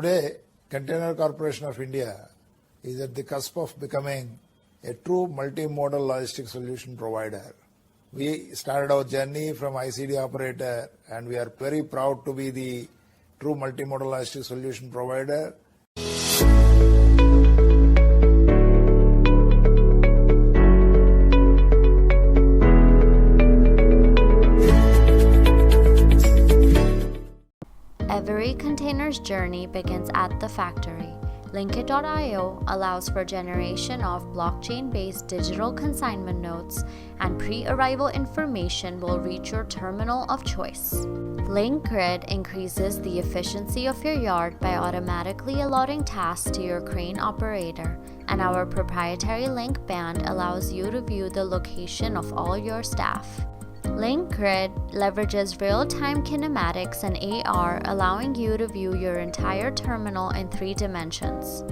Today, Container Corporation of India is at the cusp of becoming a true multimodal logistics solution provider. We started our journey from ICD operator, and we are very proud to be the true multimodal logistics solution provider. Every container's journey begins at the factory. Linkit.io allows for generation of blockchain-based digital consignment notes, and pre-arrival information will reach your terminal of choice. LinkGrid increases the efficiency of your yard by automatically allotting tasks to your crane operator, and our proprietary link band allows you to view the location of all your staff. LinkGrid leverages real-time kinematics and AR, allowing you to view your entire terminal in 3 dimensions.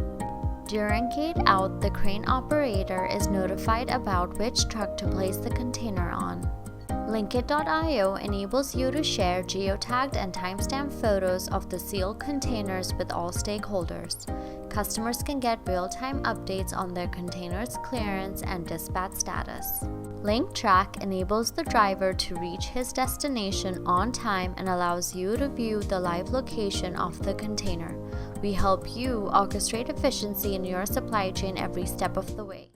During gate out, the crane operator is notified about which truck to place the container on. Linkit.io enables you to share geotagged and timestamped photos of the sealed containers with all stakeholders. Customers can get real-time updates on their container's clearance and dispatch status. LinkTrack enables the driver to reach his destination on time and allows you to view the live location of the container. We help you orchestrate efficiency in your supply chain every step of the way.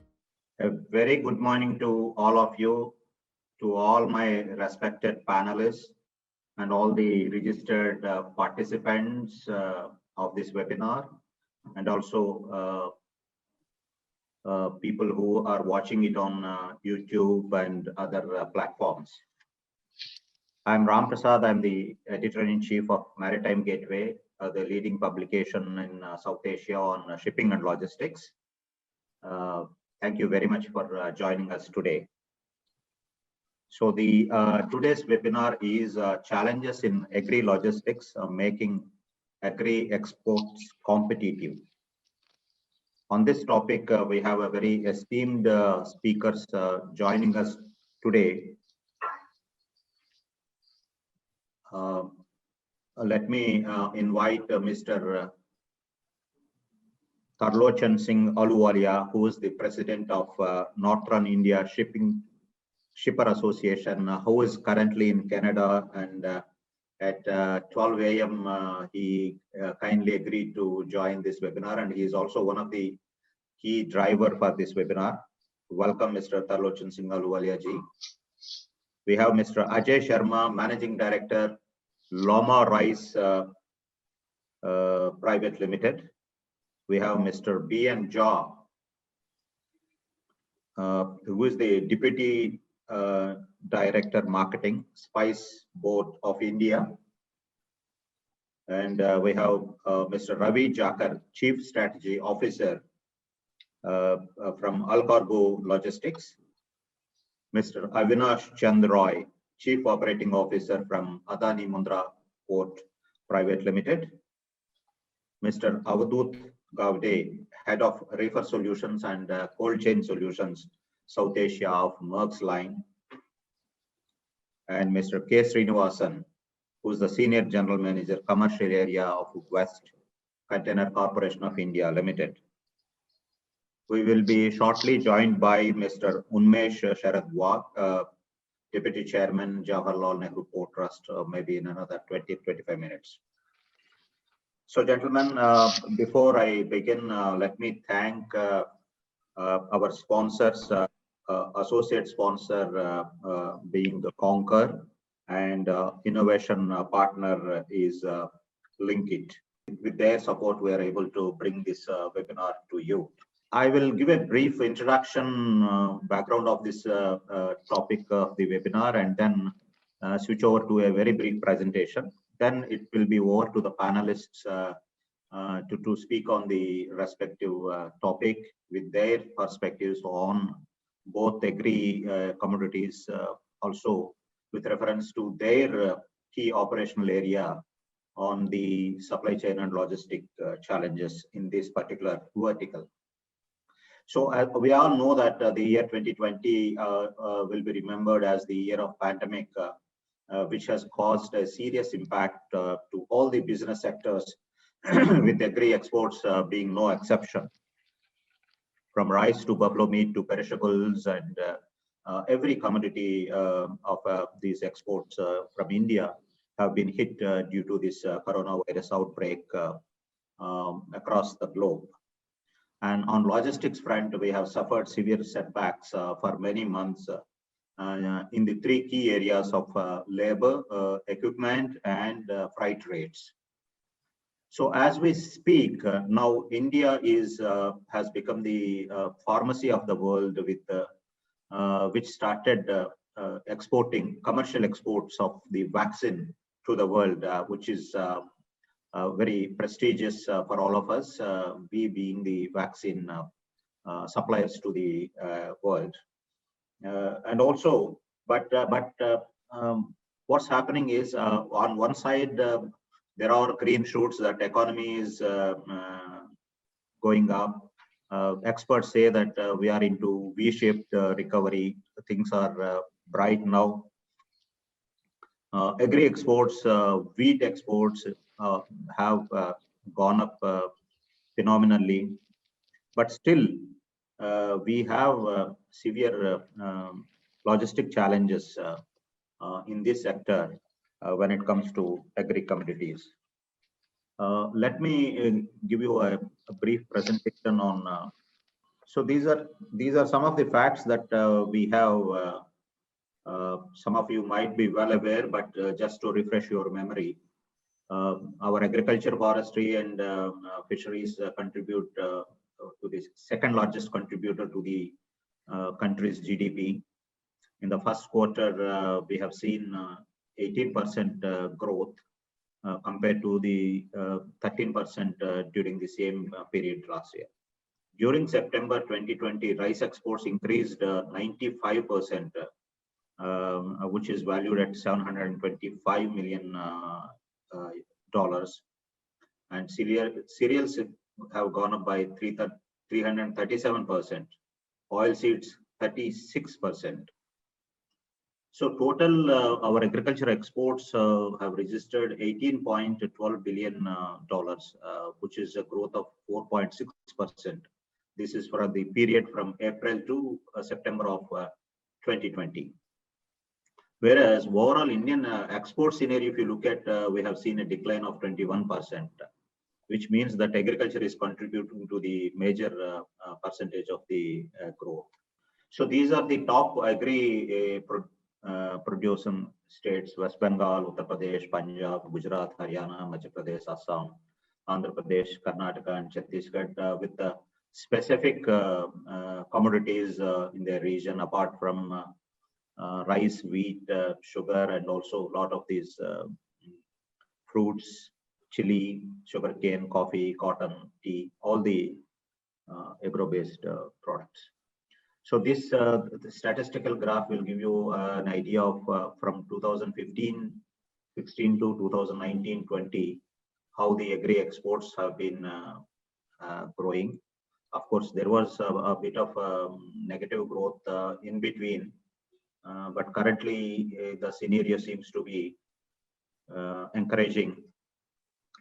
A very good morning to all of you, to all my respected panelists and all the registered participants of this webinar, and also people who are watching it on YouTube and other platforms. I'm Ram Prasad. I'm the Editor-in-Chief of Maritime Gateway, the leading publication in South Asia on shipping and logistics. Thank you very much for joining us today. So the today's webinar is challenges in agri logistics, making agri exports competitive. On this topic, we have a very esteemed speakers joining us today. Let me invite Mr. Tarlochan Singh Ahluwalia, who is the president of Northern India Shipper Association, who is currently in Canada, and at 12 a.m. He kindly agreed to join this webinar, and he is also one of the key driver for this webinar. Welcome, Mr. Tarlochan Singh Ahluwalia ji. We have Mr. Ajay Sharma, Managing Director, Loma Rice Private Limited. We have Mr. B.N. Jha, who is the Deputy Director Marketing, Spice Board of India. And we have Mr. Ravi Jakar, Chief Strategy Officer from Alcargo Logistics. Mr. Avinash Chandroy, Chief Operating Officer from Adani Mundra Port Private Limited. Mr. Avadut Gavde, Head of Reefer Solutions and Cold Chain Solutions, South Asia of Maersk Line. And Mr. K. Srinivasan, who is the Senior General Manager, Commercial Area of West Container Corporation of India Limited. We will be shortly joined by Mr. Unmesh Sharadwar, Deputy Chairman, Jawaharlal Nehru Port Trust, maybe in another 20-25 minutes. So, gentlemen, before I begin, let me thank our sponsors, associate sponsor being the Concur, and innovation partner is Linkit. With their support, we are able to bring this webinar to you. I will give a brief introduction, background of this topic of the webinar, and then switch over to a very brief presentation. Then it will be over to the panelists to speak on the respective topic with their perspectives on both agri commodities, also with reference to their key operational area on the supply chain and logistic challenges in this particular vertical. So we all know that the year 2020 will be remembered as the year of pandemic, which has caused a serious impact to all the business sectors with agri exports being no exception. From rice to buffalo meat to perishables and every commodity of these exports from India have been hit due to this coronavirus outbreak across the globe. And on logistics front, we have suffered severe setbacks for many months in the three key areas of labor, equipment, and freight rates. So as we speak, now India has become the pharmacy of the world, with which started exporting commercial exports of the vaccine to the world, which is very prestigious for all of us, we being the vaccine suppliers to the world. And also, what's happening is on one side, there are green shoots that economy is going up. Experts say that we are into V-shaped recovery. Things are bright now. Agri exports, wheat exports have gone up phenomenally, but still we have severe logistic challenges in this sector when it comes to agri commodities. Let me give you a brief presentation on. So these are some of the facts that we have. Some of you might be well aware, but just to refresh your memory, our agriculture, forestry, and fisheries contribute to the second largest contributor to the country's GDP. In the first quarter, we have seen 18% growth compared to the 13% during the same period last year. During September 2020, rice exports increased 95%, which is valued at $725 million. And cereals have gone up by 337%, oilseeds 36%. So total our agriculture exports have registered $18.12 billion, which is a growth of 4.6%. This is for the period from April to September of 2020. Whereas overall Indian export scenario, if you look at, we have seen a decline of 21%, which means that agriculture is contributing to the major percentage of the growth. So these are the top agri producing states: West Bengal, Uttar Pradesh, Punjab, Gujarat, Haryana, Madhya Pradesh, Assam, Andhra Pradesh, Karnataka, and Chhattisgarh, with the specific commodities in their region, apart from rice, wheat, sugar, and also a lot of these fruits, chili, sugarcane, coffee, cotton, tea, all the agro-based products. So this the statistical graph will give you an idea of from 2015-16 to 2019-20 how the agri exports have been growing. Of course, there was a bit of negative growth in between, but currently the scenario seems to be encouraging.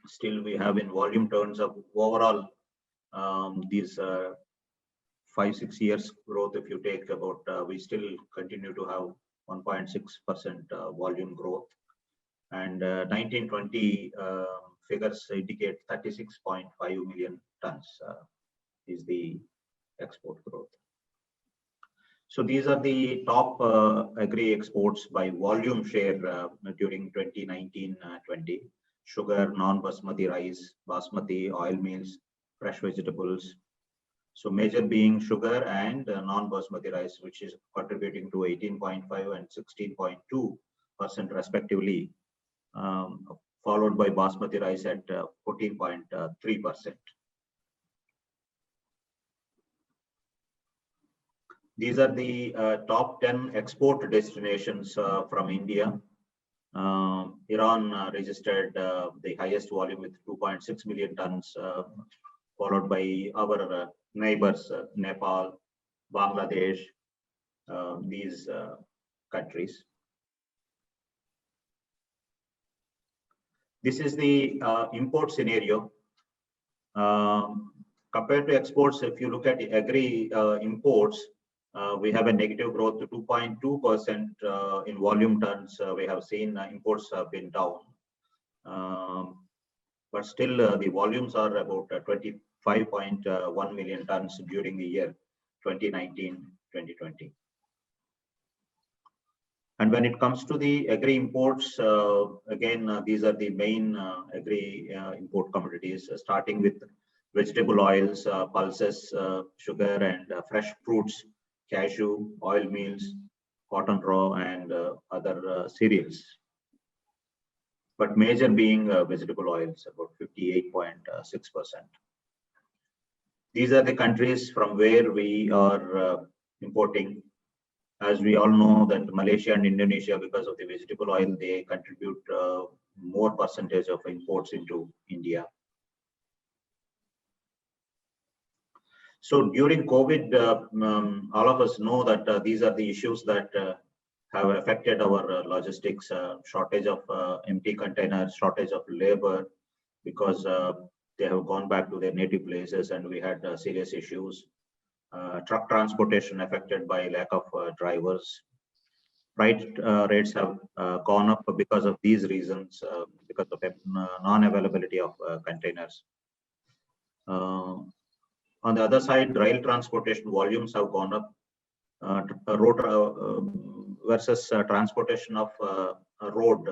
Still, we have in volume terms of overall these 5-6 years growth. If you take about, we still continue to have 1.6% volume growth, and 1920 figures indicate 36.5 million tons is the export growth. So these are the top agri exports by volume share during 2019-20. Sugar, non-basmati rice, basmati, oil meals, fresh vegetables. So major being sugar and non-basmati rice, which is contributing to 18.5 and 16.2% respectively, followed by basmati rice at 14.3%. These are the top 10 export destinations from India. Iran registered the highest volume with 2.6 million tons, followed by our neighbors, Nepal, Bangladesh, these countries. This is the import scenario. Compared to exports, if you look at the agri imports, we have a negative growth to 2.2% in volume terms. We have seen imports have been down, but still the volumes are about 25.1 million tons during the year 2019-2020. And when it comes to the agri imports, again, these are the main agri import commodities, starting with vegetable oils, pulses, sugar, and fresh fruits, cashew, oil meals, cotton raw, and other cereals. But major being vegetable oils, about 58.6%. These are the countries from where we are importing. As we all know that Malaysia and Indonesia, because of the vegetable oil, they contribute more percentage of imports into India. So during COVID, all of us know that these are the issues that have affected our logistics, shortage of empty containers, shortage of labor, because they have gone back to their native places, and we had serious issues. Truck transportation affected by lack of drivers. Freight rates have gone up because of these reasons, because of non-availability of containers. On the other side, rail transportation volumes have gone up. Road versus transportation of road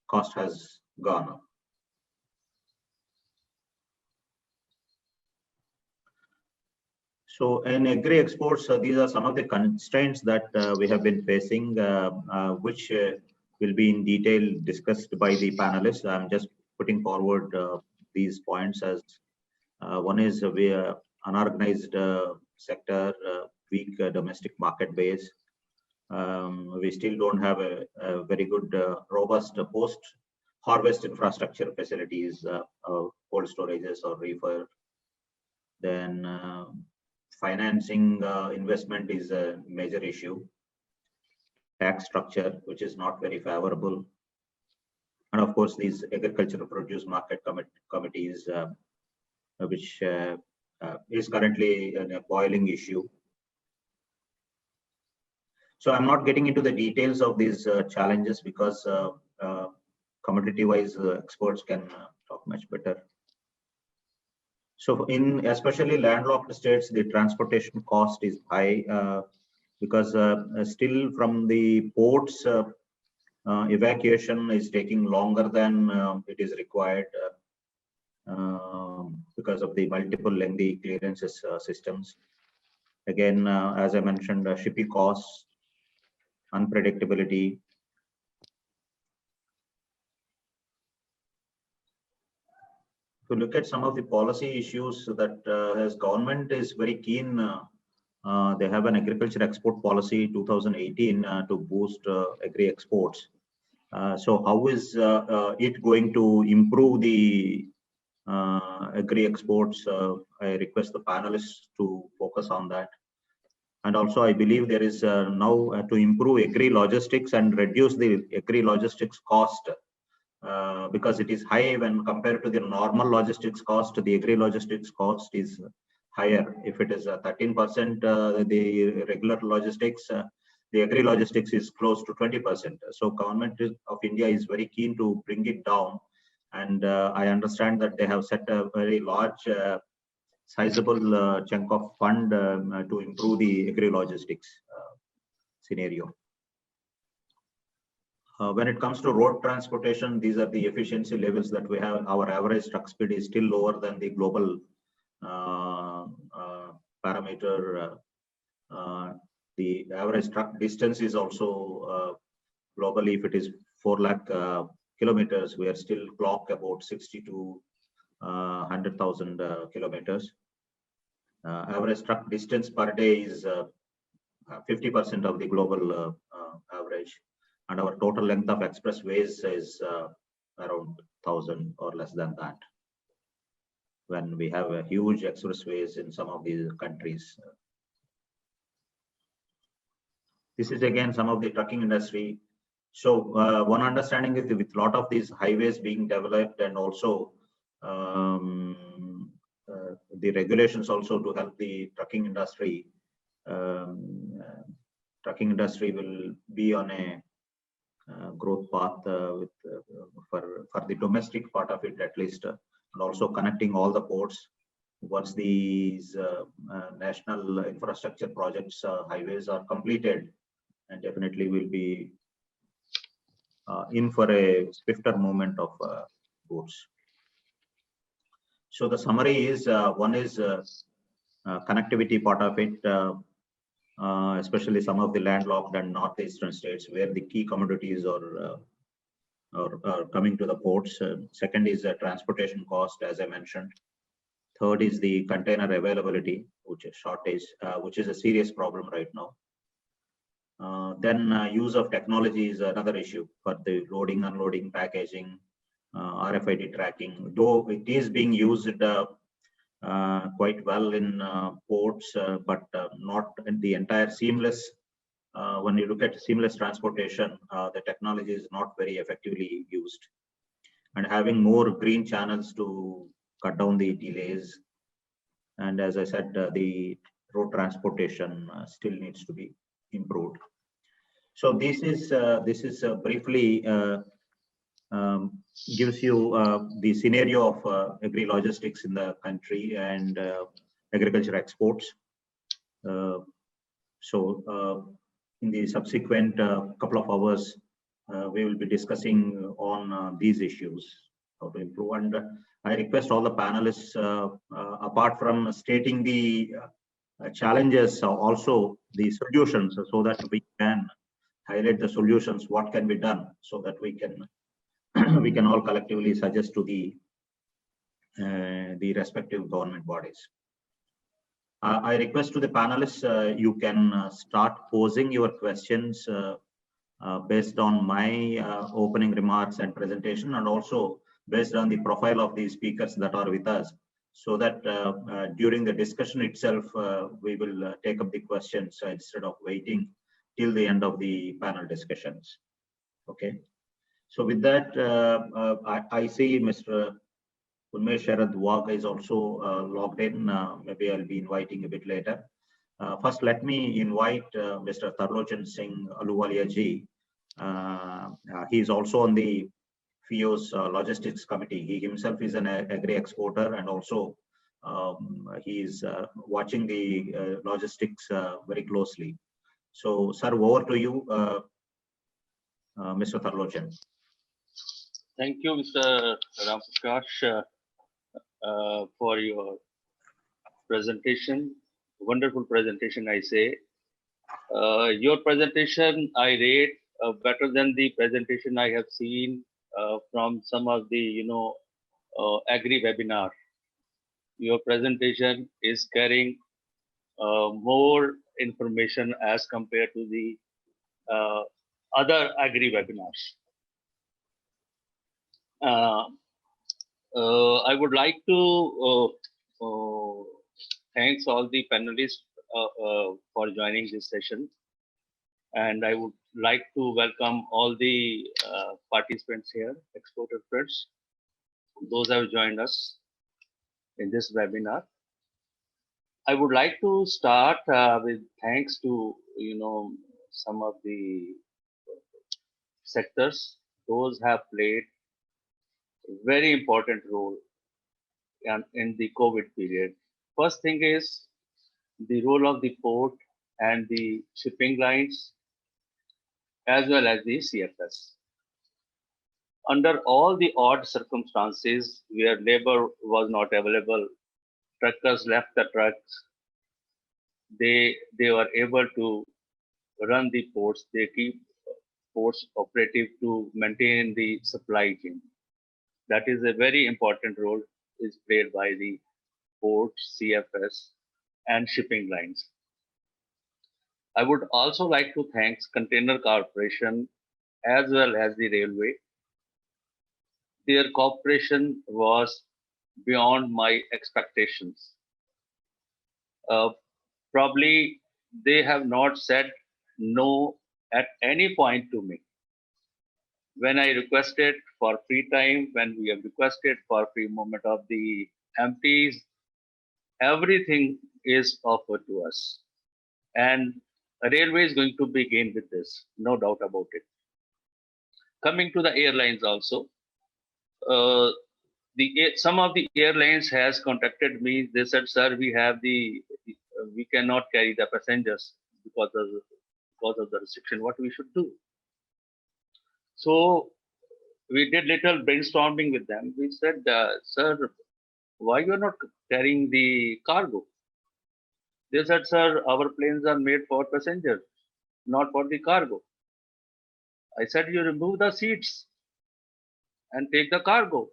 cost has gone up. So in agri exports, these are some of the constraints that we have been facing, which will be in detail discussed by the panelists. I'm just putting forward these points as one is we are unorganized sector, weak domestic market base. We still don't have a very good, robust post-harvest infrastructure facilities, cold storages or reefer. Then financing investment is a major issue. Tax structure, which is not very favorable. And of course, these agricultural produce market committees, which is currently a boiling issue. So I'm not getting into the details of these challenges because commodity-wise experts can talk much better. So in especially landlocked states, the transportation cost is high because still from the ports, evacuation is taking longer than it is required because of the multiple lengthy clearances systems. Again, as I mentioned, shipping costs, unpredictability. To look at some of the policy issues that as government is very keen, they have an agriculture export policy 2018 to boost agri exports. So how is it going to improve the agri exports? I request the panelists to focus on that. And also I believe there is now to improve agri logistics and reduce the agri logistics cost. Because it is high when compared to the normal logistics cost, the agri logistics cost is higher. If it is 13%, the regular logistics, the agri logistics is close to 20%. So government of India is very keen to bring it down. And I understand that they have set a very large, sizable chunk of fund to improve the agri logistics scenario. When it comes to road transportation, these are the efficiency levels that we have. Our average truck speed is still lower than the global parameter. The average truck distance is also globally, if it is 4 lakh kilometers, we are still clocked about 60 to 100,000 kilometers. Average truck distance per day is 50% of the global average. And our total length of expressways is around 1,000 or less than that, when we have a huge expressways in some of these countries. This is again some of the trucking industry. So one understanding is with a lot of these highways being developed and also the regulations also to help the trucking industry. Trucking industry will be on a growth path for the domestic part of it at least, and also connecting all the ports. Once these national infrastructure projects, highways are completed, and definitely will be in for a swifter movement of goods. So the summary is, one is connectivity part of it, especially some of the landlocked and northeastern states where the key commodities are coming to the ports. Second is transportation cost, as I mentioned. Third is the container availability, which is shortage, which is a serious problem right now. Then use of technology is another issue for the loading, unloading, packaging, RFID tracking, though it is being used quite well in ports, but not in the entire seamless. When you look at seamless transportation, the technology is not very effectively used. And having more green channels to cut down the delays. And as I said, the road transportation still needs to be improved. So this is briefly gives you the scenario of agri-logistics in the country and agriculture exports. In the subsequent couple of hours, we will be discussing on these issues, how to improve. And I request all the panelists, apart from stating the challenges, also the solutions, so that we can highlight the solutions, what can be done, so that we can we can all collectively suggest to the respective government bodies. I request to the panelists, you can start posing your questions based on my opening remarks and presentation, and also based on the profile of the speakers that are with us, so that during the discussion itself, we will take up the questions instead of waiting till the end of the panel discussions. Okay. So with that, I see Mr. Unmesh Sharad Wagh is also logged in. Maybe I'll be inviting a bit later. First, let me invite Mr. Tarlochan Singh Aluwalia ji. He is also on the FIO's logistics committee. He himself is an agri exporter, and also he is watching the logistics very closely. So, sir, over to you, Mr. Tarlochan. Thank you, Mr. Ramprakash, for your presentation. Wonderful presentation, I say. Your presentation I rate better than the presentation I have seen from some of the, agri webinar. Your presentation is carrying more information as compared to the other agri webinars. I would like to thanks all the panelists for joining this session, and I would like to welcome all the participants here, exporter friends, those who have joined us in this webinar. I would like to start with thanks to some of the sectors. Those have played very important role in the COVID period. First thing is the role of the port and the shipping lines, as well as the CFS. Under all the odd circumstances where labor was not available, truckers left the trucks, they were able to run the ports, they keep ports operative to maintain the supply chain. That is a very important role is played by the ports, CFS, and shipping lines. I would also like to thank Container Corporation as well as the railway. Their cooperation was beyond my expectations. Probably they have not said no at any point to me. When I requested for free time, when we have requested for free movement of the empties, everything is offered to us. And railway is going to begin with this, no doubt about it. Coming to the airlines also, uh, some of the airlines has contacted me. They said, "Sir, we cannot carry the passengers because of the restriction. What we should do?" So we did little brainstorming with them. We said, "Sir, why you are not carrying the cargo?" They said, "Sir, our planes are made for passengers, not for the cargo." I said, "You remove the seats and take the cargo."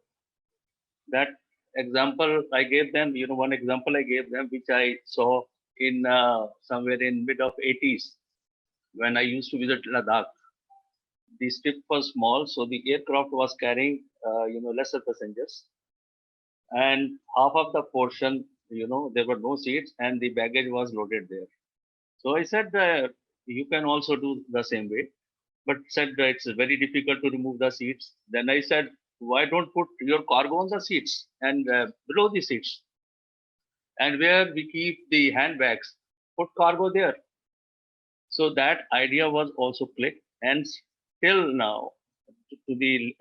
That example I gave them, one example I gave them, which I saw in somewhere in mid of 80s when I used to visit Ladakh. The strip was small, so the aircraft was carrying, lesser passengers, and half of the portion, there were no seats, and the baggage was loaded there. So I said, you can also do the same way, but said that it's very difficult to remove the seats. Then I said, why don't put your cargo on the seats and below the seats? And where we keep the handbags, put cargo there. So that idea was also clicked, and till now, to the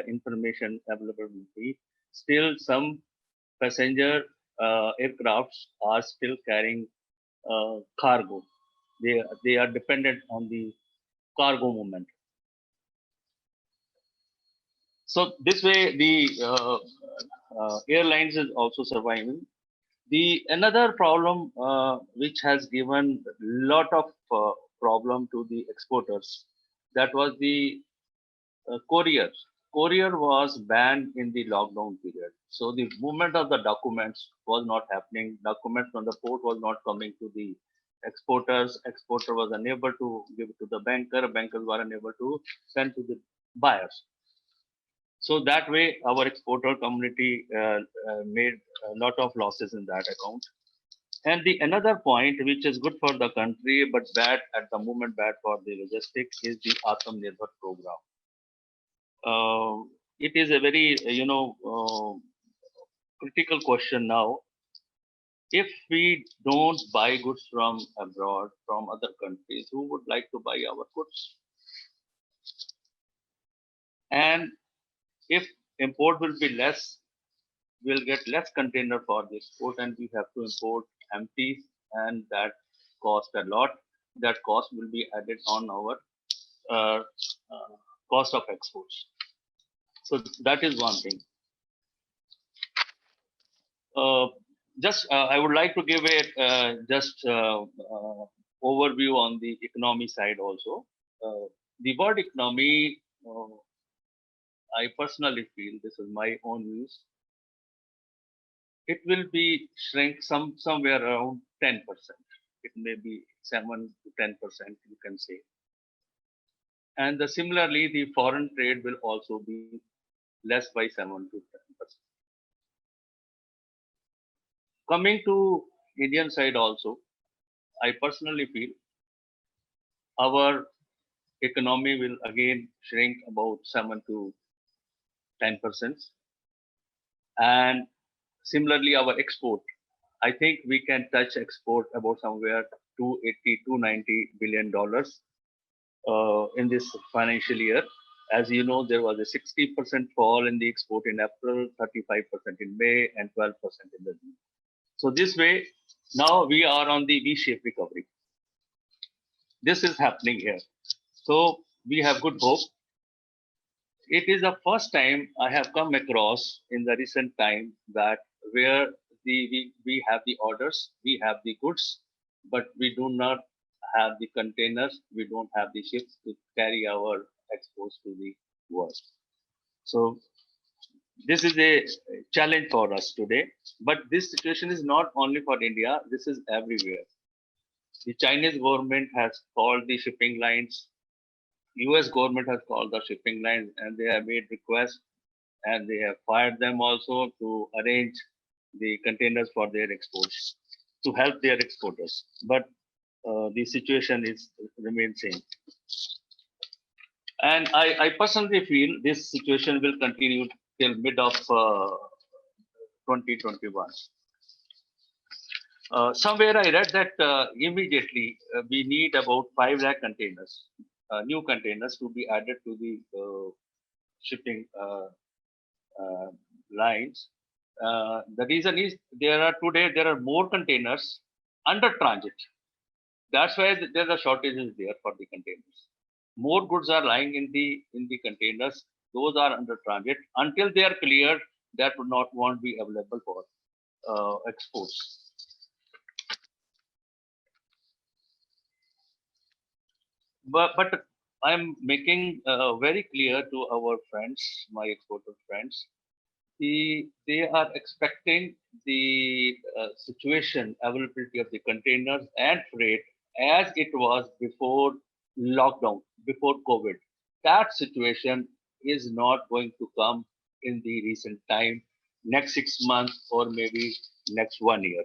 information availability, still some passenger aircrafts are still carrying cargo. They are dependent on the cargo movement. So this way, the airlines is also surviving. The another problem which has given lot of problem to the exporters, that was the courier. Courier was banned in the lockdown period. So the movement of the documents was not happening. Documents from the port was not coming to the exporters. Exporter was unable to give it to the banker. Bankers were unable to send to the buyers. So that way, our exporter community made a lot of losses in that account. And the another point, which is good for the country but bad at the moment, bad for the logistics, is the Atmanirbhar program. It is a very critical question now. If we don't buy goods from abroad, from other countries, who would like to buy our goods? And if import will be less, we'll get less container for the export, and we have to import empties, and that cost a lot. That cost will be added on our uh, cost of exports. So that is one thing. Just I would like to give a overview on the economy side also. The world economy, I personally feel, this is my own views, it will be shrink somewhere around 10%. It may be 7 to 10%, you can say. And similarly, the foreign trade will also be less by 7 to 10%. Coming to Indian side also, I personally feel our economy will again shrink about 7 to 10%. And similarly, our export, I think we can touch export about somewhere 280, $290 billion in this financial year. As you know, there was a 60% fall in the export in April, 35% in May, and 12% in the June. So this way, now we are on the V-shaped recovery. This is happening here. So we have good hope. It is the first time I have come across in the recent time that where we have the orders, we have the goods, but we do not have the containers, we don't have the ships to carry our exports to the world. So this is a challenge for us today, but this situation is not only for India, this is everywhere. The Chinese government has called the shipping lines, US government has called the shipping lines, and they have made requests, and they have fired them also to arrange the containers for their exports, to help their exporters. But the situation is remains same. And I personally feel this situation will continue till mid of 2021. Somewhere I read that immediately we need about 5 lakh containers, new containers to be added to the shipping uh, lines. The reason is there are more containers under transit. That's why there are shortages there for the containers. More goods are lying in the containers. Those are under transit. Until they are cleared, that would not won't be available for exports. But I'm making very clear to our friends, my exporter friends, they are expecting the situation, availability of the containers and freight as it was before lockdown, before COVID. That situation is not going to come in the recent time, next 6 months or maybe next 1 year.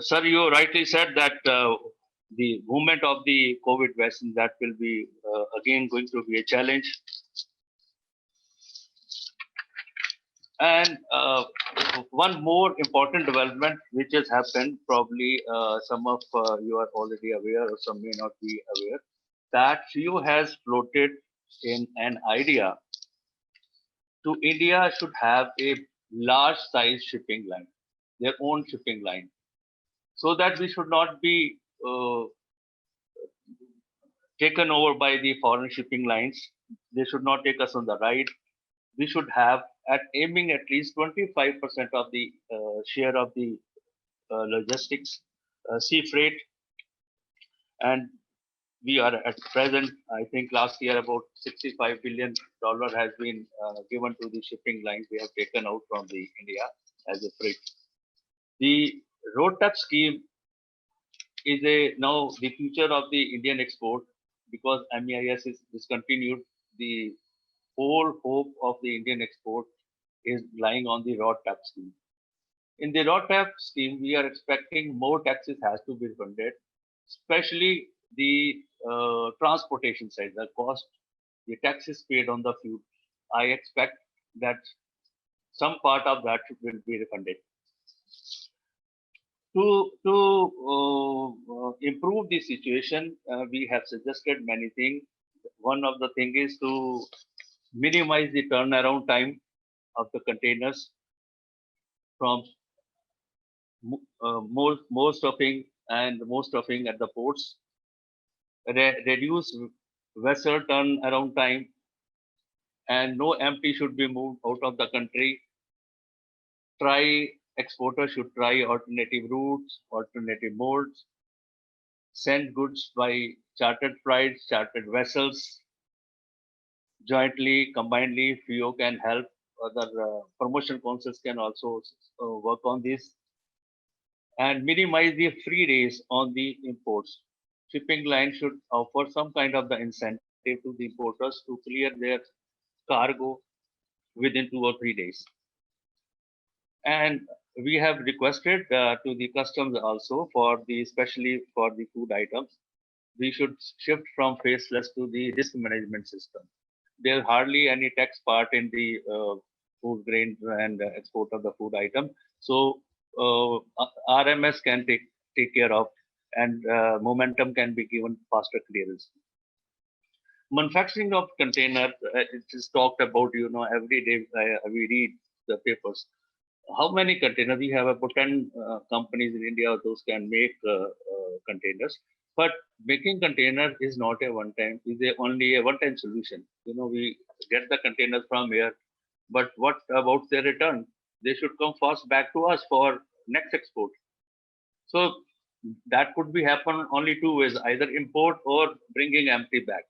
Sir, you rightly said that the movement of the COVID vaccine, that will be again going to be a challenge. And one more important development which has happened, probably some of you are already aware or some may not be aware, that FIU has floated in an idea to India should have a large size shipping line, their own shipping line, so that we should not be taken over by the foreign shipping lines. They should not take us on the ride. We should have at aiming at least 25% of the share of the logistics, sea freight, and we are at present, I think last year about $65 billion has been given to the shipping lines. We have taken out from the India as a freight. The road tax scheme is now the future of the Indian export, because MEIS is discontinued. The whole hope of the Indian export is lying on the road tax scheme. In the road tax scheme, we are expecting more taxes has to be funded, especially the transportation side, the cost, the taxes paid on the fuel. I expect that some part of that will be refunded. To improve the situation, we have suggested many things. One of the thing is to minimize the turnaround time of the containers from more stuffing and more stuffing at the ports. Reduce vessel turnaround time, and no empty should be moved out of the country. Exporters should try alternative routes, alternative modes, send goods by chartered flights, chartered vessels. Jointly, combinedly, FIO can help. Other promotion councils can also work on this and minimize the free days on the imports. Shipping lines should offer some kind of the incentive to the importers to clear their cargo within 2 or 3 days. And we have requested to the customs also for the, especially for the food items, we should shift from faceless to the risk management system. There's hardly any tax part in the food grain and export of the food item. So RMS can take care of, and momentum can be given faster clearance. Manufacturing of container, it is talked about, every day we read the papers. How many containers? We have about 10 companies in India, those can make containers. But making container is not a one-time, is only a one-time solution. We get the containers from here, but what about their return? They should come first back to us for next export. So that could be happen only two ways, either import or bringing empty back.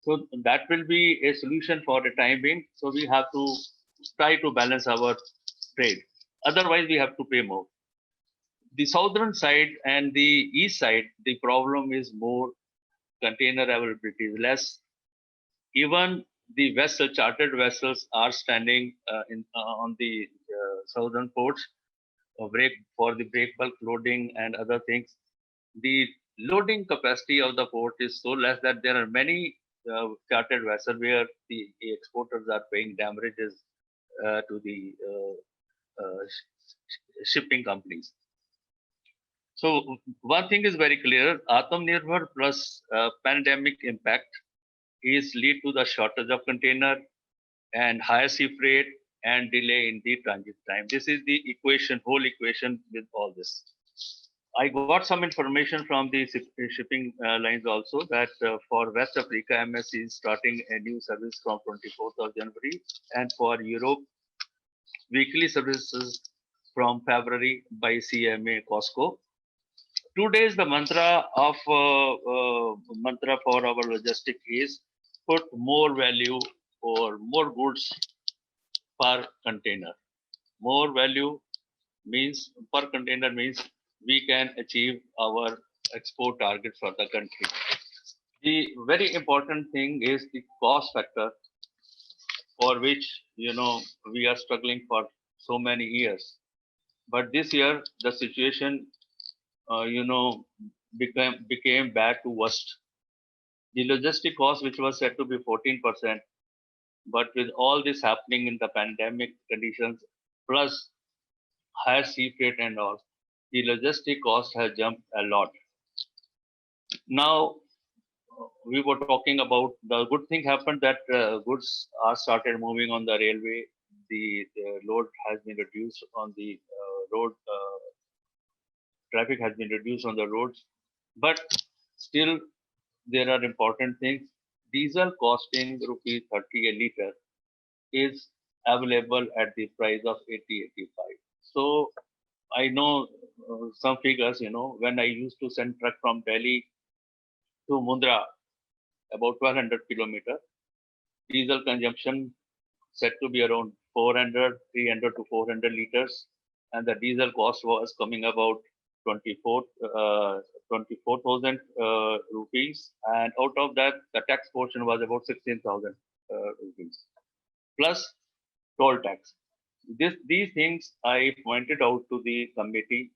So that will be a solution for the time being. So we have to try to balance our trade. Otherwise, we have to pay more. The southern side and the east side, the problem is more, container availability is less. Even the chartered vessels are standing on the southern ports for the break bulk loading and other things. The loading capacity of the port is so less that there are many chartered vessels where the exporters are paying damages to the shipping companies. So one thing is very clear: Atmanirbhar plus pandemic impact is lead to the shortage of container and higher sea freight and delay in the transit time. This is the equation, whole equation with all this. I got some information from the shipping lines also that for West Africa, MSC is starting a new service from 24th of January, and for Europe, weekly services from February by CMA Costco. 2 days, the mantra for our logistic is put more value or more goods per container. More value means per container means we can achieve our export target for the country. The very important thing is the cost factor, for which we are struggling for so many years. But this year the situation became bad to worst. The logistic cost, which was said to be 14%, but with all this happening in the pandemic conditions, plus higher sea freight and all, the logistic cost has jumped a lot. Now, we were talking about the good thing happened that goods are started moving on the railway. The load has been reduced on the road. Traffic has been reduced on the roads, but still there are important things. Diesel costing rupees 30 a liter is available at the price of 80-85. So I know some figures. When I used to send truck from Delhi to Mundra, about 1200 kilometer, diesel consumption said to be around 300 to 400 liters, and the diesel cost was coming about 24,000 rupees, and out of that the tax portion was about 16,000 rupees plus toll tax. These things I pointed out to the committee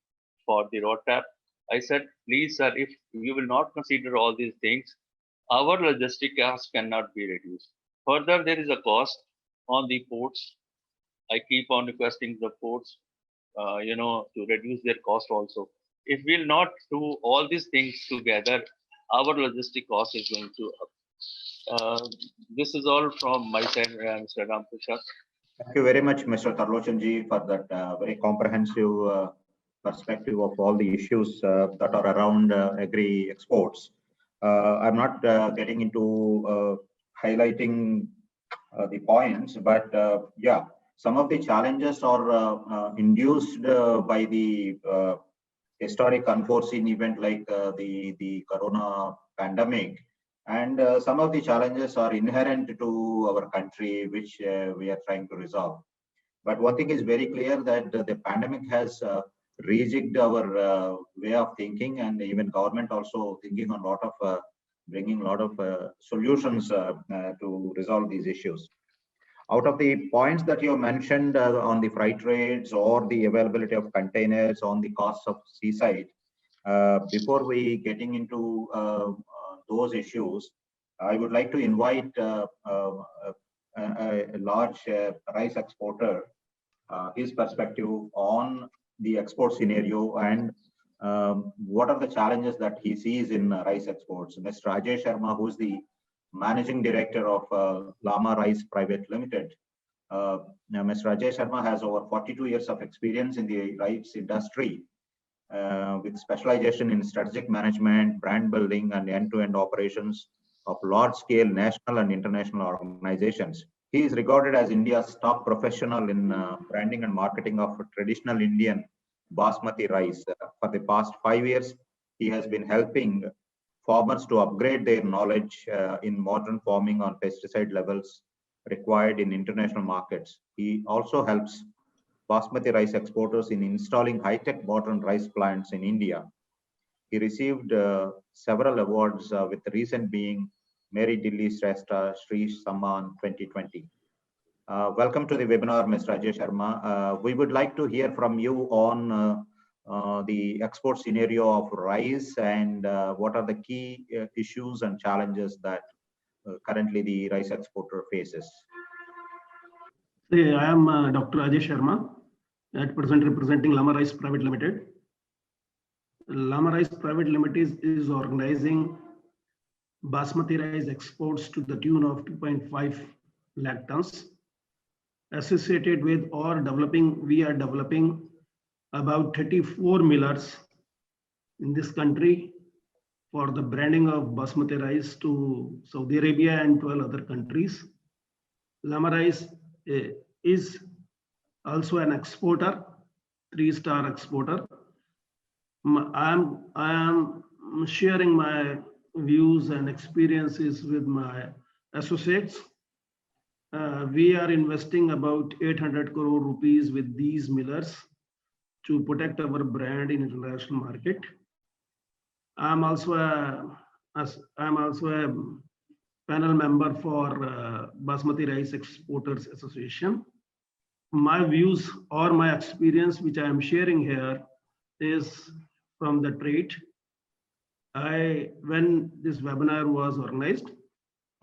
for the road tap. I said, please sir, if you will not consider all these things, our logistic cost cannot be reduced. Further, there is a cost on the ports. I keep on requesting the ports to reduce their cost also. If we'll not do all these things together, our logistic cost is going to up. This is all from my side, Mr. Ramprasad. Thank you very much, Mr. Tarlochanji, for that very comprehensive perspective of all the issues that are around agri exports. I'm not getting into highlighting the points, but yeah, some of the challenges are induced by the historic unforeseen event like the corona pandemic, and some of the challenges are inherent to our country, which we are trying to resolve. But one thing is very clear, that the pandemic has rejigged our way of thinking, and even government also thinking on a lot of bringing a lot of solutions to resolve these issues. Out of the points that you mentioned on the freight rates or the availability of containers, on the costs of seaside, before we getting into those issues, I would like to invite a large rice exporter, his perspective on the export scenario and what are the challenges that he sees in rice exports. Mr. Rajesh Sharma, who is the Managing Director of Lama Rice Private Limited. Now, Mr. Rajesh Sharma has over 42 years of experience in the rice industry, with specialization in strategic management, brand building, and end-to-end operations of large-scale national and international organizations. He is regarded as India's top professional in branding and marketing of traditional Indian basmati rice. For the past 5 years, he has been helping farmers to upgrade their knowledge in modern farming on pesticide levels required in international markets. He also helps basmati rice exporters in installing high-tech modern rice plants in India. He received several awards, with the recent being Mary Dilli Shrestha Sri Samman 2020. Welcome to the webinar, Mr. Rajesh Sharma. We would like to hear from you on the export scenario of rice, and what are the key issues and challenges that currently the rice exporter faces. I am Dr. Ajay Sharma, at present representing Lama Rice Private Limited. Lama Rice Private Limited is organizing basmati rice exports to the tune of 2.5 lakh tons. Associated with or developing, we are developing about 34 millers in this country for the branding of basmati rice to Saudi Arabia and 12 other countries. Lama Rice is also an exporter, 3-star exporter. I am sharing my views and experiences with my associates. We are investing about 800 crore rupees with these millers to protect our brand in international market. I'm also a panel member for Basmati Rice Exporters Association. My views or my experience, which I am sharing here, is from the trade. When this webinar was organized,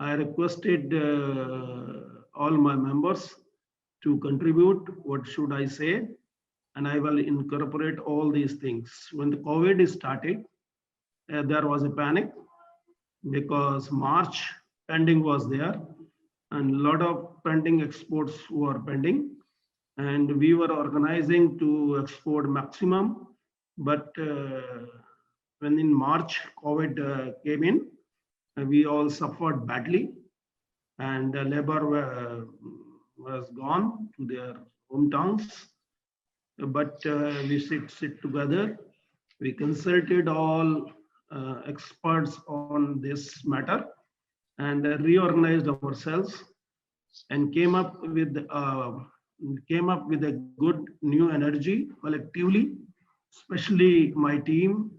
I requested all my members to contribute. What should I say? And I will incorporate all these things. When the COVID started, there was a panic because March pending was there and a lot of pending exports were pending. And we were organizing to export maximum. But when in March COVID came in, we all suffered badly and labor was gone to their hometowns. But we sit together. We consulted all experts on this matter and reorganized ourselves and came up with a good new energy collectively, especially my team.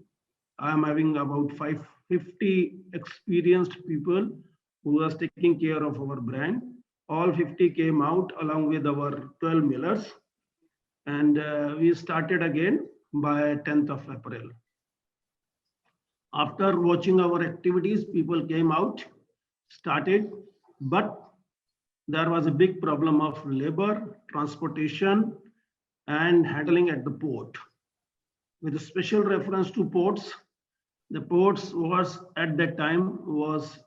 I'm having about 550 experienced people who are taking care of our brand. All 50 came out along with our 12 millers. And we started again by 10th of April. After watching our activities, people came out, started, but there was a big problem of labor, transportation, and handling at the port. With a special reference to ports, the ports was at that time was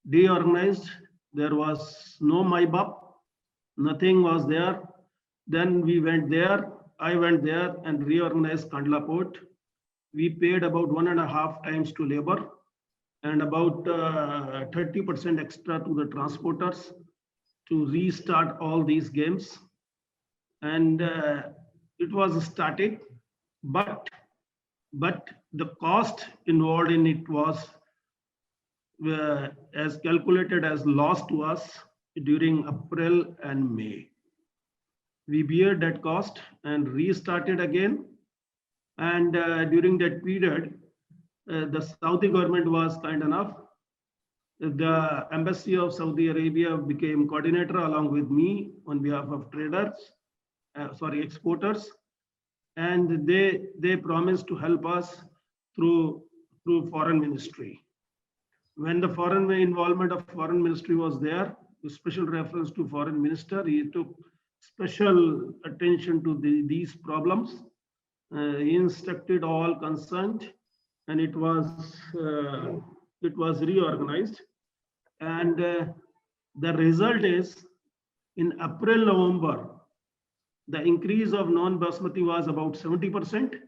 deorganized. There was no MIBUP, nothing was there. Then we went there, I went there and reorganized Kandla Port. We paid about 1.5 times to labor and about 30% extra to the transporters to restart all these games. And it was started, but the cost involved in it was as calculated as loss to us during April and May. We bear that cost and restarted again. And during that period, the Saudi government was kind enough. The embassy of Saudi Arabia became coordinator along with me on behalf of exporters. And they promised to help us through foreign ministry. When the foreign involvement of foreign ministry was there, with special reference to foreign minister, he took special attention to these problems. He instructed all concerned, and it was reorganized. And the result is in April, November, the increase of non-basmati was about 70%,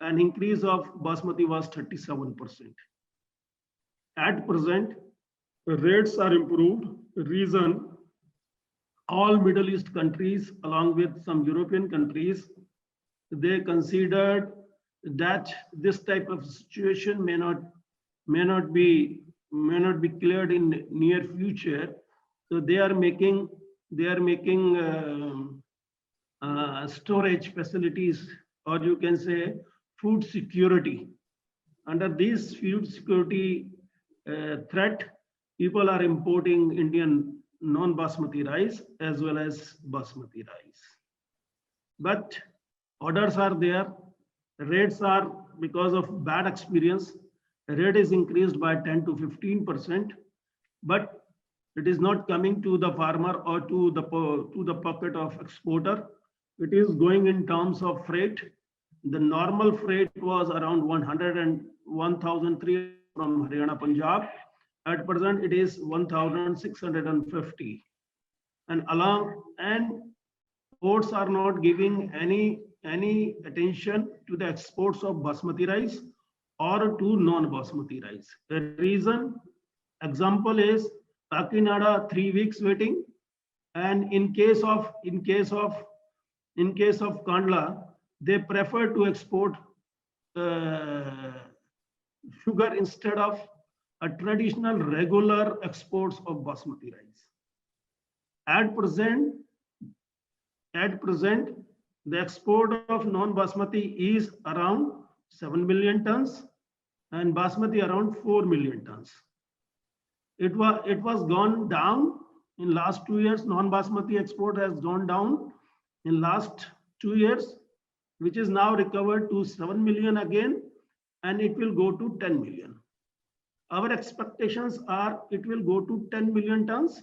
and increase of basmati was 37%. At present, the rates are improved. Reason, all Middle East countries, along with some European countries, they considered that this type of situation may not be cleared in near future. So they are making storage facilities, or you can say food security. Under this food security threat, people are importing Indian non-basmati rice as well as basmati rice. But orders are there. Rates are, because of bad experience, rate is increased by 10 to 15%. But It is not coming to the farmer or to the pocket of exporter. It is going in terms of freight. The normal freight was around 101,300 from Haryana, Punjab. At present, it is 1,650. And ports are not giving any attention to the exports of basmati rice or to non-basmati rice. The reason, example is Kakinada 3 weeks waiting, and in case of Kandla, they prefer to export sugar instead of a traditional regular exports of basmati rice. At present, the export of non-basmati is around 7 million tons and basmati around 4 million tons. It was gone down in last 2 years. Non-basmati export has gone down in last 2 years, which is now recovered to 7 million again, and it will go to 10 million. Our expectations are it will go to 10 million tons,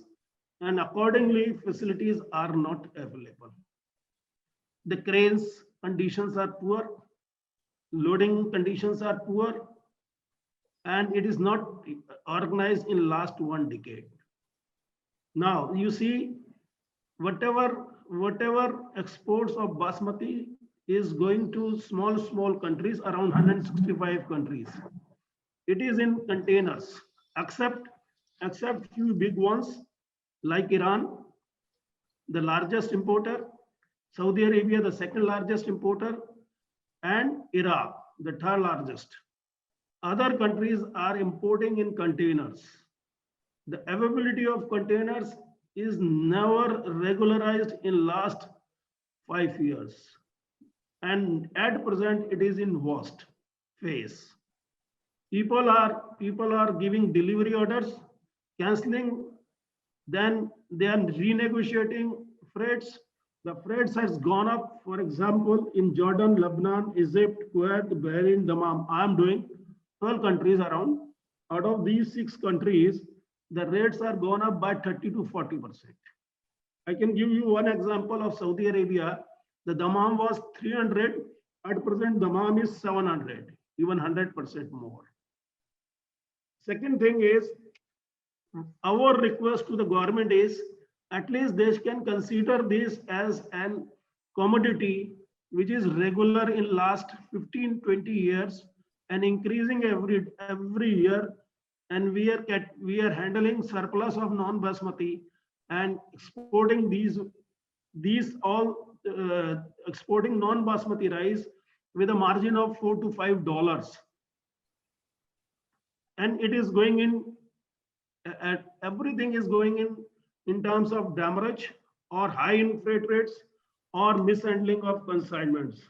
and accordingly facilities are not available. The cranes conditions are poor, loading conditions are poor, and it is not organized in last 1 decade. Now you see, whatever exports of basmati is going to small countries, around 165 countries. It is in containers, except few big ones like Iran, the largest importer, Saudi Arabia, the second largest importer, and Iraq, the third largest. Other countries are importing in containers. The availability of containers is never regularized in last 5 years. And at present, it is in worst phase. People are giving delivery orders, canceling, then they are renegotiating freights. The freights has gone up. For example, in Jordan, Lebanon, Egypt, Kuwait, Bahrain, Dammam, I am doing 12 countries around. Out of these 6 countries, the rates are gone up by 30 to 40%. I can give you one example of Saudi Arabia. The Dammam was 300. At present, Dammam is 700, even 100% more. Second thing is, our request to the government is, at least they can consider this as an commodity which is regular in last 15-20 years and increasing every year, and we are handling surplus of non-basmati and exporting exporting non-basmati rice with a margin of $4 to $5, and it is going in. Everything is going in terms of damage or high in freight rates or mishandling of consignments.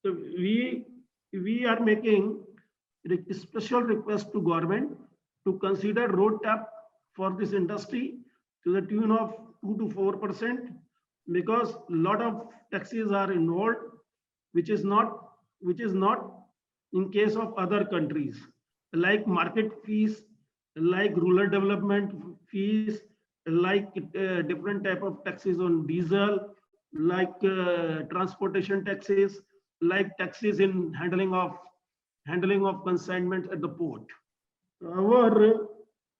So we are making a special request to government to consider road tap for this industry to the tune of 2 to 4%, because a lot of taxes are involved, which is not in case of other countries, like market fees, like rural development fees, like different type of taxes on diesel, like transportation taxes, like taxes in handling of consignment at the port. Our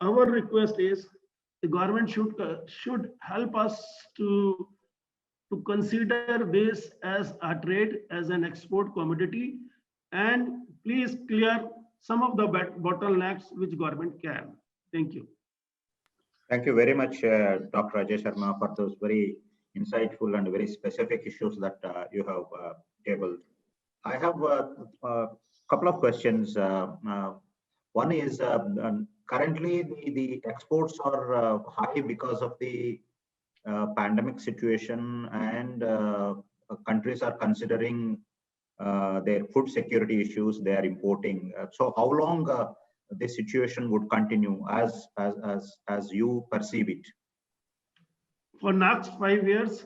request is the government should help us to consider this as a trade, as an export commodity, and please clear some of the bottlenecks which government can. Thank you. Thank you very much, Dr. Ajay Sharma, for those very insightful and very specific issues that you have tabled. I have a couple of questions. One is, currently the exports are high because of the pandemic situation, and countries are considering their food security issues. They are importing. So how long this situation would continue as you perceive it? For next 5 years,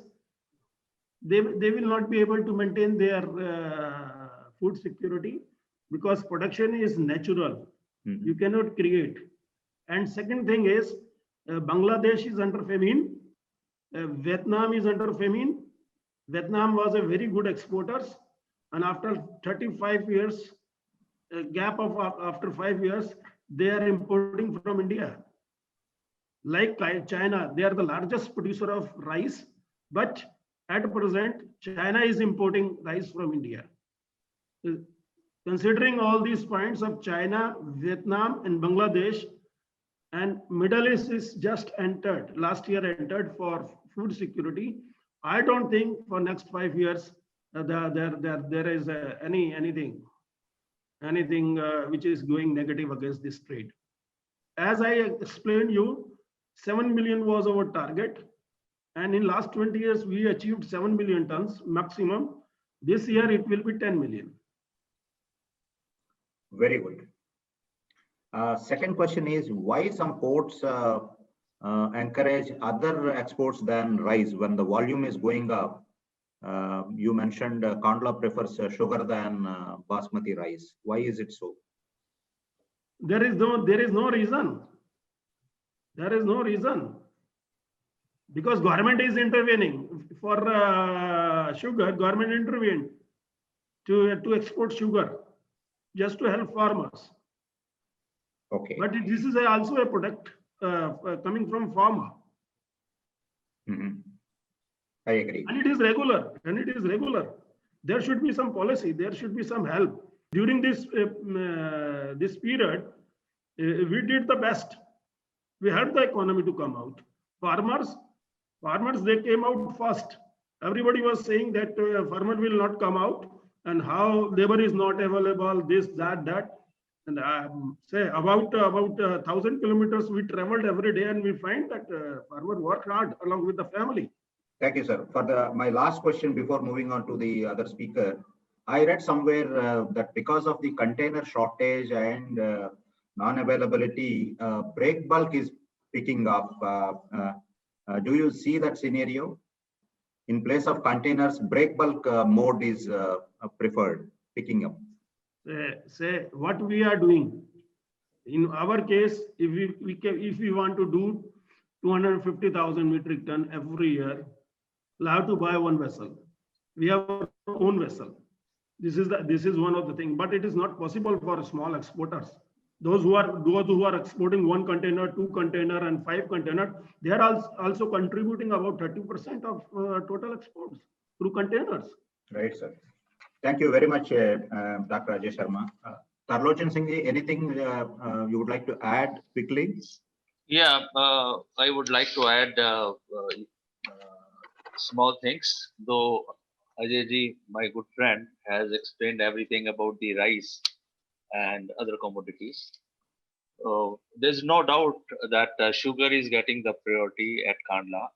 they will not be able to maintain their food security, because production is natural. You cannot create. And second thing is, Bangladesh is under famine. Vietnam is under famine. Vietnam was a very good exporters, and after 35 years, a gap of after 5 years, they are importing from India. Like China, they are the largest producer of rice, but at present, China is importing rice from India. Considering all these points of China, Vietnam, and Bangladesh, and Middle East is just entered, last year entered for food security. I don't think for next 5 years there is anything which is going negative against this trade. As I explained you, 7 million was our target, and in last 20 years we achieved 7 million tons maximum. This year it will be 10 million. Very good. Second question is, why some ports encourage other exports than rice when the volume is going up? You mentioned Kandla prefers sugar than basmati rice. Why is it so? There is no reason. There is no reason. Because government is intervening for sugar. Government intervened to export sugar just to help farmers. Okay. But this is also a product coming from farmer. I agree. And it is regular. There should be some policy. There should be some help. During this this period, we did the best. We helped the economy to come out. Farmers, they came out first. Everybody was saying that farmer will not come out, and how labor is not available, this, that. And say about 1,000 kilometers we traveled every day, and we find that farmer worked hard along with the family. Thank you, sir. For my last question before moving on to the other speaker, I read somewhere that because of the container shortage and non-availability, break bulk is picking up. Do you see that scenario? In place of containers, break bulk mode is preferred, picking up. Say what we are doing. In our case, if we want to do 250,000 metric ton every year, we'll have to buy one vessel. We have our own vessel. This is one of the things, but it is not possible for small exporters. Those who are exporting 1 container, 2 container, and 5 container, they are also contributing about 30% of total exports through containers. Right, sir. Thank you very much, Dr. Ajay Sharma. Tarlochan Singh, anything you would like to add quickly? Yeah, I would like to add small things, though Ajay, my good friend, has explained everything about the rice and other commodities. There's no doubt that sugar is getting the priority at Kandla,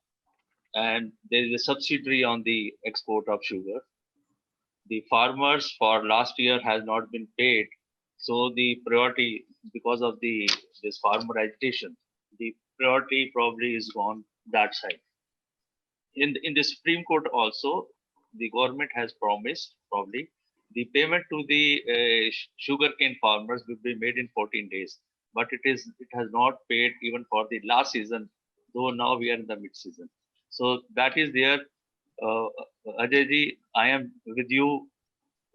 and there is a subsidy on the export of sugar. The farmers for last year has not been paid, so the priority, because of this farmer agitation, the priority probably is gone that side. In the Supreme Court also, the government has promised probably the payment to the sugarcane farmers will be made in 14 days, but it has not paid even for the last season, though now we are in the mid season. So that is there. Ajay, I am with you.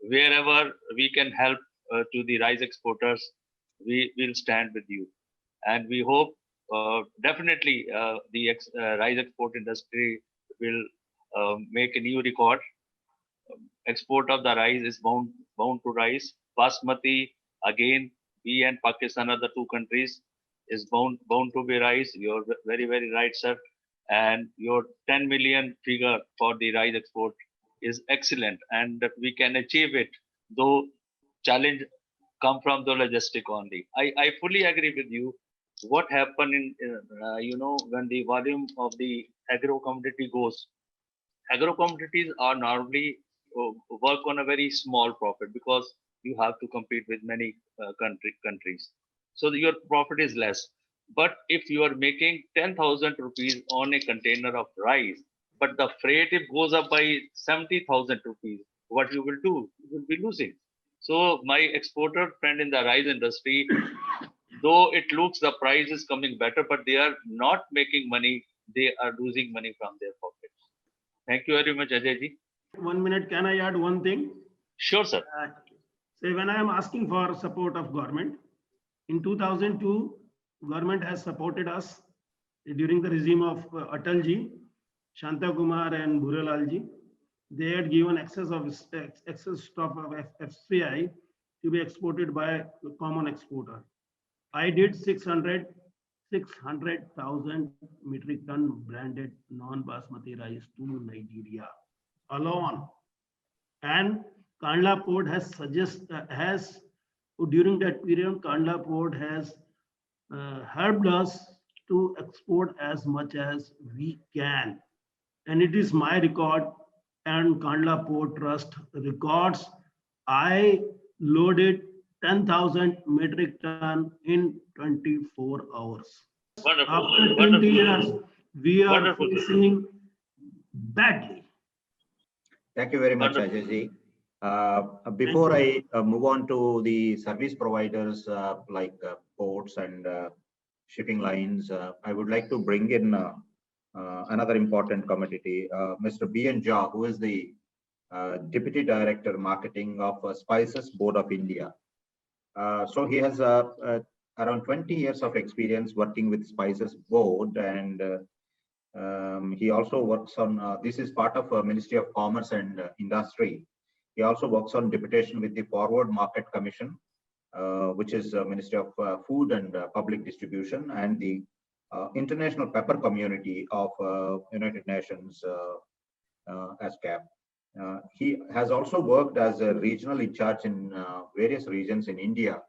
Wherever we can help to the rice exporters, we will stand with you, and we hope definitely the rice export industry will make a new record. Export of the rice is bound to rise. Basmati, again, we and Pakistan are the 2 countries, is bound to be rise. You're very, very right, sir. And your 10 million figure for the rice export is excellent, and we can achieve it, though challenge come from the logistic only. I fully agree with you. What happened in when the volume of the agro commodity goes, agro commodities are normally work on a very small profit because you have to compete with many countries, so your profit is less. But if you are making 10,000 rupees on a container of rice, but the freight it goes up by 70,000 rupees, what you will do? You will be losing. So my exporter friend in the rice industry though it looks the price is coming better, but they are not making money. They are losing money from their pockets. Thank you very much, Ajay ji. 1 minute, can I add one thing? Sure, sir. Say when I am asking for support of government, in 2002, government has supported us during the regime of Atal ji, Shanta Kumar and Bhurelal ji. They had given excess stock of FCI to be exported by a common exporter. I did 600,000 metric ton branded non-basmati rice to Nigeria alone. And Kandla port has during that period, Kandla port has helped us to export as much as we can. And it is my record and Kandla Port Trust records. I loaded 10,000 metric ton in 24 hours. Wonderful. After 20 Wonderful. years, we are Wonderful. facing badly. Thank you very much, Wonderful. Ajay ji. Before I move on to the service providers like ports and shipping lines, I would like to bring in another important commodity, Mr. B.N. Jha, who is the Deputy Director Marketing of Spices Board of India. So he has around 20 years of experience working with Spices Board, and he also works on, this is part of Ministry of Commerce and Industry. He also works on deputation with the Forward Market Commission, which is Ministry of Food and Public Distribution, and the International Pepper Community of United Nations ASCAP. He has also worked as a regional in charge in various regions in India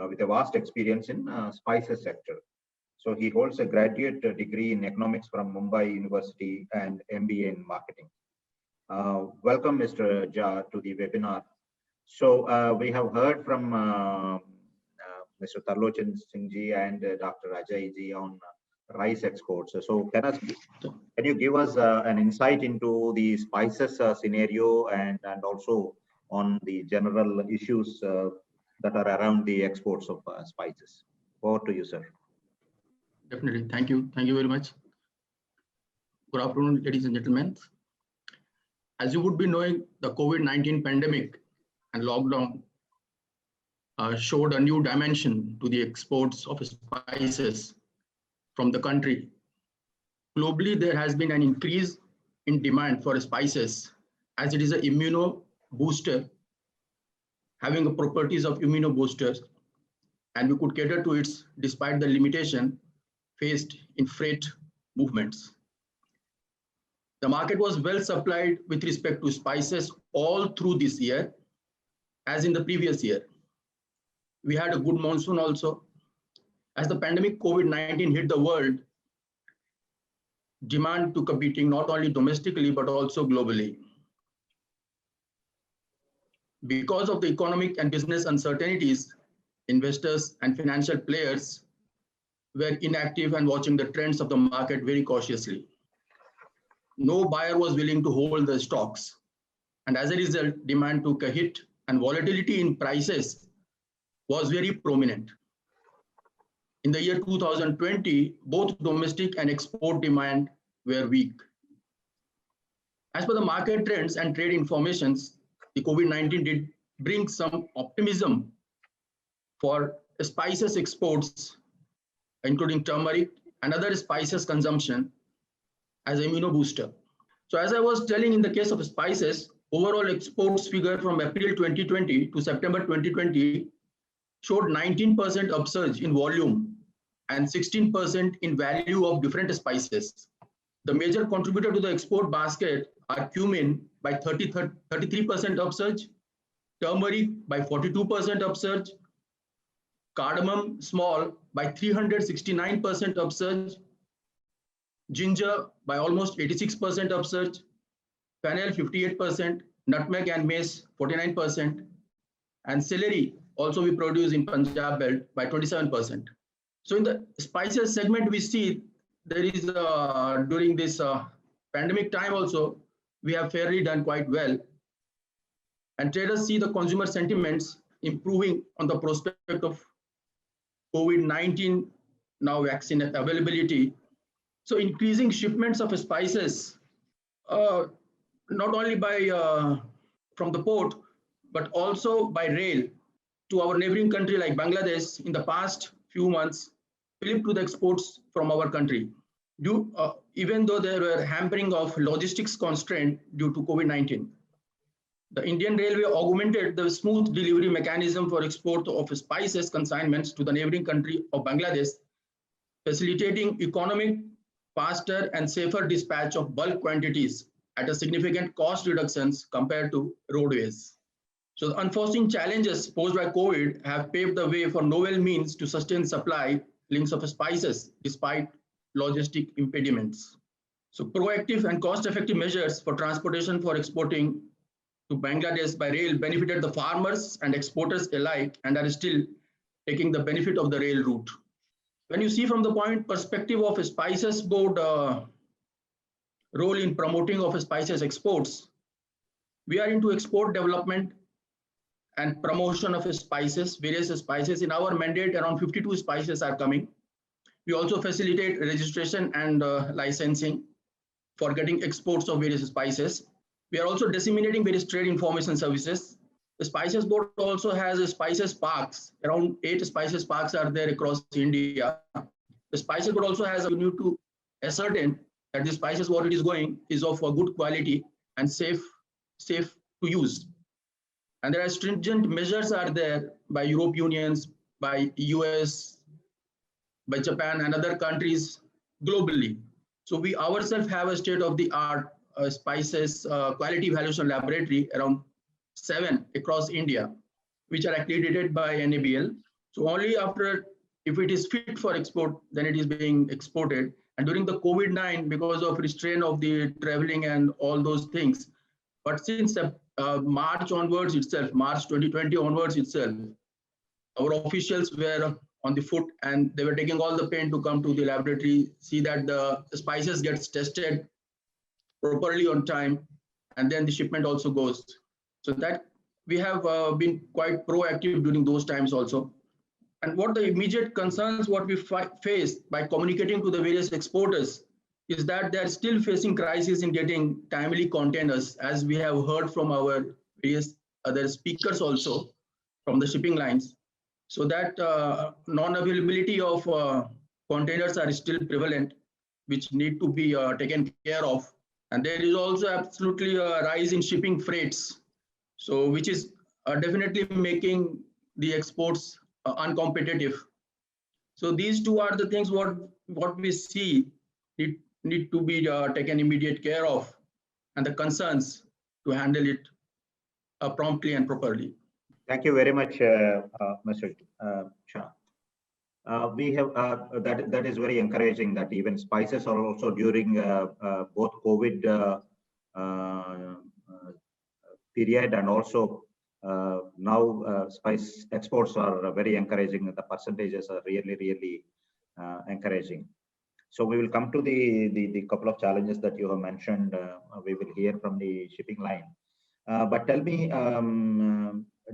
with a vast experience in spices sector. So he holds a graduate degree in economics from Mumbai University and MBA in marketing. Welcome, Mr. Jha, to the webinar. So we have heard from Mr. Tarlochan Singh ji and Dr. Ajay ji on rice exports. So can you give us an insight into the spices scenario and also on the general issues that are around the exports of spices? Over to you, sir. Definitely. Thank you. Thank you very much. Good afternoon, ladies and gentlemen. As you would be knowing, the COVID-19 pandemic and lockdown showed a new dimension to the exports of spices from the country. Globally, there has been an increase in demand for spices as it is an immuno booster, having the properties of immuno boosters, and we could cater to it despite the limitation faced in freight movements. The market was well supplied with respect to spices all through this year, as in the previous year. We had a good monsoon also. As the pandemic COVID-19 hit the world, demand took a beating not only domestically but also globally. Because of the economic and business uncertainties, investors and financial players were inactive and watching the trends of the market very cautiously. No buyer was willing to hold the stocks, and as a result, demand took a hit and volatility in prices was very prominent. In the year 2020, both domestic and export demand were weak. As per the market trends and trade informations, the COVID-19 did bring some optimism for spices exports, including turmeric and other spices consumption as an immuno booster. So as I was telling, in the case of spices, overall exports figure from April 2020 to September 2020 showed 19% upsurge in volume and 16% in value of different spices. The major contributor to the export basket are cumin by 33% upsurge, turmeric by 42% upsurge, cardamom small by 369% upsurge, ginger by almost 86% upsurge, fennel 58%, nutmeg and mace 49%, and celery also we produce in Punjab belt by 27%. So in the spices segment, we see there is during this pandemic time also, we have fairly done quite well. And traders see the consumer sentiments improving on the prospect of COVID-19 now vaccine availability. So increasing shipments of spices, not only by from the port, but also by rail to our neighboring country like Bangladesh in the past few months, flipped to the exports from our country. Even though there were hampering of logistics constraint due to COVID-19. The Indian Railway augmented the smooth delivery mechanism for export of spices consignments to the neighboring country of Bangladesh, facilitating economic, faster and safer dispatch of bulk quantities at a significant cost reductions compared to roadways. So the unforeseen challenges posed by COVID have paved the way for novel means to sustain supply links of spices despite logistic impediments. So proactive and cost-effective measures for transportation for exporting to Bangladesh by rail benefited the farmers and exporters alike and are still taking the benefit of the rail route. When you see from the point perspective of a spices board role in promoting of spices exports, we are into export development and promotion of spices, various spices. In our mandate, around 52 spices are coming. We also facilitate registration and licensing for getting exports of various spices. We are also disseminating various trade information services. The Spices Board also has spices parks. Around 8 spices parks are there across India. The Spices Board also has a need to ascertain that the spices what it is going is of a good quality and safe to use. And there are stringent measures are there by European Unions, by US, by Japan and other countries globally. So we ourselves have a state-of-the-art spices quality evaluation laboratory, around 7 across India, which are accredited by NABL. So only after, if it is fit for export, then it is being exported. And during the COVID-19, because of restraint of the traveling and all those things, but since March onwards itself, March 2020 onwards itself, our officials were on the foot and they were taking all the pain to come to the laboratory, see that the spices gets tested properly on time, and then the shipment also goes. So that we have been quite proactive during those times also. And what the immediate concerns what we face by communicating to the various exporters is that they are still facing crisis in getting timely containers, as we have heard from our various other speakers also from the shipping lines. So that non-availability of containers are still prevalent, which need to be taken care of. And there is also absolutely a rise in shipping freights, so which is definitely making the exports uncompetitive. So these two are the things what we see need to be taken immediate care of, and the concerns to handle it promptly and properly. Thank you very much, Mr. Shah. We have that is very encouraging that even spices are also during both COVID period and also now spice exports are very encouraging. The percentages are really encouraging. So we will come to the couple of challenges that you have mentioned. We will hear from the shipping line. But tell me,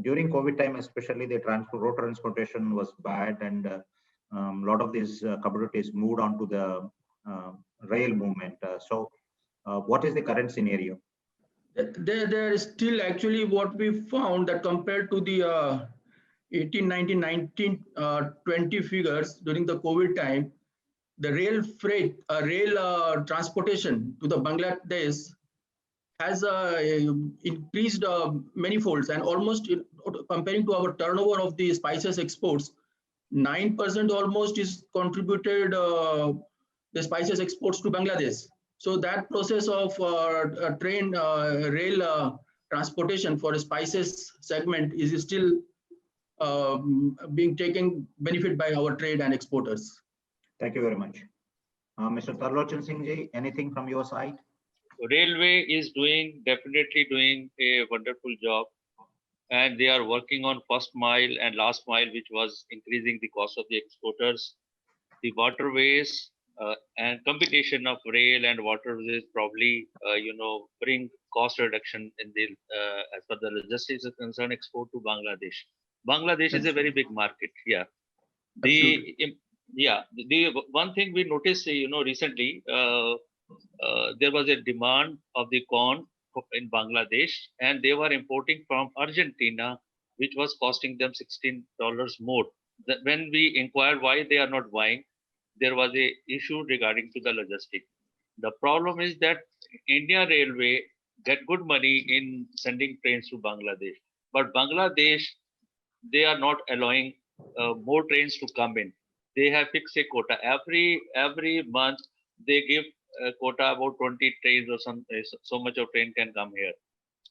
during COVID time, especially the road transportation was bad, and a lot of these commodities moved on to the rail movement. So what is the current scenario? There is still actually what we found that compared to the 18, 19, 19, 20 figures during the COVID time, the rail freight, rail transportation to the Bangladesh has increased many folds, and almost comparing to our turnover of the spices exports, 9% almost is contributed the spices exports to Bangladesh. So that process of train rail transportation for spices segment is still being taken benefit by our trade and exporters. Thank you very much. Mr. Tarlochan Singh ji, anything from your side? Railway is definitely doing a wonderful job, and they are working on first mile and last mile, which was increasing the cost of the exporters. The waterways and combination of rail and waterways probably bring cost reduction in the as far the logistics is concerned, export to Bangladesh. Bangladesh is a very big market. Yeah. The one thing we noticed, recently, there was a demand of the corn in Bangladesh, and they were importing from Argentina, which was costing them $16 more. When we inquired why they are not buying, there was a issue regarding to the logistic. The problem is that India Railway get good money in sending trains to Bangladesh, but Bangladesh, they are not allowing more trains to come in. They have fixed a quota every month. They give a quota about 20 trains or so much of train can come here.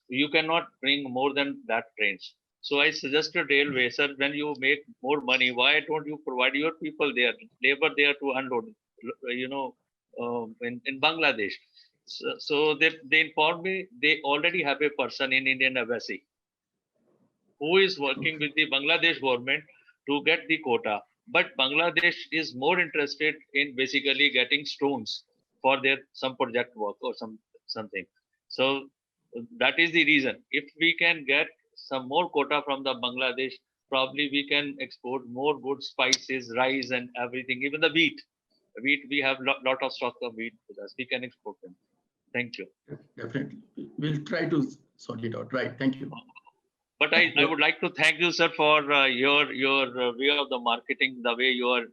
You cannot bring more than that trains. So I suggested railway, sir, when you make more money, why don't you provide your people there, labor there to unload, in Bangladesh. So they informed me they already have a person in Indian Embassy who is working with the Bangladesh government to get the quota. But Bangladesh is more interested in basically getting stones for their some project work or something. So that is the reason. If we can get some more quota from the Bangladesh, probably we can export more goods, spices, rice, and everything. Even the wheat. Wheat, we have lot of stock of wheat with us. We can export them. Thank you. Definitely. We'll try to sort it out. Right. Thank you. But I would like to thank you, sir, for your way of the marketing, the way you are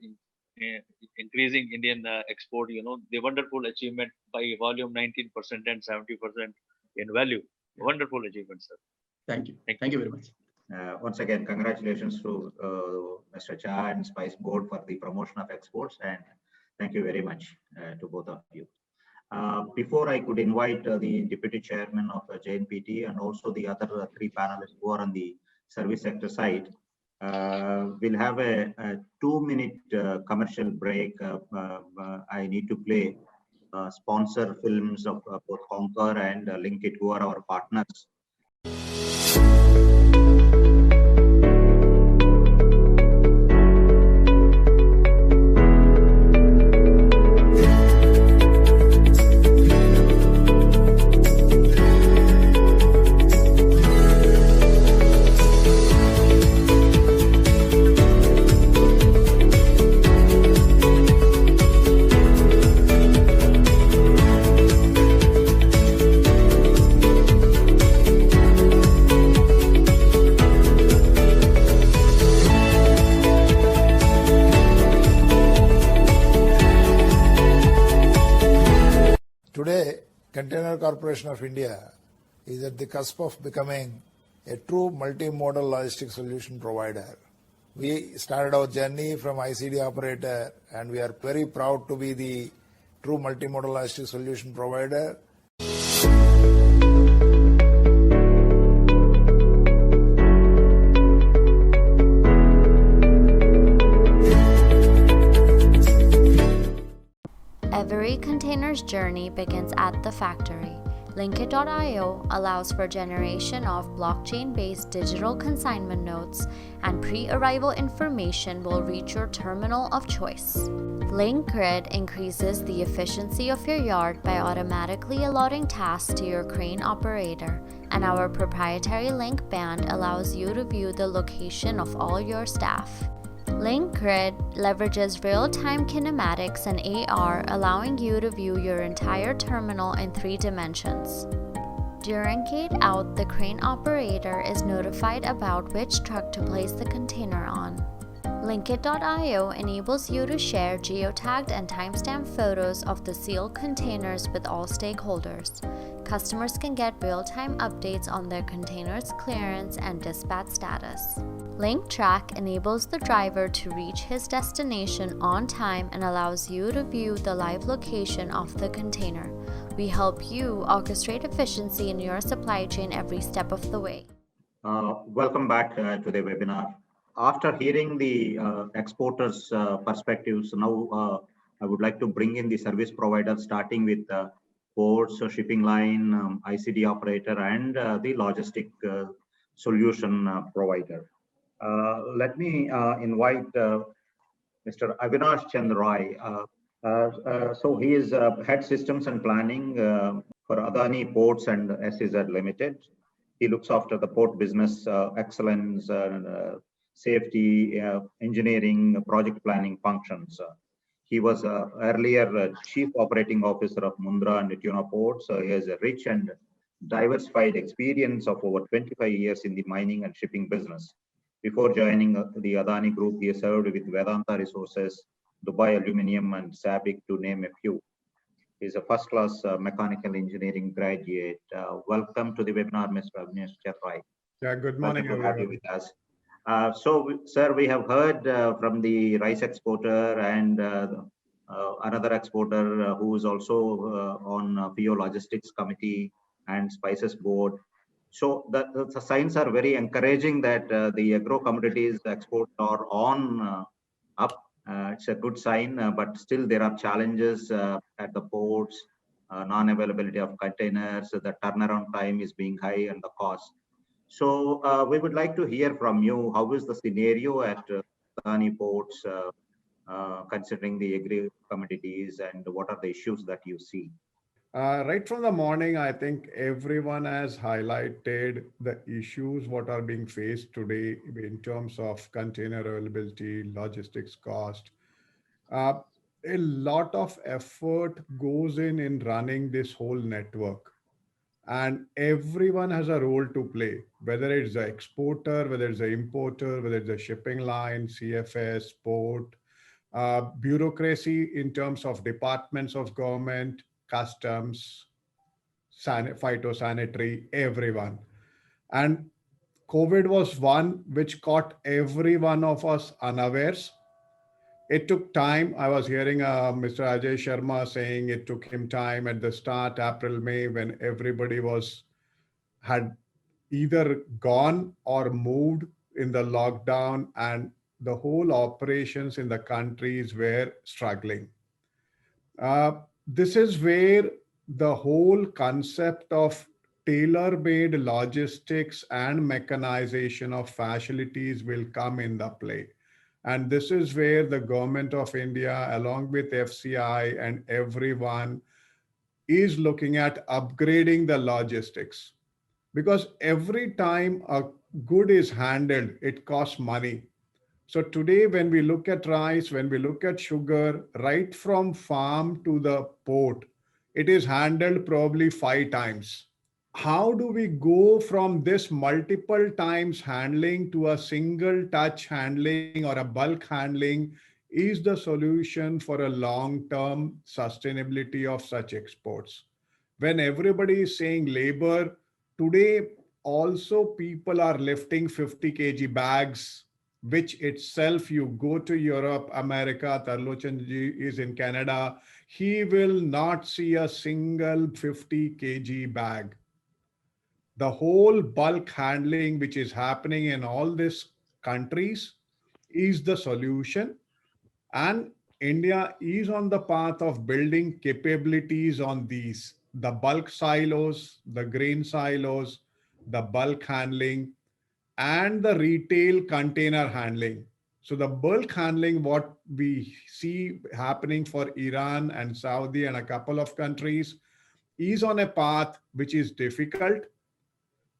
increasing Indian export. The wonderful achievement by volume 19% and 70% in value. Wonderful achievement, sir. Thank you. Thank you very much. Once again, congratulations to Mr. Cha and Spice Board for the promotion of exports, and thank you very much to both of you. Before I could invite the Deputy Chairman of JNPT and also the other three panelists who are on the service sector side, we'll have a 2-minute commercial break. I need to play sponsor films of both Conquer and Link It, who are our partners. Today, Container Corporation of India is at the cusp of becoming a true multimodal logistics solution provider. We started our journey from ICD operator, and we are very proud to be the true multimodal logistics solution provider. Every container's journey begins at the factory. Linkit.io allows for generation of blockchain-based digital consignment notes, and pre-arrival information will reach your terminal of choice. LinkGrid increases the efficiency of your yard by automatically allotting tasks to your crane operator, and our proprietary link band allows you to view the location of all your staff. LinkGrid leverages real-time kinematics and AR, allowing you to view your entire terminal in 3 dimensions. During gate out, the crane operator is notified about which truck to place the container on. Linkit.io enables you to share geotagged and timestamped photos of the sealed containers with all stakeholders. Customers can get real-time updates on their container's clearance and dispatch status. LinkTrack enables the driver to reach his destination on time and allows you to view the live location of the container. We help you orchestrate efficiency in your supply chain every step of the way. Welcome back to the webinar. After hearing the exporters' perspectives, now I would like to bring in the service providers, starting with ports, shipping line, ICD operator, and the logistic solution provider. Let me invite Mr. Avinash Chandrai. So he is head systems and planning for Adani Ports and SEZ Limited. He looks after the port business excellence, safety, engineering, project planning functions. He was earlier Chief Operating Officer of Mundra and Tuna Ports. He has a rich and diversified experience of over 25 years in the mining and shipping business. Before joining the Adani Group, he served with Vedanta Resources, Dubai Aluminium, and SABIC, to name a few. He is a first-class mechanical engineering graduate. Welcome to the webinar, Mr. Rai. Yeah, good Welcome morning, to have you everyone. with us. Sir, we have heard from the rice exporter and another exporter who is also on PO Logistics Committee and Spices Board. So the signs are very encouraging that the agro commodities exports are on up. It's a good sign, but still there are challenges at the ports, non-availability of containers, the turnaround time is being high, and the cost. So we would like to hear from you. How is the scenario at Adani ports, considering the agri commodities, and what are the issues that you see? Right from the morning, I think everyone has highlighted the issues what are being faced today in terms of container availability, logistics cost. Uh, a lot of effort goes in running this whole network, and everyone has a role to play, whether it's the exporter, whether it's the importer, whether it's the shipping line, CFS, port, bureaucracy in terms of departments of government, customs, phytosanitary, everyone. And COVID was one which caught every one of us unawares. It took time. I was hearing Mr. Ajay Sharma saying it took him time at the start, April, May, when everybody had either gone or moved in the lockdown, and the whole operations in the countries were struggling. This is where the whole concept of tailor-made logistics and mechanization of facilities will come in the play. And this is where the government of India, along with FCI and everyone, is looking at upgrading the logistics. Because every time a good is handled, it costs money. So today, when we look at rice, when we look at sugar, right from farm to the port, it is handled probably 5 times. How do we go from this multiple times handling to a single touch handling or a bulk handling is the solution for a long term sustainability of such exports. When everybody is saying labor, today also people are lifting 50 kg bags, which itself, you go to Europe, America, Tarlochanji is in Canada, he will not see a single 50 kg bag. The whole bulk handling which is happening in all these countries is the solution, and India is on the path of building capabilities on these, the bulk silos, the grain silos, the bulk handling, and the retail container handling. So the bulk handling, what we see happening for Iran and Saudi and a couple of countries, is on a path which is difficult.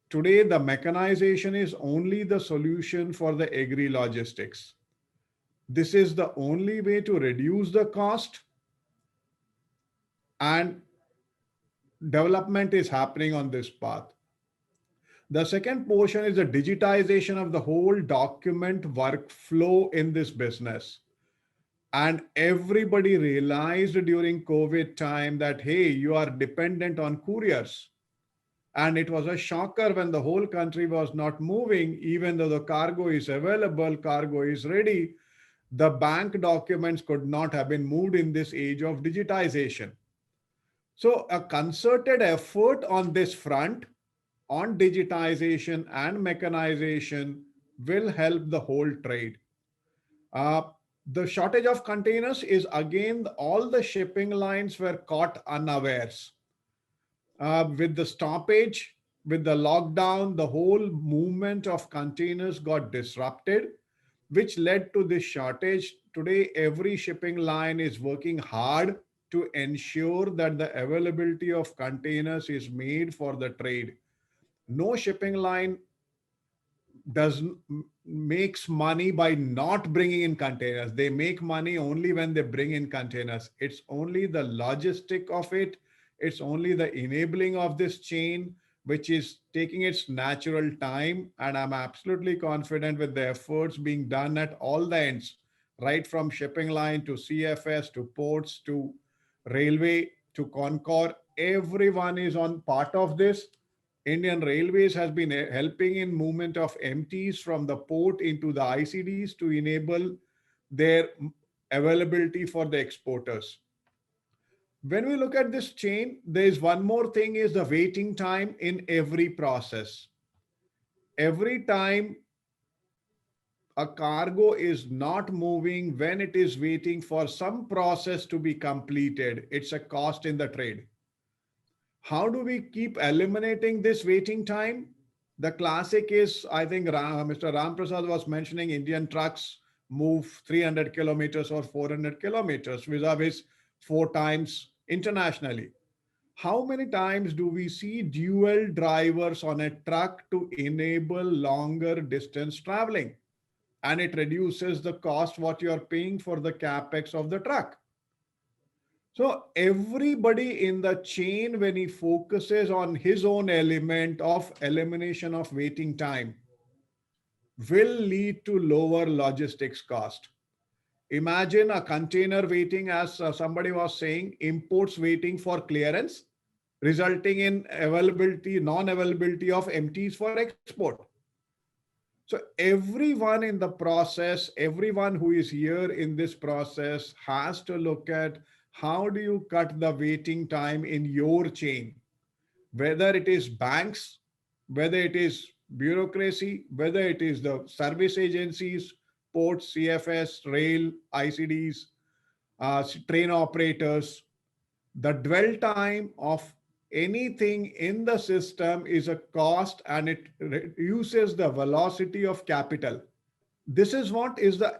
Today, the mechanization is only the solution for the agri logistics. This is the only way to reduce the cost, and development is happening on this path. The second portion is the digitization of the whole document workflow in this business. And everybody realized during COVID time that, hey, you are dependent on couriers. And it was a shocker when the whole country was not moving, even though the cargo is available, cargo is ready. The bank documents could not have been moved in this age of digitization. So a concerted effort on this front, on digitization and mechanization, will help the whole trade. Uh, the shortage of containers is again, all the shipping lines were caught unawares. With the stoppage, with the lockdown, the whole movement of containers got disrupted, which led to this shortage. Today, every shipping line is working hard to ensure that the availability of containers is made for the trade. No shipping line makes money by not bringing in containers. They make money only when they bring in containers. It's only the logistic of it. It's only the enabling of this chain, which is taking its natural time. And I'm absolutely confident with the efforts being done at all the ends, right from shipping line to CFS to ports to railway to Concor. Everyone is on part of this. Indian Railways has been helping in movement of empties from the port into the ICDs to enable their availability for the exporters. When we look at this chain, there is one more thing is the waiting time in every process. Every time a cargo is not moving when it is waiting for some process to be completed, it's a cost in the trade. How do we keep eliminating this waiting time? The classic is, I think Mr. Ram Prasad was mentioning Indian trucks move 300 kilometers or 400 kilometers vis-a-vis 4 times internationally. How many times do we see dual drivers on a truck to enable longer distance traveling? And it reduces the cost what you're paying for the capex of the truck. So everybody in the chain, when he focuses on his own element of elimination of waiting time, will lead to lower logistics cost. Imagine a container waiting, as somebody was saying, imports waiting for clearance, resulting in availability, non-availability of empties for export. So everyone in the process, everyone who is here in this process has to look at how do you cut the waiting time in your chain, whether it is banks, whether it is bureaucracy, whether it is the service agencies, ports, CFS, rail, ICDs, train operators. The dwell time of anything in the system is a cost and it reduces the velocity of capital. This is what is the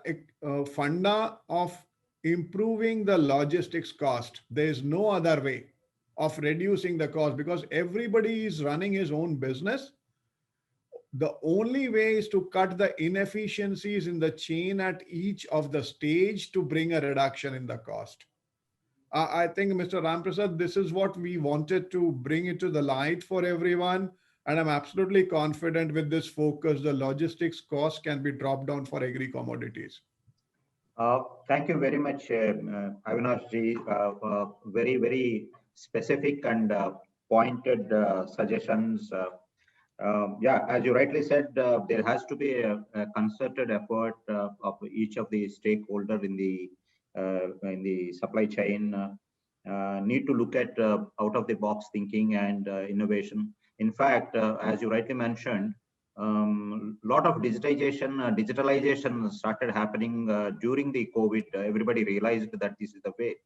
funda of improving the logistics cost. There is no other way of reducing the cost because everybody is running his own business. The only way is to cut the inefficiencies in the chain at each of the stage to bring a reduction in the cost. I think, Mr. Ramprasad, this is what we wanted to bring into the light for everyone. And I'm absolutely confident with this focus, the logistics cost can be dropped down for agri commodities. Thank you very much, Avinash ji. Very, very specific and pointed suggestions. Yeah, as you rightly said, there has to be a concerted effort of each of the stakeholders in the supply chain. Need to look at out of the box thinking and innovation. In fact, as you rightly mentioned, lot of digitalization started happening during the COVID. Everybody realized that this is the way.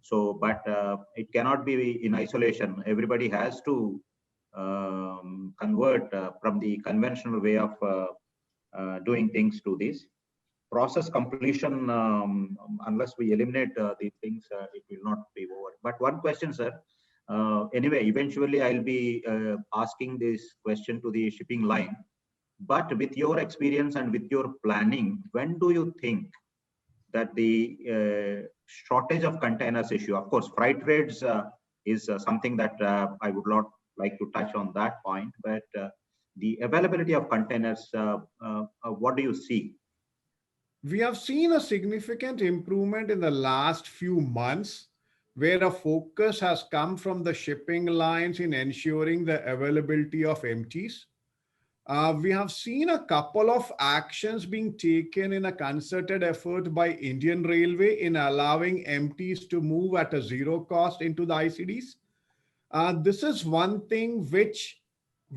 So, but it cannot be in isolation. Everybody has to convert from the conventional way of doing things to this process completion. Unless we eliminate these things, it will not be over. But one question, sir. Anyway, eventually I'll be asking this question to the shipping line. But with your experience and with your planning, when do you think that the shortage of containers issue, of course, freight rates is something that I would not like to touch on that point, but the availability of containers, what do you see? We have seen a significant improvement in the last few months where a focus has come from the shipping lines in ensuring the availability of empties. We have seen a couple of actions being taken in a concerted effort by Indian Railway in allowing empties to move at a zero cost into the ICDs. This is one thing which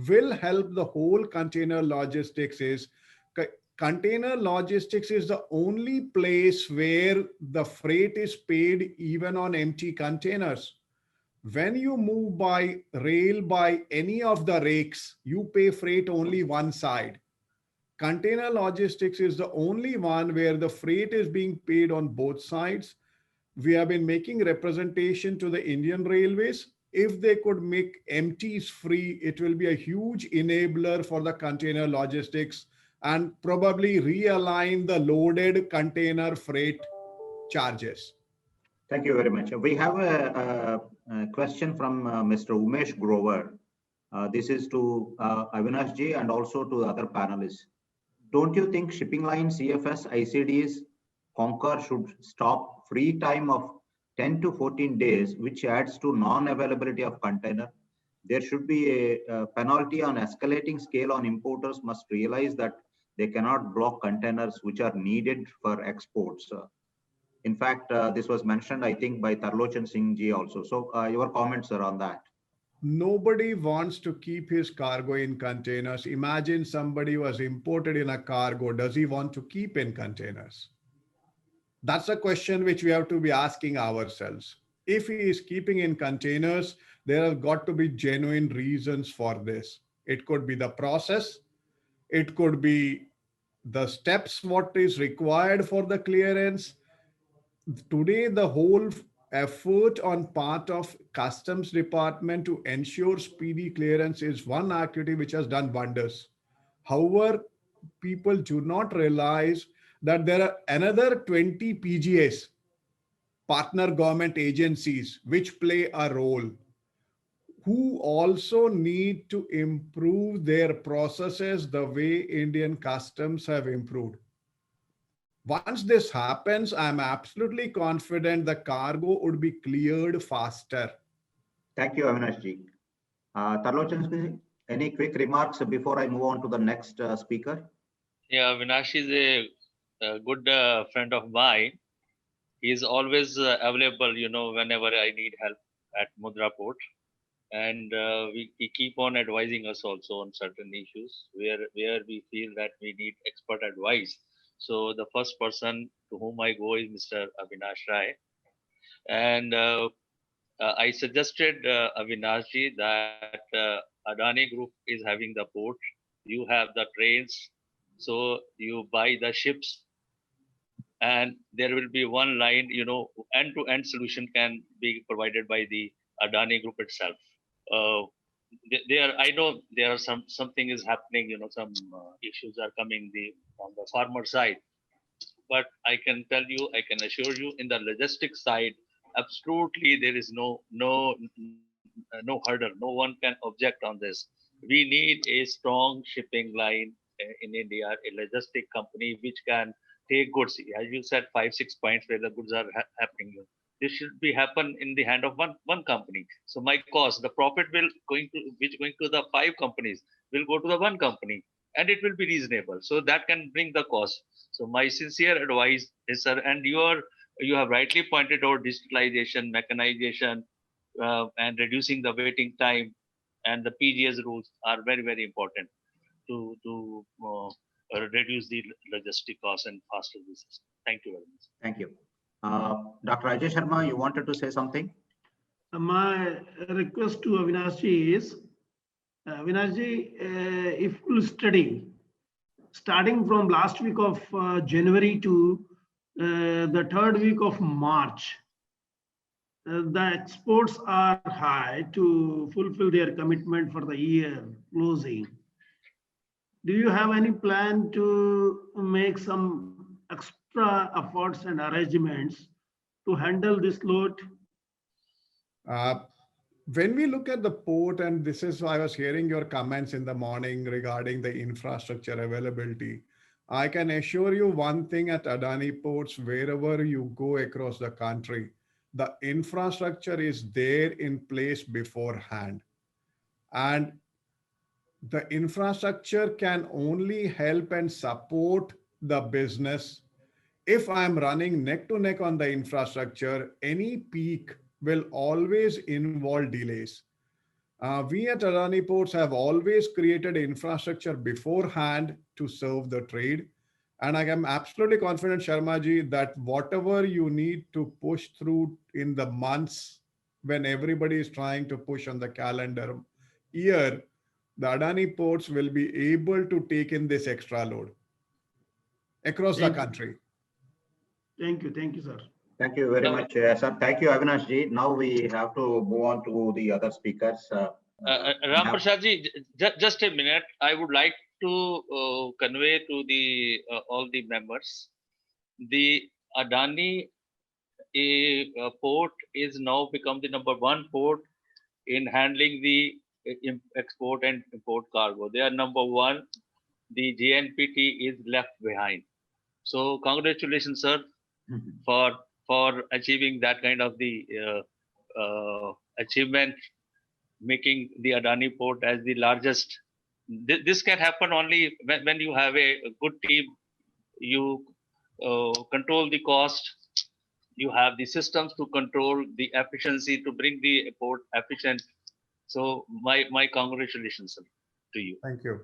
will help the whole container logistics is container logistics is the only place where the freight is paid even on empty containers. When you move by rail by any of the rakes, you pay freight only one side. Container logistics is the only one where the freight is being paid on both sides. We have been making representation to the Indian Railways. If they could make empties free, it will be a huge enabler for the container logistics. and probably realign the loaded container freight charges. Thank you very much. We have a question from Mr. Umesh Grover. This is to Avinash ji and also to other panelists. Don't you think shipping line CFS ICDs Concur should stop free time of 10 to 14 days, which adds to non-availability of container? There should be a penalty on escalating scale on importers must realize that they cannot block containers which are needed for exports. In fact, this was mentioned, I think, by Tarlochan Singh ji also. So your comments are on that. Nobody wants to keep his cargo in containers. Imagine somebody was imported in a cargo. Does he want to keep in containers? That's a question which we have to be asking ourselves. If he is keeping in containers, there have got to be genuine reasons for this. It could be the process. It could be the steps, what is required for the clearance. Today, the whole effort on part of customs department to ensure speedy clearance is one activity which has done wonders. However, people do not realize that there are another 20 PGAs, partner government agencies, which play a role, who also need to improve their processes the way Indian customs have improved. Once this happens, I'm absolutely confident the cargo would be cleared faster. Thank you, Avinash ji. Tarlochan ji, any quick remarks before I move on to the next speaker? Yeah, Vinash is a good friend of mine. He is always available, whenever I need help at Mudra Port. And he keep on advising us also on certain issues where we feel that we need expert advice. So the first person to whom I go is Mr. Avinash Rai. And I suggested Avinash ji that Adani Group is having the port. You have the trains. So you buy the ships and there will be one line, end-to-end solution can be provided by the Adani Group itself. I know there are something is happening, some issues are coming on the farmer side, but I can tell you, I can assure you, in the logistics side, absolutely there is no hurdle. No one can object on this. We need a strong shipping line in India, a logistic company which can take goods. As you said, 5-6 points where the goods are happening. This should be happen in the hand of one company. So my cost, the profit going to the 5 companies will go to the one company, and it will be reasonable. So that can bring the cost. So my sincere advice is, sir, and you have rightly pointed out digitalization, mechanization, and reducing the waiting time, and the PGS rules are very, very important to reduce the logistic costs and faster business. Thank you very much. Thank you. Dr. Ajay Sharma, you wanted to say something? My request to Avinash ji is, Avinash ji, if you study, starting from last week of January to the 3rd week of March, the exports are high to fulfill their commitment for the year closing. Do you have any plan to make some extra efforts and arrangements to handle this load? When we look at the port, and this is why I was hearing your comments in the morning regarding the infrastructure availability, I can assure you one thing at Adani Ports, wherever you go across the country, the infrastructure is there in place beforehand. And the infrastructure can only help and support the business. If I'm running neck to neck on the infrastructure, any peak will always involve delays. We at Adani Ports have always created infrastructure beforehand to serve the trade. And I am absolutely confident, Sharma ji, that whatever you need to push through in the months when everybody is trying to push on the calendar year, the Adani Ports will be able to take in this extra load across the country. Thank you, sir. Thank you very much, sir. Thank you, Avinash ji. Now we have to move on to the other speakers. Ram Prasad ji, just a minute. I would like to convey to the all the members, the Adani port is now become the number one port in handling the export and import cargo. They are number one. The JNPT is left behind. So congratulations, sir, for achieving that kind of the achievement, making the Adani port as the largest. This can happen only when you have a good team. You control the cost. You have the systems to control the efficiency to bring the port efficient. So my congratulations, sir, to you. Thank you.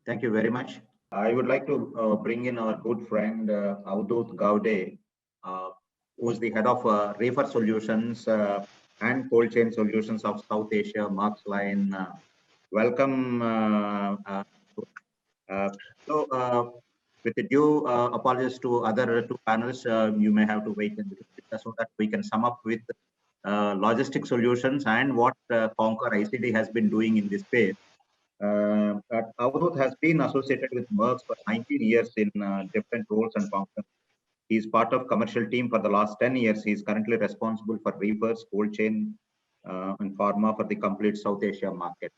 Thank you very much. I would like to bring in our good friend Avdut Gaude, uh, who is the head of Reefer Solutions and Cold Chain Solutions of South Asia, Marks Line. Welcome. With the due apologies to other two panels, you may have to wait a little bit so that we can sum up with logistic solutions and what Conquer ICD has been doing in this space. Avadut has been associated with Merck for 19 years in different roles and functions. He is part of commercial team for the last 10 years. He is currently responsible for reefers, cold chain, and pharma for the complete South Asia market.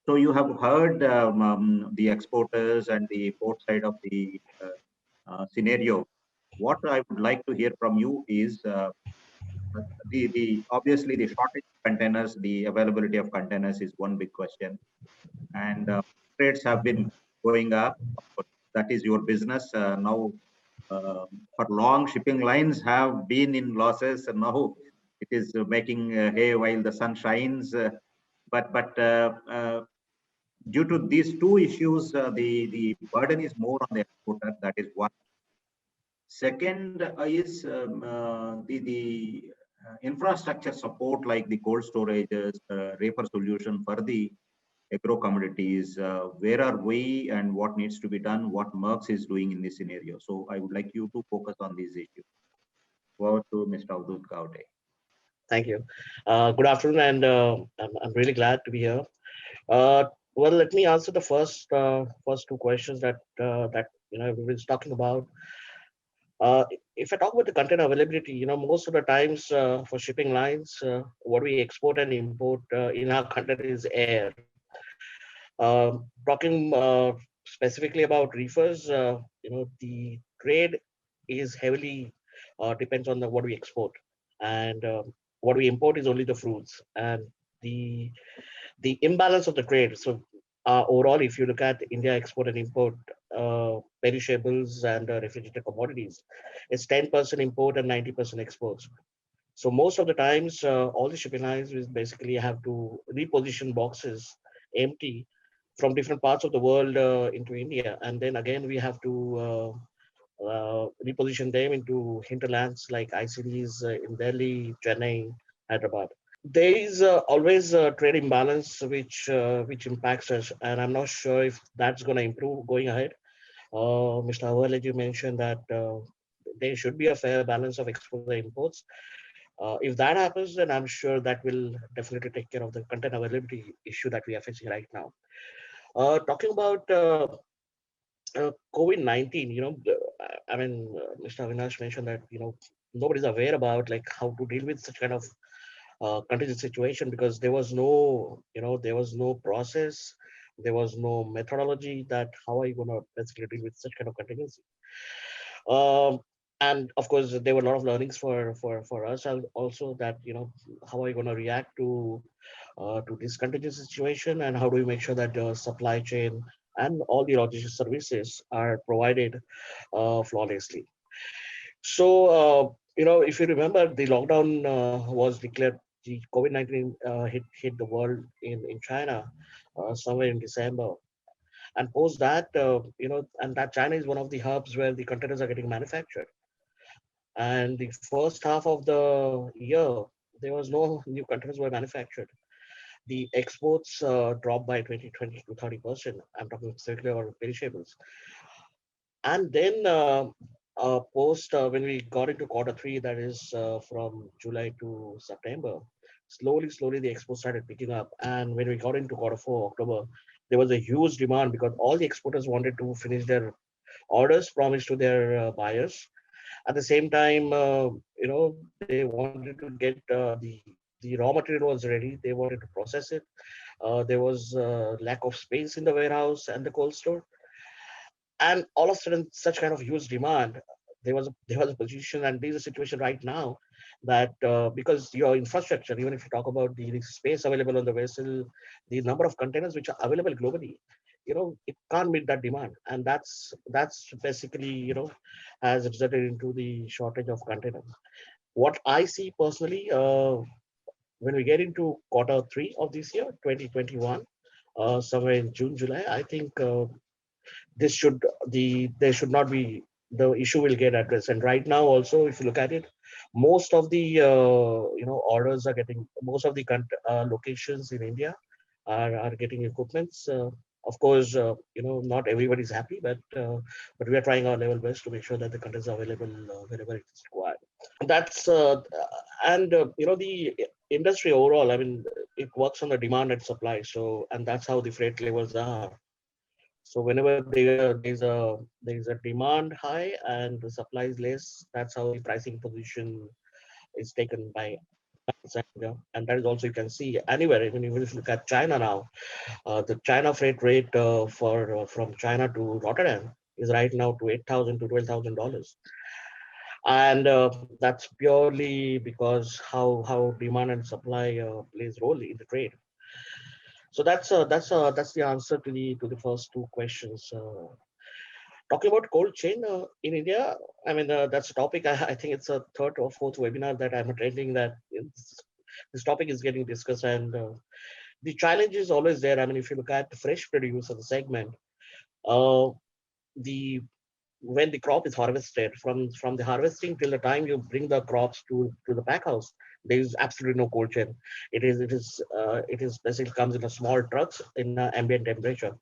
So you have heard the exporters and the port side of the scenario. What I would like to hear from you is the obviously the shortage of containers, the availability of containers is one big question, and rates have been going up. That is your business now. For long, shipping lines have been in losses, and now it is making hay while the sun shines. But due to these two issues, the burden is more on the exporter. That is one. Second is the infrastructure support, like the cold storages, reefer solution for the agro commodities. Where are we and what needs to be done? What Merck is doing in this scenario? So I would like you to focus on these issues. Over to Mr. Avdut Gaude. Thank you. Good afternoon, and I'm really glad to be here. Well, let me answer the first two questions that everybody's talking about. If I talk about the container availability, most of the times for shipping lines, what we export and import in our container is air. Talking specifically about reefers, the trade is heavily depends on what we export, and what we import is only the fruits, and the imbalance of the trade. So overall, if you look at India export and import perishables and refrigerated commodities, it's 10% import and 90% exports. So most of the times, all the shipping lines will basically have to reposition boxes empty from different parts of the world into India, and then again we have to reposition them into hinterlands like ICDs in Delhi, Chennai, Hyderabad. There is always a trade imbalance which impacts us, and I'm not sure if that's going to improve going ahead. Mr. Awal, you mentioned that there should be a fair balance of exports and imports. If that happens, then I'm sure that will definitely take care of the content availability issue that we are facing right now. Talking about COVID-19, Mr. Avinash mentioned that nobody's aware about like how to deal with such kind of contingent situation, because there was no process, there was no methodology that how are you going to basically deal with such kind of contingency. And of course, there were a lot of learnings for us also, that how are you going to react to this contingency situation, and how do we make sure that the supply chain and all the logistics services are provided flawlessly. So if you remember, the lockdown was declared. The COVID-19 hit the world in China somewhere in December, and post that, and that China is one of the hubs where the containers are getting manufactured. And the first half of the year, there was no new containers were manufactured. The exports dropped by 20 to 30%. I'm talking specifically about perishables. And then post when we got into Q3, that is from July to September, slowly the exports started picking up. And when we got into Q4, October, there was a huge demand because all the exporters wanted to finish their orders promised to their buyers. At the same time, they wanted to get the raw material was ready. They wanted to process it. There was lack of space in the warehouse and the cold store, and all of a sudden, such kind of huge demand. There was a position, and there's a situation right now that because your infrastructure, even if you talk about the space available on the vessel, the number of containers which are available globally, it can't meet that demand, and that's basically has resulted into the shortage of containers. What I see personally, when we get into quarter three of this year, 2021, somewhere in June, July, I think this should there should not be the issue will get addressed. And right now, also, if you look at it, most of the orders are getting most of the locations in India are getting equipments. Of course, not everybody is happy, but we are trying our level best to make sure that the content is available wherever it is required. That's and the industry overall. I mean, it works on the demand and supply. So, and that's how the freight levels are. So whenever there is a demand high and the supply is less, that's how the pricing position is taken by us. And that is also you can see anywhere. Even if you look at China now, the China freight rate for from China to Rotterdam is right now to $8,000 to $12,000, and that's purely because how demand and supply plays role in the trade. So that's the answer to the first two questions. Talking about cold chain in India, I mean, that's a topic. I think it's a third or fourth webinar that I'm attending that this topic is getting discussed. And the challenge is always there. I mean, if you look at the fresh produce of the segment, uh, the when the crop is harvested, from the harvesting till the time you bring the crops to the pack house, there is absolutely no cold chain. It is basically comes in a small trucks in ambient temperature.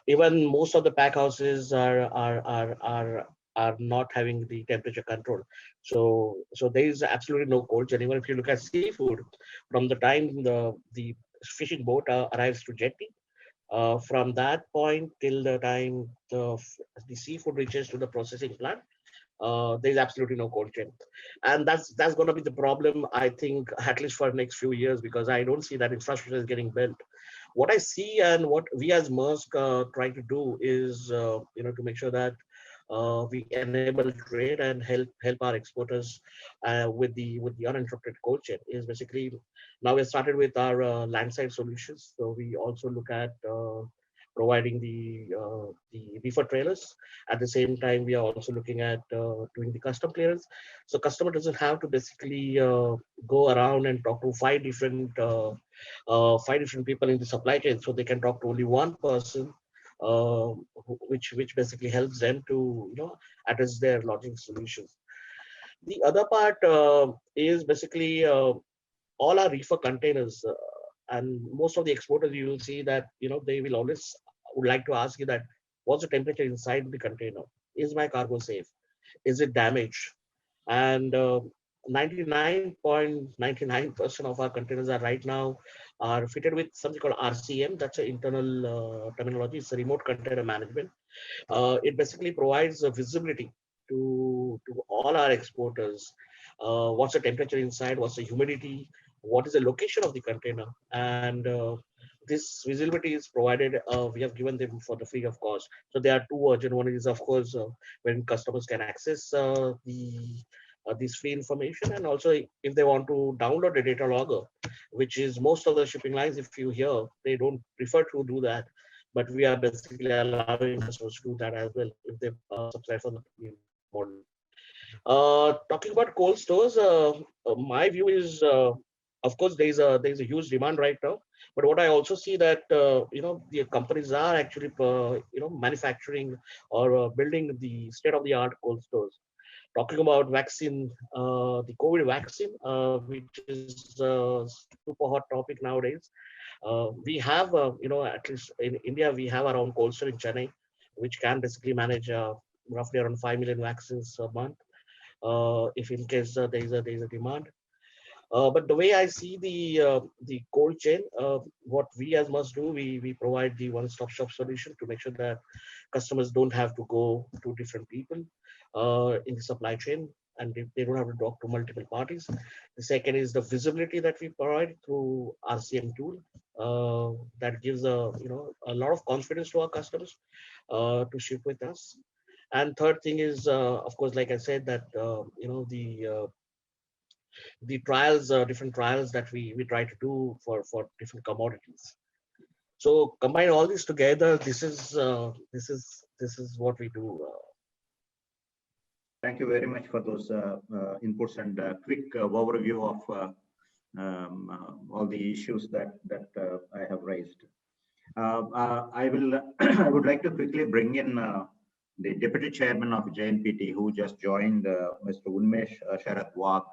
Even most of the pack houses are not having the temperature control. So there is absolutely no cold chain. Even if you look at seafood, from the time the fishing boat arrives to jetty, from that point till the time the seafood reaches to the processing plant, there's absolutely no cold chain. And that's going to be the problem, I think, at least for the next few years, because I don't see that infrastructure is getting built. What I see and what we as Maersk try to do is, to make sure that we enable trade and help our exporters with the uninterrupted cold chain is basically. Now we started with our landside solutions, so we also look at providing the reefer trailers. At the same time, we are also looking at doing the custom clearance. So customer doesn't have to basically go around and talk to five different people in the supply chain, so they can talk to only one person, which basically helps them to address their logic solutions. The other part is basically all our reefer containers, and most of the exporters, you will see that they will always would like to ask you that what's the temperature inside the container? Is my cargo safe? Is it damaged? And 99.99% of our containers are right now are fitted with something called RCM. That's an internal terminology. It's a remote container management. It basically provides a visibility to all our exporters. What's the temperature inside? What's the humidity? What is the location of the container? And this visibility is provided. We have given them for the free of cost. So there are two urgent. One is, of course, when customers can access this free information, and also if they want to download the data logger, which is most of the shipping lines, if you hear, they don't prefer to do that, but we are basically allowing customers to do that as well if they subscribe for the model. Talking about cold stores, my view is, of course, there's a huge demand right now. But what I also see that the companies are actually manufacturing or building the state-of-the-art cold stores. Talking about vaccine, the COVID vaccine, which is a super hot topic nowadays. We have, at least in India, we have our own cold store in Chennai, which can basically manage roughly around 5 million vaccines a month, if in case there is a demand. But the way I see the cold chain, what we as must do, we provide the one-stop shop solution to make sure that customers don't have to go to different people in the supply chain, and they don't have to talk to multiple parties. The second is the visibility that we provide through RCM tool that gives a lot of confidence to our customers to ship with us. And third thing is, of course, like I said, that the trials, different trials that we try to do for different commodities. So combine all this together. This is what we do. Thank you very much for those inputs and quick overview of all the issues that I have raised. I will. I would like to quickly bring in the Deputy Chairman of JNPT, who just joined, Mr. Unmesh Sharad Wag.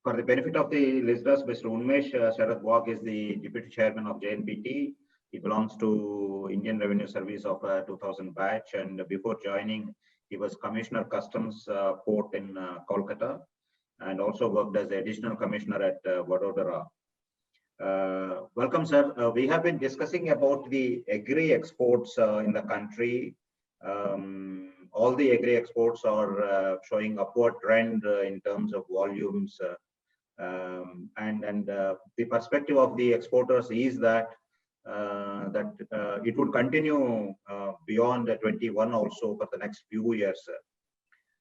For the benefit of the listeners, Mr. Unmesh Sharad Wag is the Deputy Chairman of JNPT. He belongs to Indian Revenue Service of 2000 batch, and before joining, he was Commissioner Customs Port in Kolkata, and also worked as the Additional Commissioner at Vadodara. Welcome, sir. We have been discussing about the agri exports in the country. All the agri exports are showing upward trend in terms of volumes, and the perspective of the exporters is that it would continue beyond 21 also for the next few years.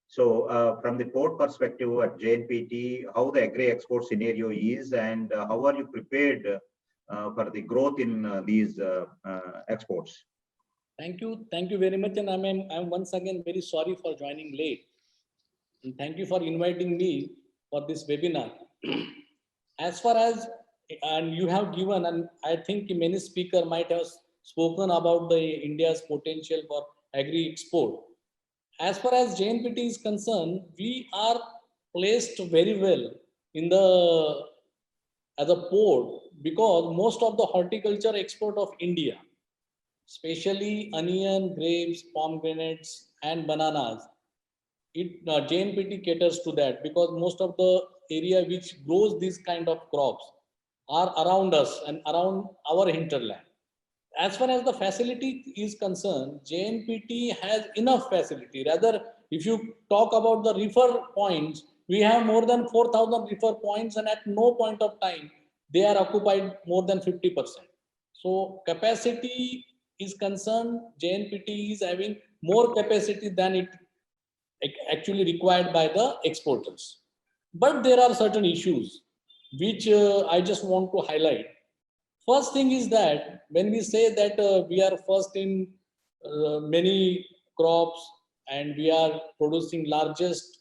So from the port perspective at JNPT, how the agri export scenario is, and how are you prepared for the growth in these exports? Thank you very much, and I'm once again very sorry for joining late. And thank you for inviting me for this webinar. As far as, and you have given, and I think many speakers might have spoken about the India's potential for agri export. As far as JNPT is concerned, we are placed very well in as a port, because most of the horticulture export of India, especially onion, grapes, pomegranates, and bananas, JNPT caters to that, because most of the area which grows these kind of crops are around us and around our hinterland. As far as the facility is concerned, JNPT has enough facility. Rather, if you talk about the refer points, we have more than 4,000 refer points, and at no point of time they are occupied more than 50%. So capacity is concerned, JNPT is having more capacity than it actually required by the exporters. But there are certain issues which I just want to highlight. First thing is that when we say that we are first in many crops, and we are producing largest,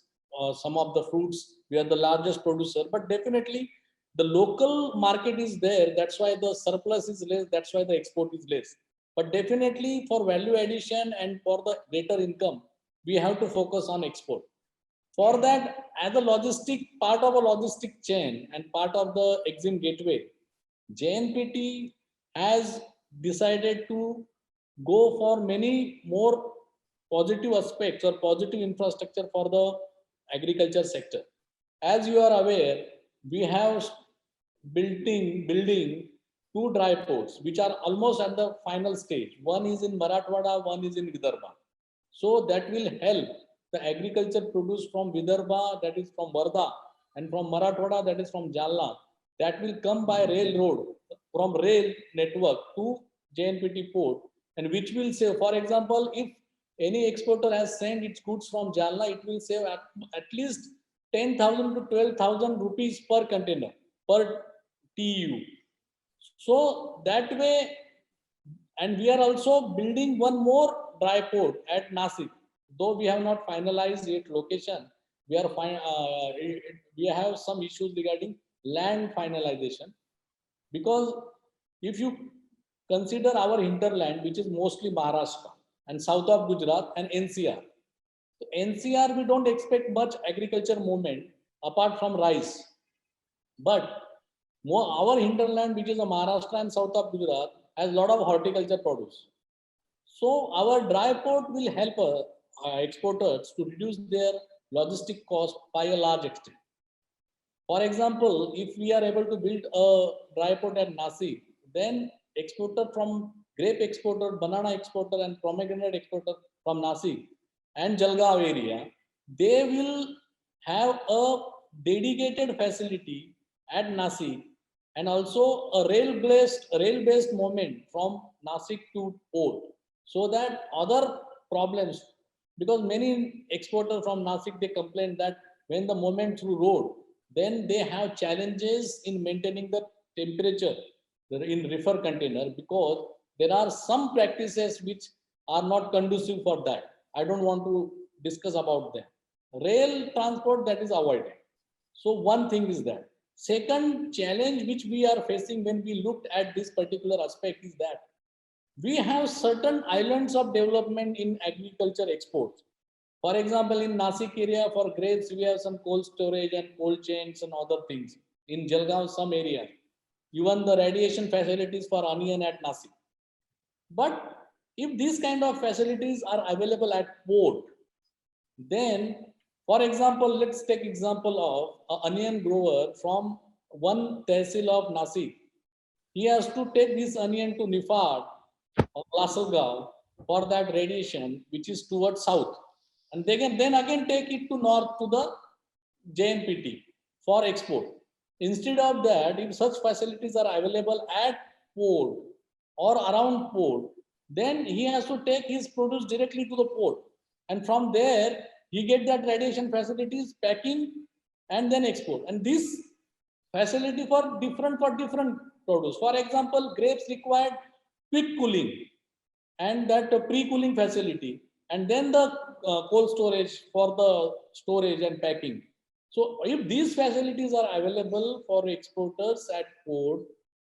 some of the fruits, we are the largest producer, but definitely the local market is there. That's why the surplus is less. That's why the export is less. But definitely for value addition and for the greater income, we have to focus on export. For that, as a part of a logistic chain and part of the EXIM gateway, JNPT has decided to go for many more positive aspects or positive infrastructure for the agriculture sector. As you are aware, we have building two dry ports which are almost at the final stage. One is in Marathwada, one is in Vidarbha. So that will help the agriculture produce from Vidarbha, that is from Wardha, and from Marathwada, that is from Jalna, that will come by railroad from rail network to JNPT port, and which will save, for example, if any exporter has sent its goods from Jalna, it will save at least 10,000 to 12,000 rupees per container, per TEU. So that way, and we are also building one more dry port at Nasik. Though we have not finalized its location, we have some issues regarding land finalization, because if you consider our hinterland, which is mostly Maharashtra and south of Gujarat and NCR. So NCR, we don't expect much agriculture movement apart from rice. But our hinterland, which is a Maharashtra and south of Gujarat, has a lot of horticulture produce. So our dry port will help exporters to reduce their logistic cost by a large extent. For example, if we are able to build a dry port at Nasi, then exporter from grape exporter, banana exporter, and pomegranate exporter from Nasi and Jalgaon area, they will have a dedicated facility at Nasi and also a rail-based movement from Nasik to port, so that other problems, because many exporters from Nasik, they complain that when the movement through road, then they have challenges in maintaining the temperature in reefer container, because there are some practices which are not conducive for that. I don't want to discuss about them. Rail transport, that is avoided. So one thing is that. Second challenge which we are facing when we looked at this particular aspect is that we have certain islands of development in agriculture exports. For example, in Nasik area for grapes, we have some cold storage and cold chains and other things. In Jalgaon, some areas, even the radiation facilities for onion at Nasik. But if these kind of facilities are available at port, then, for example, let's take example of an onion grower from one tehsil of Nasik. He has to take this onion to Nifad or Lasalgaon for that radiation, which is towards south. And they can then again take it to north to the JNPT for export. Instead of that, if such facilities are available at port or around port, then he has to take his produce directly to the port. And from there, he get that radiation facilities, packing, and then export. And this facility for different produce. For example, grapes required quick cooling and that pre-cooling facility, and then the cold storage for the storage and packing. So if these facilities are available for exporters at port,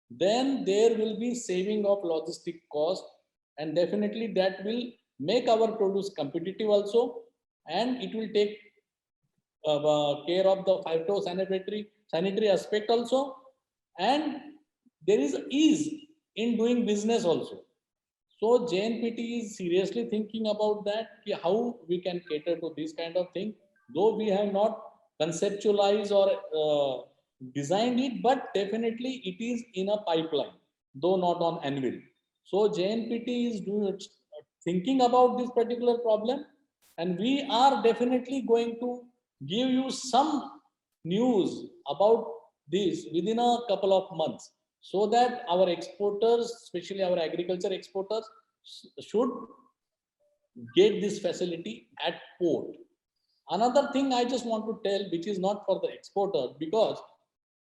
then there will be saving of logistic cost, and definitely that will make our produce competitive also, and it will take care of the sanitary aspect also, and there is ease in doing business also. So JNPT is seriously thinking about that, how we can cater to this kind of thing, though we have not conceptualized or designed it, but definitely it is in a pipeline, though not on anvil. So JNPT is thinking about this particular problem, and we are definitely going to give you some news about this within a couple of months, so that our exporters, especially our agriculture exporters, should get this facility at port. Another thing I just want to tell, which is not for the exporter, because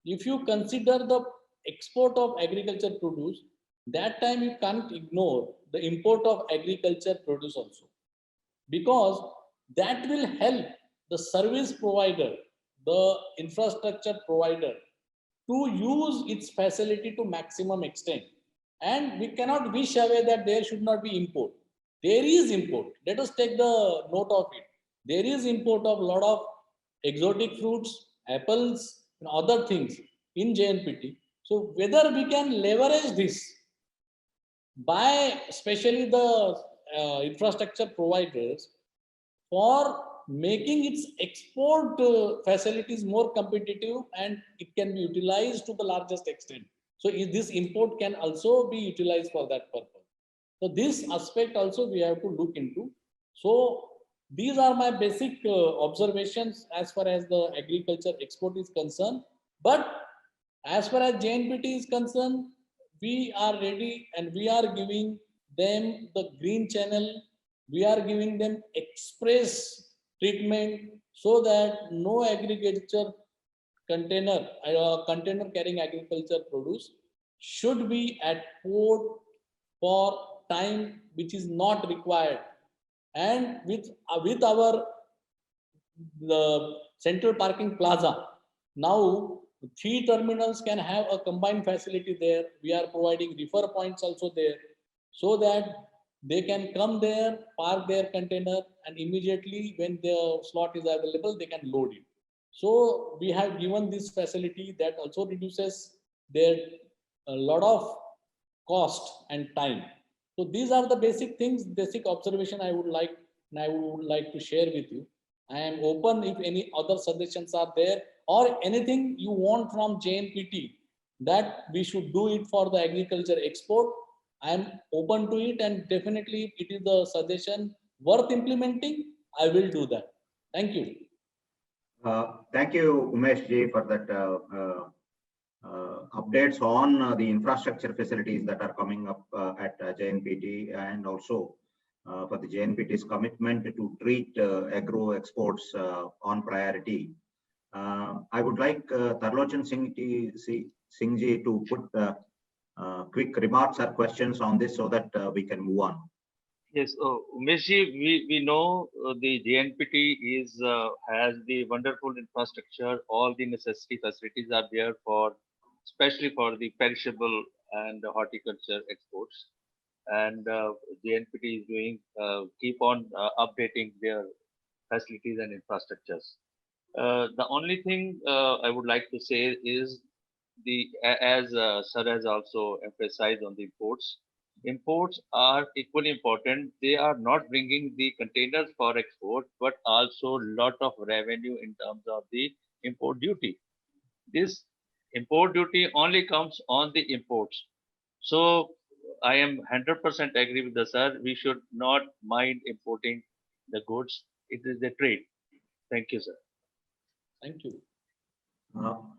if you consider the export of agriculture produce, that time you can't ignore the import of agriculture produce also, because that will help the service provider, the infrastructure provider, to use its facility to maximum extent. And we cannot wish away that there should not be import. There is import. Let us take the note of it. There is import of a lot of exotic fruits, apples, and other things in JNPT. So whether we can leverage this by especially the infrastructure providers for making its export facilities more competitive, and it can be utilized to the largest extent. So this import can also be utilized for that purpose. So this aspect also we have to look into. So these are my basic observations as far as the agriculture export is concerned. But as far as JNPT is concerned, we are ready and we are giving them the green channel. We are giving them express treatment, so that no agriculture container carrying agriculture produce should be at port for time which is not required. And with our the central parking plaza, now 3 terminals can have a combined facility there. We are providing refer points also there, so that they can come there, park their container, and immediately when the slot is available, they can load it. So we have given this facility that also reduces their a lot of cost and time. So these are the basic things, basic observation I would like to share with you. I am open if any other suggestions are there, or anything you want from JNPT that we should do it for the agriculture export, I am open to it, and definitely if it is the suggestion worth implementing, I will do that. Thank you. Thank you, Umesh ji, for that updates on the infrastructure facilities that are coming up at JNPT, and also for the JNPT's commitment to treat agro exports on priority. I would like Tarlochan Singh ji to put quick remarks or questions on this so that we can move on. Yes, Umesh ji, we know the JNPT is has the wonderful infrastructure. All the necessary facilities are there for, especially for the perishable and the horticulture exports. And JNPT is doing keep on updating their facilities and infrastructures. The only thing I would like to say is as Sir has also emphasized on the imports. Imports are equally important. They are not bringing the containers for export, but also lot of revenue in terms of the import duty. This import duty only comes on the imports. So I am 100% agree with the sir. We should not mind importing the goods. It is the trade. Thank you, sir. Thank you.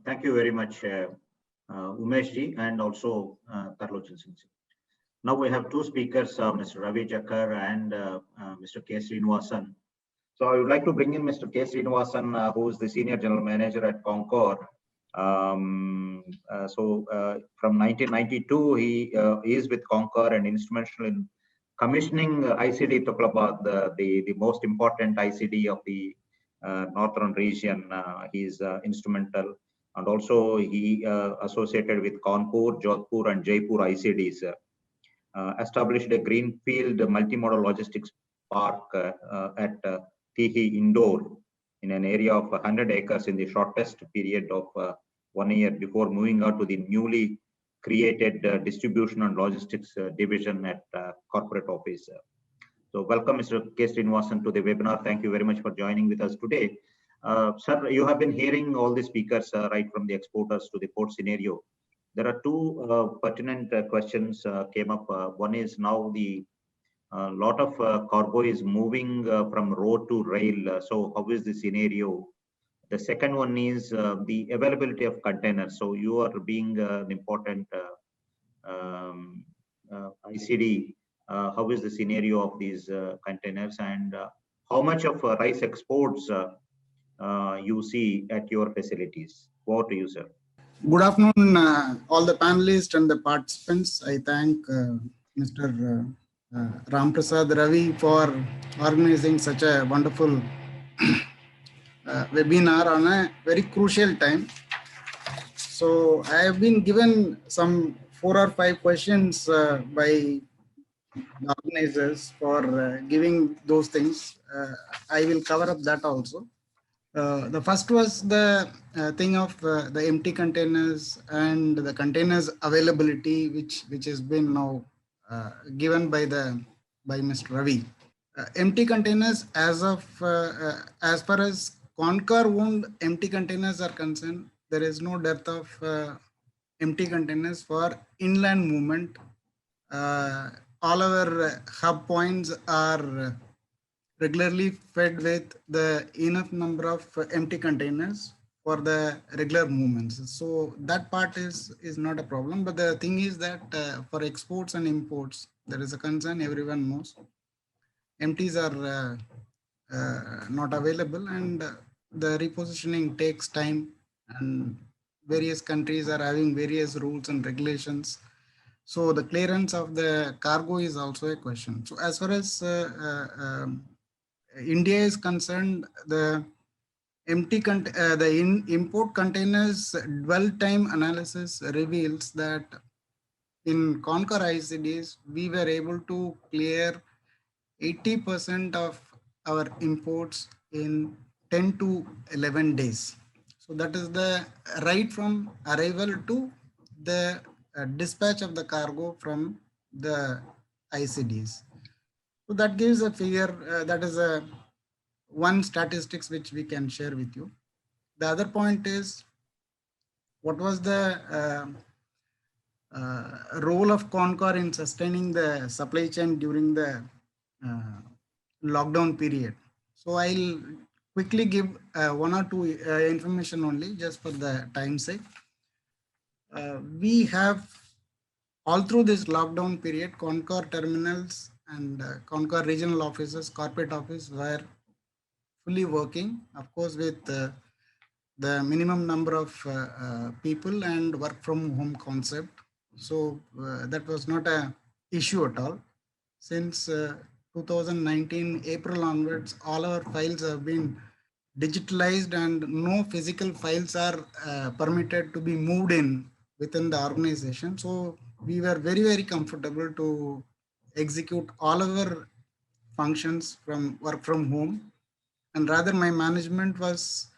Thank you very much, Umesh ji, and also Tarlochan Singh ji. Now we have two speakers, Mr. Ravi Jakkar and Mr. K. Srinivasan. So I would like to bring in Mr. K. Srinivasan, who is the Senior General Manager at Concord. From 1992, he is with Concord and instrumental in commissioning ICD Tuklabad, the most important ICD of the northern region. He is instrumental, and also he associated with Kanpur, Jodhpur, and Jaipur ICDs. Established a greenfield multimodal logistics park at Tihi Indore in an area of 100 acres in the shortest period of 1 year before moving out to the newly created distribution and logistics division at corporate office. So welcome, Mr. K. Srinivasan, to the webinar. Thank you very much for joining with us today. Sir, you have been hearing all the speakers right from the exporters to the port scenario. There are two pertinent questions came up. One is now the lot of cargo is moving from road to rail. So how is the scenario? The second one is the availability of containers. So you are being an important ICD. How is the scenario of these containers, and how much of rice exports you see at your facilities? Over to you, sir. Good afternoon, all the panelists and the participants. I thank Mr. Ram Prasad Ravi for organizing such a wonderful webinar on a very crucial time. So I have been given some 4 or 5 questions by the organizers for giving those things. I will cover up that also. The first was the thing of the empty containers and the containers availability, which has been now given by Mr. Ravi. Empty containers, as far as Concor owned empty containers are concerned, there is no dearth of empty containers for inland movement. All our hub points are regularly fed with the enough number of empty containers for the regular movements. So that part is not a problem. But the thing is that for exports and imports, there is a concern everyone knows. Empties are not available, and the repositioning takes time, and various countries are having various rules and regulations. So the clearance of the cargo is also a question. So as far as India is concerned, the import containers dwell time analysis reveals that in Concor ICDs, we were able to clear 80% of our imports in 10 to 11 days. So that is the right from arrival to the dispatch of the cargo from the ICDs. So that gives a figure, that is one statistics which we can share with you. The other point is, what was the role of Concor in sustaining the supply chain during the lockdown period? So I'll quickly give one or two information only, just for the time sake. We have, all through this lockdown period, Concor terminals and Concor regional offices, corporate office were fully working, of course, with the minimum number of people and work from home concept. So that was not a issue at all. Since 2019 April onwards, all our files have been digitalized and no physical files are permitted to be moved in within the organization. So we were very, very comfortable to execute all our functions from work from home. And rather, my management was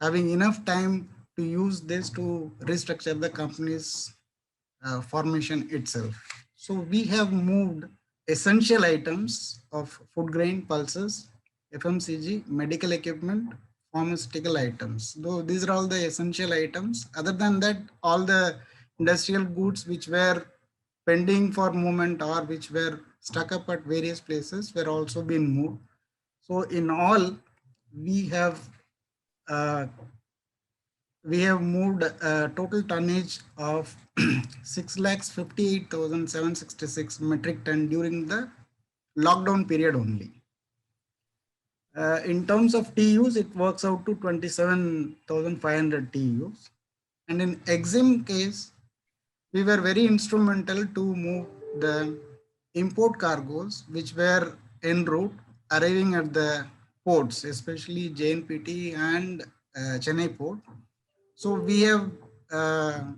having enough time to use this to restructure the company's formation itself. So we have moved essential items of food grain, pulses, FMCG, medical equipment, pharmaceutical items. Though these are all the essential items. Other than that, all the industrial goods which were pending for movement or which were stuck up at various places were also being moved. So in all, we have moved a total tonnage of 6,58,766 metric ton during the lockdown period only. In terms of TUs, it works out to 27,500 TUs. And in EXIM case, we were very instrumental to move the import cargoes which were en route arriving at the ports, especially JNPT and Chennai port. So we have,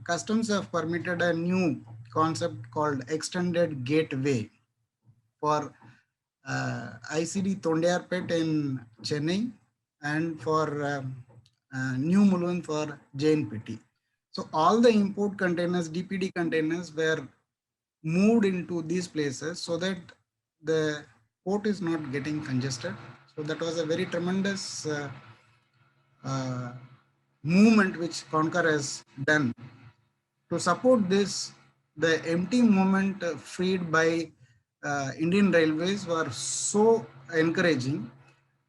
customs have permitted a new concept called extended gateway for ICD Thondiarpet in Chennai and for New Mulund for JNPT. So all the import containers, DPD containers were moved into these places so that the port is not getting congested. So that was a very tremendous movement which Concor has done. To support this, the empty movement freed by Indian Railways were so encouraging,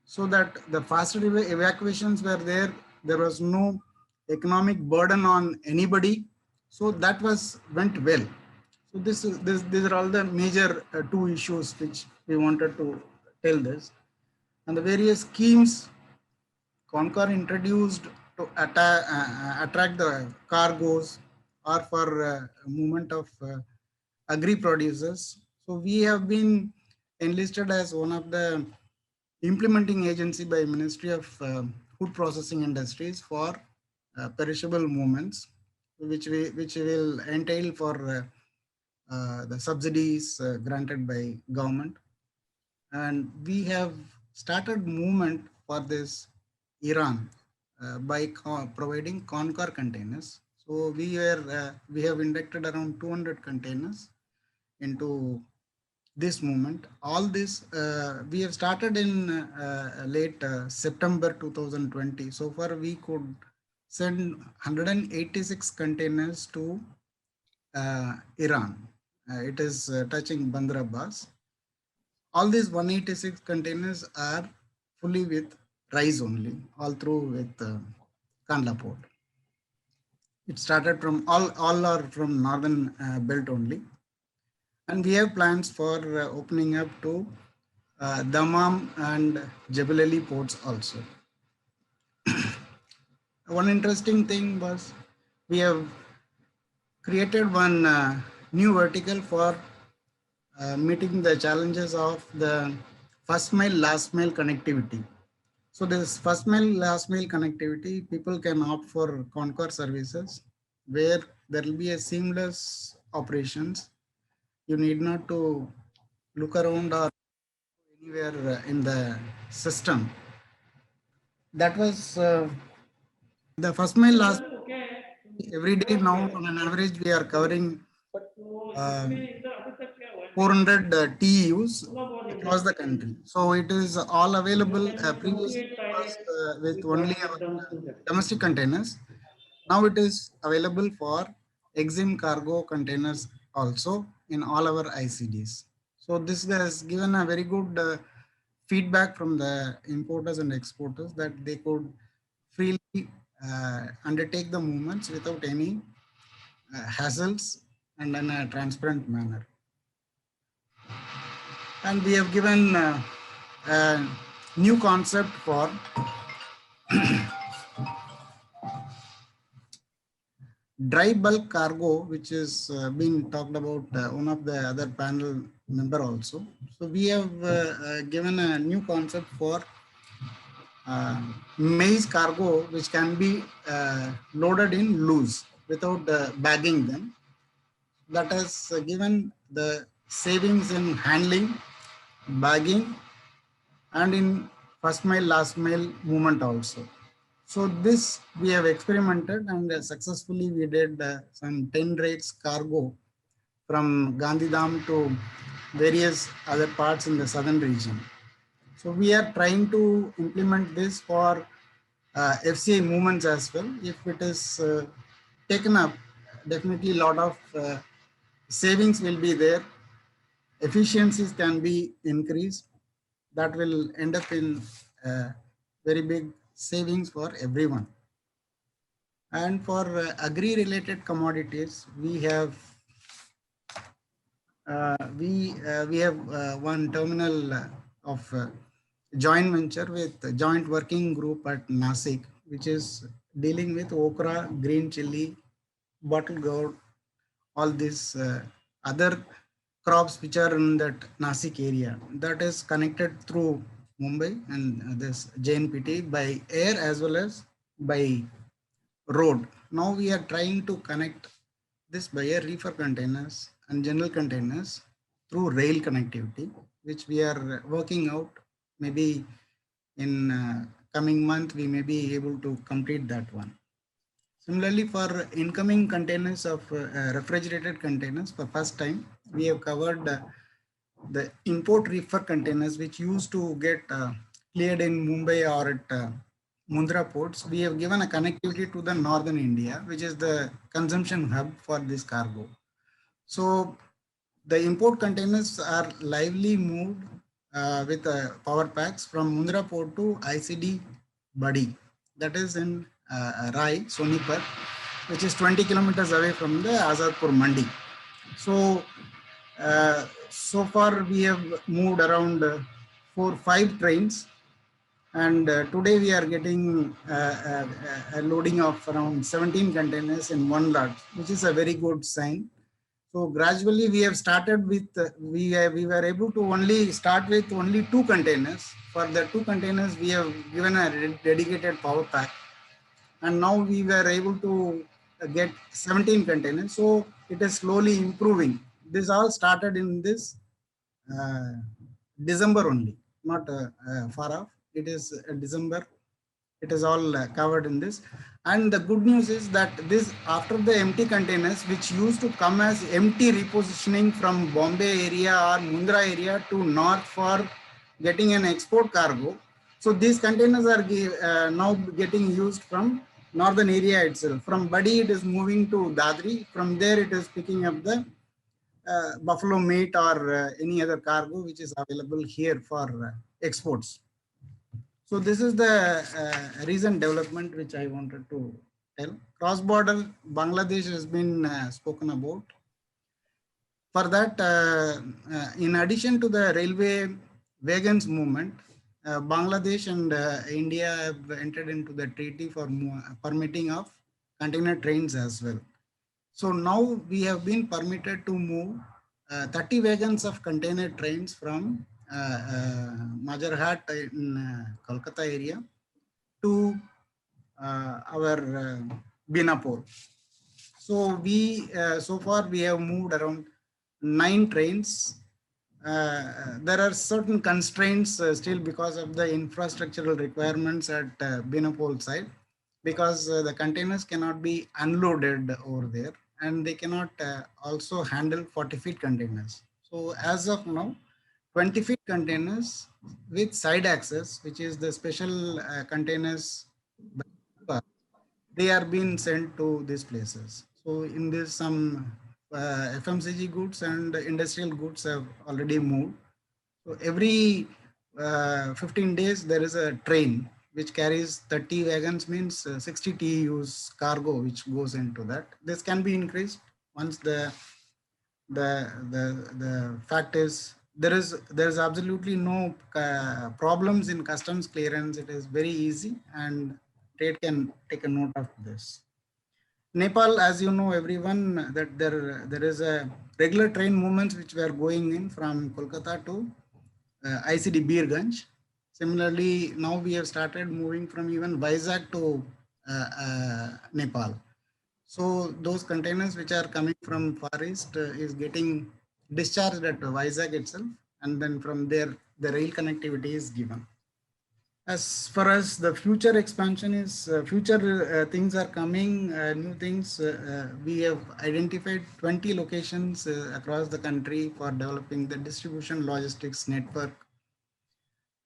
so that the faster evacuations were there. There was no economic burden on anybody. So that went well. So these are all the major two issues which we wanted to tell this. And the various schemes Concor introduced to attract the cargoes or for movement of agri producers. So we have been enlisted as one of the implementing agency by Ministry of Food Processing Industries for perishable movements, which will entail for the subsidies granted by government. And we have started movement for this Iran by providing Concor containers. So we have inducted around 200 containers into this movement. All this we have started in late September 2020. So far we could send 186 containers to Iran. It is touching Bandar Abbas. All these 186 containers are fully with rice only, all through with Kandla port. It started from all are from northern belt only. And we have plans for opening up to Dammam and Jebel Ali ports also. One interesting thing was we have created one new vertical for meeting the challenges of the first mile, last mile connectivity. So this first mile, last mile connectivity, people can opt for Concor services where there will be a seamless operations. You need not to look around or anywhere in the system. That was the first mile, last every day now on an average we are covering 400 TEUs across the country. So it is all available. Previously was with only our domestic containers. Now it is available for EXIM cargo containers also in all our ICDs. So this has given a very good feedback from the importers and exporters that they could freely undertake the movements without any hassles and in a transparent manner. And we have given a new concept for dry bulk cargo, which is been talked about one of the other panel member also. So we have given a new concept for maize cargo, which can be loaded in loose without bagging them. That has given the savings in handling, bagging, and in first mile, last mile movement also. So this we have experimented, and successfully we did some 10 rates cargo from Gandhidham to various other parts in the southern region. So we are trying to implement this for FCI movements as well. If it is taken up, definitely a lot of savings will be there. Efficiencies can be increased. That will end up in very big savings for everyone. And for agri-related commodities, we have one terminal of joint venture with joint working group at Nasik, which is dealing with okra, green chili, bottle gourd, all these other crops which are in that Nasik area. That is connected through Mumbai and this JNPT by air as well as by road. Now we are trying to connect this by air reefer containers and general containers through rail connectivity, which we are working out. Maybe in coming month, we may be able to complete that one. Similarly, for incoming containers of refrigerated containers, for first time, we have covered the import reefer containers, which used to get cleared in Mumbai or at Mundra ports. We have given a connectivity to the northern India, which is the consumption hub for this cargo. So the import containers are lively moved with power packs from Mundra port to ICD Badi, that is in Rai, Sonipat, which is 20 kilometers away from the Azadpur Mandi. So, so far we have moved around 4-5 trains, and today we are getting a loading of around 17 containers in one lot, which is a very good sign. So gradually we have started with, we were able to only start with only 2 containers. For the 2 containers, we have given a dedicated power pack. And now we were able to get 17 containers. So it is slowly improving. This all started in this December only, not far off. It is December. It is all covered in this. And the good news is that this, after the empty containers, which used to come as empty repositioning from Bombay area or Mundra area to north for getting an export cargo. So these containers are now getting used from northern area itself. From Badi, it is moving to Dadri. From there, it is picking up the buffalo meat or any other cargo which is available here for exports. So this is the recent development which I wanted to tell. Cross-border Bangladesh has been spoken about. For that, in addition to the railway wagons movement, Bangladesh and India have entered into the treaty for permitting of container trains as well. So now we have been permitted to move 30 wagons of container trains from Majarhat in Kolkata area to our Binapur. So we so far we have moved around 9 trains. There are certain constraints still because of the infrastructural requirements at Binapur side, because the containers cannot be unloaded over there, and they cannot also handle 40 feet containers. So as of now, 20 feet containers with side access, which is the special containers. They are being sent to these places. So in this, some FMCG goods and industrial goods have already moved. So every 15 days, there is a train which carries 30 wagons, means 60 TEUs cargo, which goes into that. This can be increased once the fact is there is absolutely no problems in customs clearance. It is very easy, and trade can take a note of this. Nepal, as you know, everyone, that there is a regular train movements which were going in from Kolkata to ICD Birganj. Similarly, now we have started moving from even Vizag to Nepal. So those containers which are coming from Far East is getting discharged at Vizag itself, and then from there the rail connectivity is given. As far as the future expansion is, future things are coming, new things. We have identified 20 locations across the country for developing the distribution logistics network,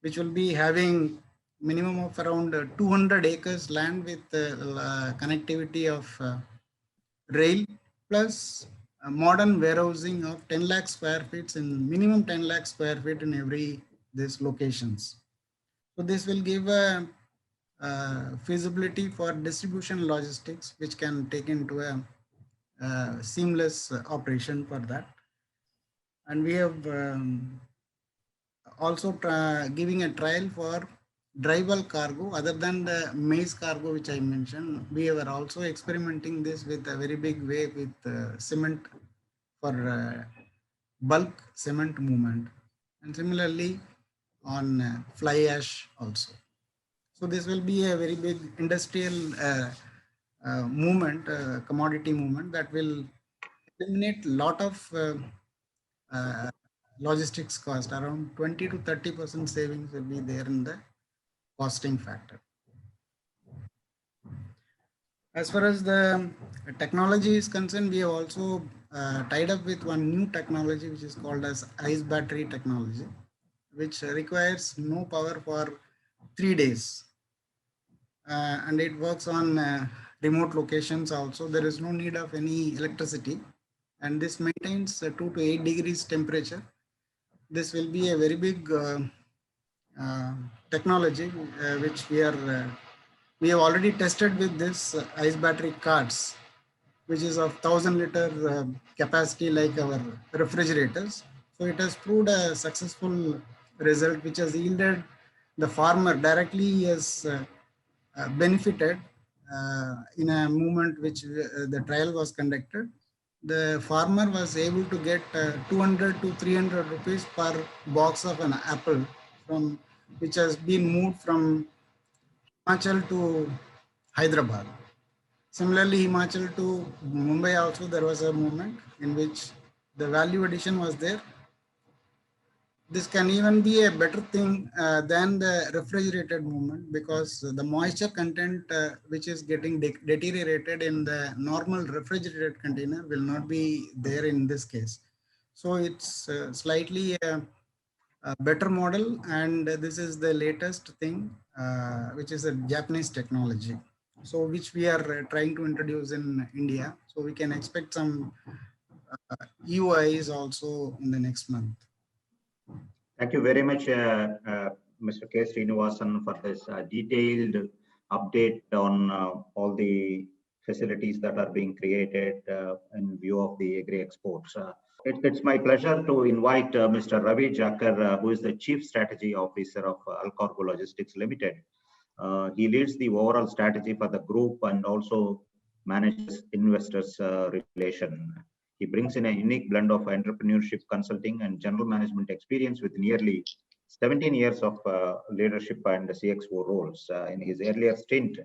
which will be having minimum of around 200 acres land with connectivity of rail, plus modern warehousing of 10 lakh square feet in minimum 10 lakh square feet in every these locations. So this will give a feasibility for distribution logistics, which can take into a seamless operation for that. And we have also giving a trial for dry bulk cargo other than the maize cargo, which I mentioned. We were also experimenting this with a very big way with cement for bulk cement movement, and similarly on fly ash also. So this will be a very big industrial movement, commodity movement, that will eliminate lot of logistics cost. Around 20 to 30% savings will be there in the costing factor. As far as the technology is concerned, we have also tied up with one new technology which is called as ice battery technology, which requires no power for 3 days. And it works on remote locations also. There is no need of any electricity, and this maintains 2 to 8 degrees temperature. This will be a very big technology which we have already tested with this ice battery carts, which is of 1,000-liter capacity like our refrigerators. So it has proved a successful result, which has yielded the farmer directly as benefited in a movement which the trial was conducted. The farmer was able to get 200 to 300 rupees per box of an apple, from which has been moved from Himachal to Hyderabad. Similarly, Himachal to Mumbai also there was a movement in which the value addition was there. This can even be a better thing than the refrigerated movement, because the moisture content which is getting deteriorated in the normal refrigerated container will not be there in this case. So it's slightly a better model, and this is the latest thing, which is a Japanese technology. So which we are trying to introduce in India. So we can expect some EUIs also in the next month. Thank you very much, Mr. K. Srinivasan, for this detailed update on all the facilities that are being created in view of the agri exports. It's my pleasure to invite Mr. Ravi Jakar, who is the Chief Strategy Officer of Alcargo Logistics Limited. He leads the overall strategy for the group and also manages investors relation. He brings in a unique blend of entrepreneurship, consulting, and general management experience with nearly 17 years of leadership and CXO roles. In his earlier stint,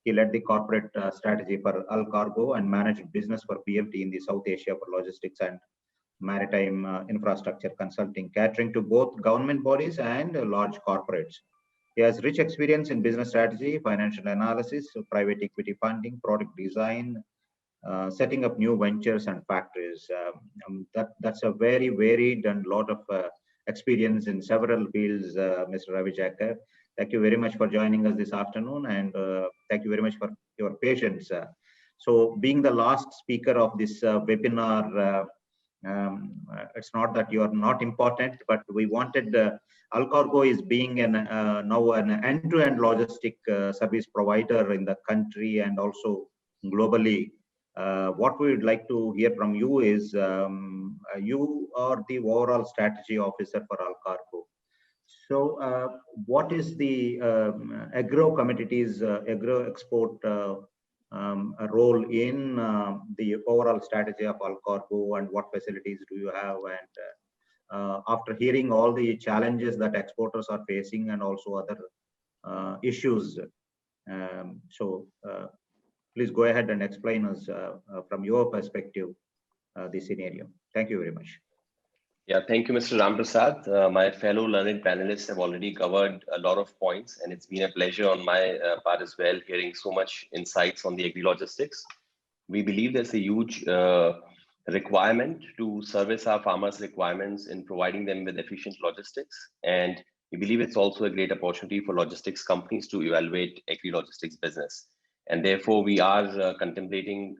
he led the corporate strategy for Alcargo and managed business for PFD in the South Asia for logistics and maritime infrastructure consulting, catering to both government bodies and large corporates. He has rich experience in business strategy, financial analysis, private equity funding, product design, setting up new ventures and factories. That's a very varied and lot of experience in several fields, Mr. Ravi Jacker. Thank you very much for joining us this afternoon, and thank you very much for your patience. So being the last speaker of this webinar, it's not that you are not important, but we wanted Alcargo is being now an end-to-end logistic service provider in the country and also globally. What we would like to hear from you is you are the overall strategy officer for Alcargo. So what is the agro commodities, agro export role in the overall strategy of Alcargo, and what facilities do you have? And after hearing all the challenges that exporters are facing and also other issues, please go ahead and explain us from your perspective the scenario. Thank you very much. Yeah, thank you, Mr. Ramprasad. My fellow learned panelists have already covered a lot of points, and it's been a pleasure on my part as well, hearing so much insights on the agri-logistics. We believe there's a huge requirement to service our farmers' requirements in providing them with efficient logistics. And we believe it's also a great opportunity for logistics companies to evaluate agri-logistics business. And therefore, we are contemplating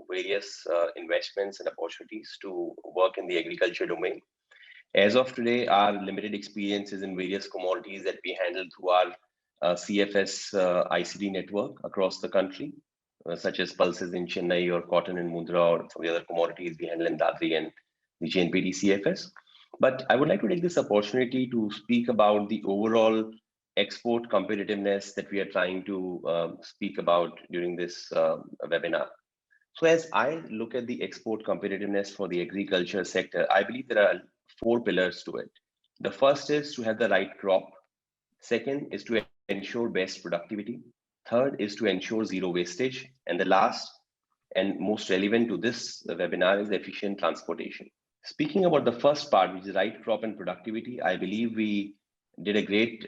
various investments and opportunities to work in the agriculture domain. As of today, our limited experience is in various commodities that we handle through our CFS ICD network across the country, such as pulses in Chennai or cotton in Mundra, or some of the other commodities we handle in Dadri and the JNPT CFS. But I would like to take this opportunity to speak about the overall export competitiveness that we are trying to speak about during this webinar. So as I look at the export competitiveness for the agriculture sector, I believe there are 4 pillars to it. The first is to have the right crop. Second is to ensure best productivity. Third is to ensure zero wastage. And the last and most relevant to this webinar is efficient transportation. Speaking about the first part, which is right crop and productivity, I believe we did a great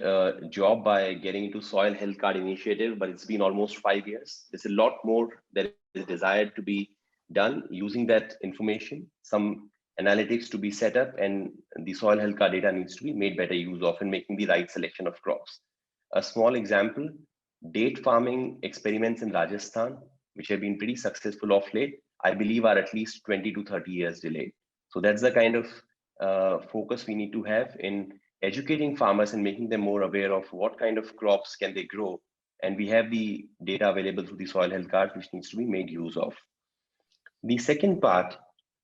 job by getting into soil health card initiative, but it's been almost 5 years. There's a lot more that is desired to be done using that information, some analytics to be set up, and the soil health card data needs to be made better use of in making the right selection of crops. A small example, date farming experiments in Rajasthan, which have been pretty successful of late, I believe are at least 20 to 30 years delayed. So that's the kind of focus we need to have in educating farmers and making them more aware of what kind of crops can they grow. And we have the data available through the soil health card, which needs to be made use of. The second part,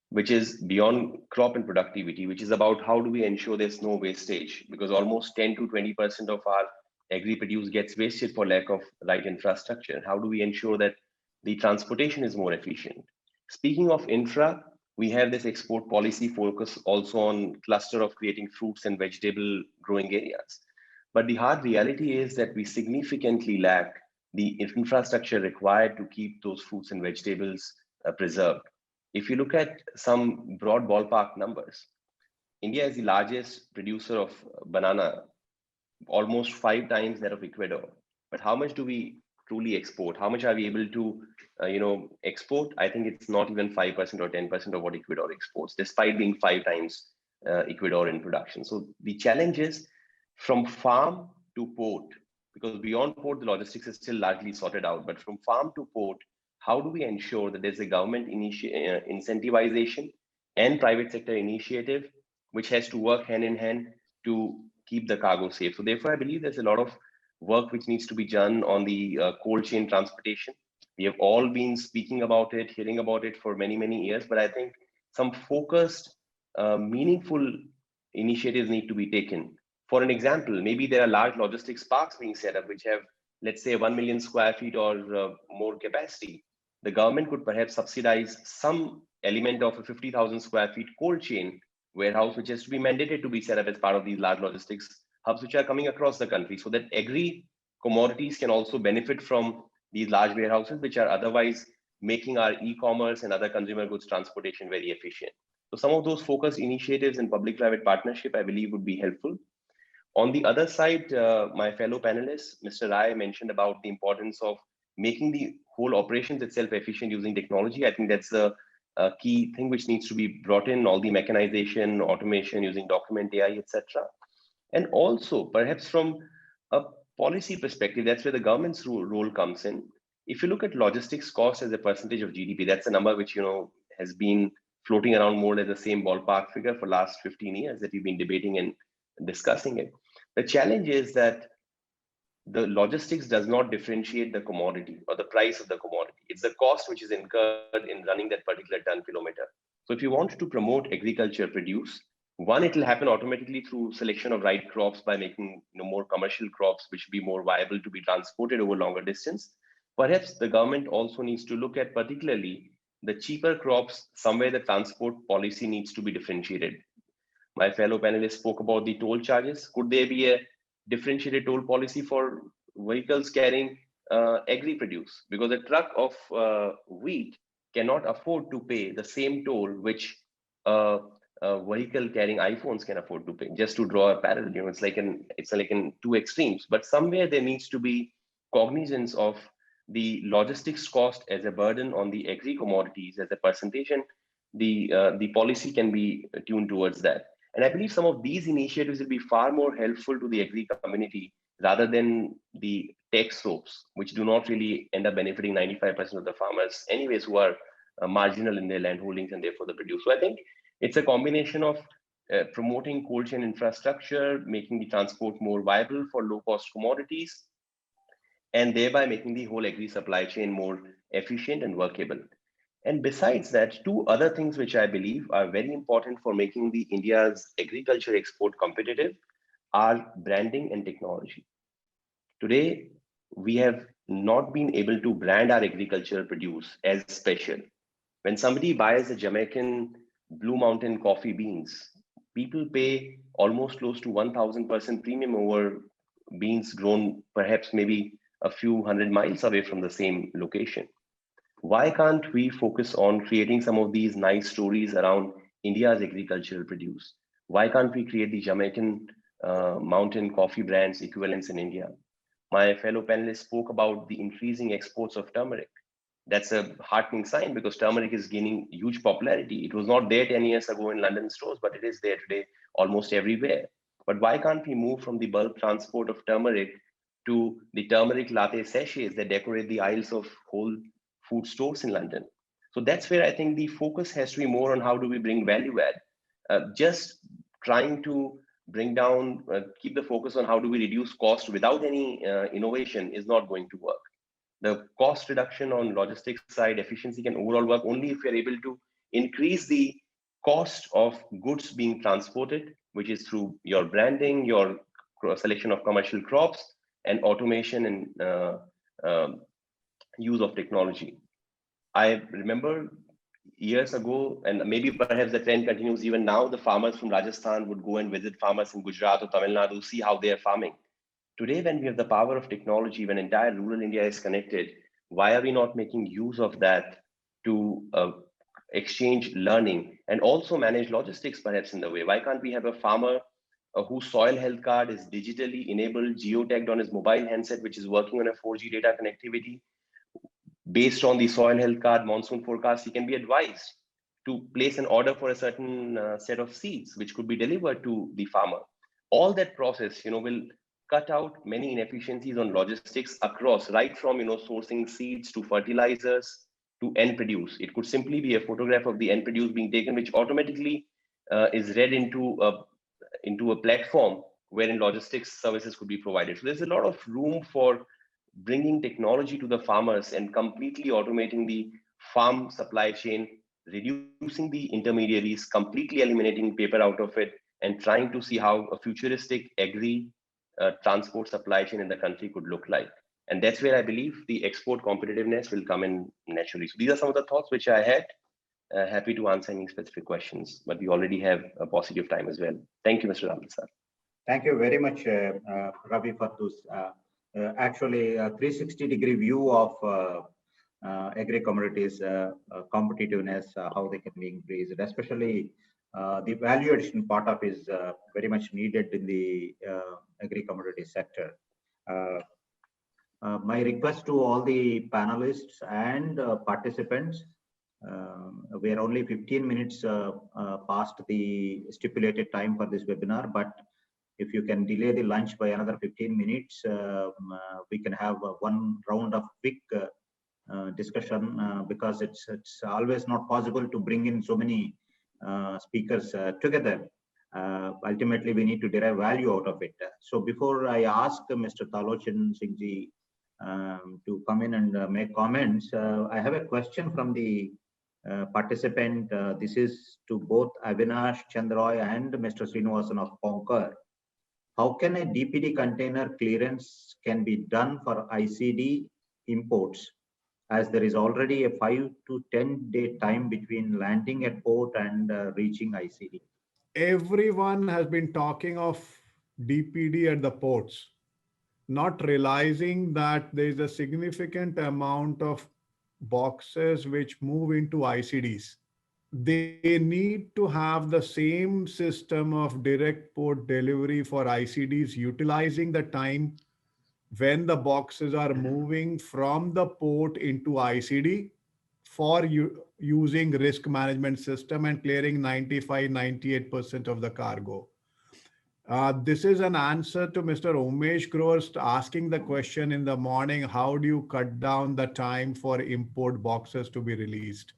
which is beyond crop and productivity, which is about how do we ensure there's no wastage, because almost 10 to 20% of our agri-produce gets wasted for lack of right infrastructure. How do we ensure that the transportation is more efficient? Speaking of infra, we have this export policy focus also on cluster of creating fruits and vegetable growing areas. But the hard reality is that we significantly lack the infrastructure required to keep those fruits and vegetables preserved. If you look at some broad ballpark numbers, India is the largest producer of banana, almost 5 times that of Ecuador. But how much do we truly export? How much are we able to export? I think it's not even 5% or 10% of what Ecuador exports, despite being 5 times Ecuador in production. So the challenge is from farm to port, because beyond port, the logistics is still largely sorted out. But from farm to port, how do we ensure that there's a government incentivization and private sector initiative, which has to work hand in hand to keep the cargo safe? So therefore, I believe there's a lot of work which needs to be done on the cold chain transportation. We have all been speaking about it, hearing about it for many, many years, but I think some focused, meaningful initiatives need to be taken. For an example, maybe there are large logistics parks being set up, which have, let's say, 1 million square feet or more capacity. The government could perhaps subsidize some element of a 50,000 square feet cold chain warehouse, which has to be mandated to be set up as part of these large logistics hubs, which are coming across the country, so that agri commodities can also benefit from these large warehouses, which are otherwise making our e-commerce and other consumer goods transportation very efficient. So some of those focused initiatives in public-private partnership, I believe, would be helpful. On the other side, my fellow panelists, Mr. Rai mentioned about the importance of making the whole operations itself efficient using technology. I think that's the key thing which needs to be brought in, all the mechanization, automation using document AI, etc. And also perhaps from a policy perspective, that's where the government's role comes in. If you look at logistics cost as a percentage of GDP, that's a number which, you know, has been floating around more or less the same ballpark figure for last 15 years that we've been debating and discussing it. The challenge is that the logistics does not differentiate the commodity or the price of the commodity. It's the cost which is incurred in running that particular ton kilometer. So if you want to promote agriculture produce, one, it will happen automatically through selection of right crops by making, you know, more commercial crops, which will be more viable to be transported over longer distance. Perhaps the government also needs to look at particularly the cheaper crops, somewhere the transport policy needs to be differentiated. My fellow panelists spoke about the toll charges. Could there be a differentiated toll policy for vehicles carrying agri produce? Because a truck of wheat cannot afford to pay the same toll which a vehicle carrying iPhones can afford to pay. Just to draw a parallel, you know, it's like in two extremes. But somewhere there needs to be cognizance of the logistics cost as a burden on the agri commodities as a percentage, and the policy can be tuned towards that. And I believe some of these initiatives will be far more helpful to the agri community rather than the tax ropes, which do not really end up benefiting 95% of the farmers anyways, who are marginal in their land holdings and therefore the produce. So I think it's a combination of promoting cold chain infrastructure, making the transport more viable for low cost commodities, and thereby making the whole agri supply chain more efficient and workable. And besides that, two other things which I believe are very important for making the India's agriculture export competitive are branding and technology. Today, we have not been able to brand our agricultural produce as special. When somebody buys a Jamaican Blue Mountain coffee beans, people pay almost close to 1000% premium over beans grown perhaps maybe a few hundred miles away from the same location. Why can't we focus on creating some of these nice stories around India's agricultural produce? Why can't we create the Jamaican mountain coffee brands equivalents in India? My fellow panelists spoke about the increasing exports of turmeric. That's a heartening sign because turmeric is gaining huge popularity. It was not there 10 years ago in London stores, but it is there today almost everywhere. But why can't we move from the bulk transport of turmeric to the turmeric latte sachets that decorate the aisles of whole food stores in London? So that's where I think the focus has to be more on how do we bring value add. Just trying to bring down, keep the focus on how do we reduce cost without any innovation is not going to work. The cost reduction on logistics side, efficiency can overall work only if you're able to increase the cost of goods being transported, which is through your branding, your selection of commercial crops, and automation and use of technology. I remember years ago, and maybe perhaps the trend continues even now, the farmers from Rajasthan would go and visit farmers in Gujarat or Tamil Nadu, see how they are farming. Today, when we have the power of technology, when entire rural India is connected, why are we not making use of that to exchange learning and also manage logistics perhaps in the way? Why can't we have a farmer whose soil health card is digitally enabled, geotagged on his mobile handset, which is working on a 4G data connectivity? Based on the soil health card monsoon forecast, he can be advised to place an order for a certain set of seeds, which could be delivered to the farmer. All that process, will cut out many inefficiencies on logistics across, right from sourcing seeds to fertilizers to end produce. It could simply be a photograph of the end produce being taken, which automatically is read into a platform wherein logistics services could be provided. So there's a lot of room for bringing technology to the farmers and completely automating the farm supply chain, reducing the intermediaries, completely eliminating paper out of it, and trying to see how a futuristic agri transport supply chain in the country could look like. And that's where I believe the export competitiveness will come in naturally. So these are some of the thoughts which I had. Happy to answer any specific questions, but we already have a paucity of time as well. Thank you, Mr. Ramil sir. Thank you very much, Ravi, for this. Actually, a 360-degree view of agri commodities competitiveness, how they can be increased, especially the value addition part of is very much needed in the agri commodity sector. My request to all the panelists and participants, We are only 15 minutes past the stipulated time for this webinar, but if you can delay the lunch by another 15 minutes, we can have one round of quick discussion because it's always not possible to bring in so many speakers together. Ultimately, we need to derive value out of it. So before I ask Mr. Talochan Singh ji to come in and make comments, I have a question from the participant. This is to both Avinash Chandroy and Mr. Srinivasan of Conquer. How can a DPD container clearance can be done for ICD imports, as there is already a 5 to 10 day time between landing at port and reaching ICD? Everyone has been talking of DPD at the ports, not realizing that there is a significant amount of boxes which move into ICDs. They need to have the same system of direct port delivery for ICDs, utilizing the time when the boxes are moving from the port into ICD for using risk management system and clearing 95-98% of the cargo. This is an answer to Mr. Umesh Gross asking the question in the morning, how do you cut down the time for import boxes to be released?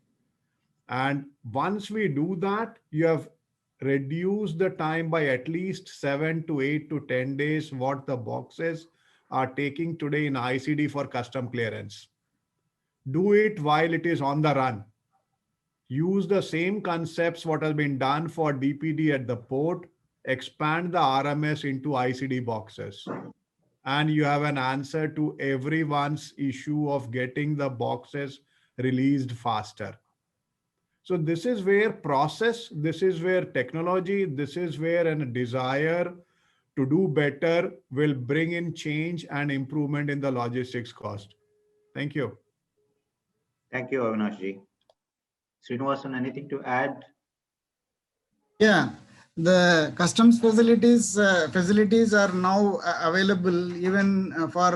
And once we do that, you have reduced the time by at least 7 to 8 to 10 days, what the boxes are taking today in ICD for custom clearance. Do it while it is on the run. Use the same concepts what has been done for DPD at the port, expand the RMS into ICD boxes. And you have an answer to everyone's issue of getting the boxes released faster. So this is where process, this is where technology, this is where a desire to do better will bring in change and improvement in the logistics cost. Thank you. Thank you, Avinash ji. Srinivasan, anything to add? Yeah, the customs facilities are now available even for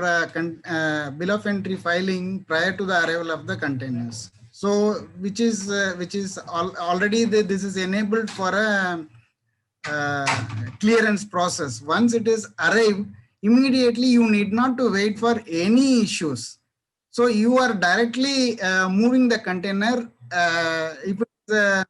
bill of entry filing prior to the arrival of the containers. So, which is already this is enabled for a clearance process. Once it is arrived, immediately you need not to wait for any issues. So you are directly moving the container. If it's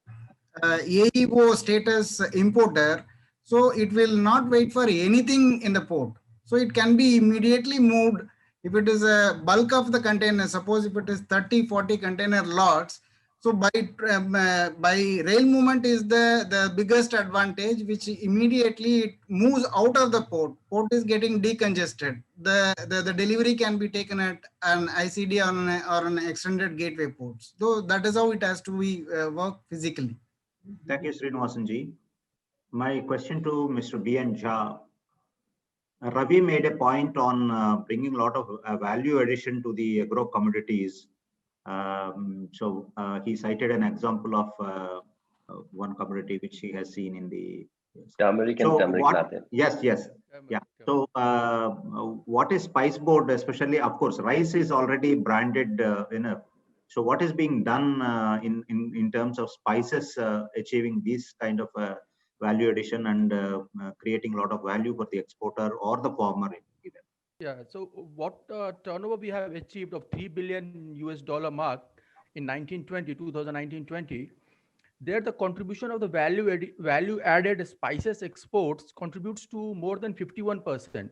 AEO status importer, so it will not wait for anything in the port. So it can be immediately moved. If it is a bulk of the container, suppose if it is 30, 40 container lots, so by rail movement is the biggest advantage, which immediately it moves out of the port. Port is getting decongested. The delivery can be taken at an ICD or an extended gateway ports. So that is how it has to be work physically. Thank you, Srinivasan ji. My question to Mr. B.N. Jha. Ravi made a point on bringing a lot of value addition to the agro commodities. So he cited an example of one commodity which he has seen in the turmeric and turmeric latte. Yes. Yeah. So what is spice board, especially, of course, rice is already branded enough. So what is being done in terms of spices achieving this kind of value addition and creating a lot of value for the exporter or the farmer? Yeah, so what turnover we have achieved of $3 billion US mark in 2019-20, there the contribution of the value added spices exports contributes to more than 51%.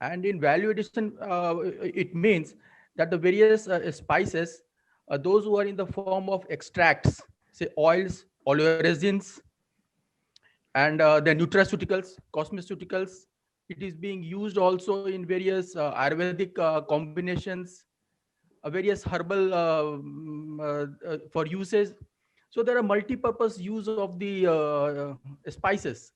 And in value addition, it means that the various spices, those who are in the form of extracts, say oils, oleoresins, and the nutraceuticals, cosmeceuticals, it is being used also in various Ayurvedic combinations, various herbal for uses. So there are multi-purpose use of the spices.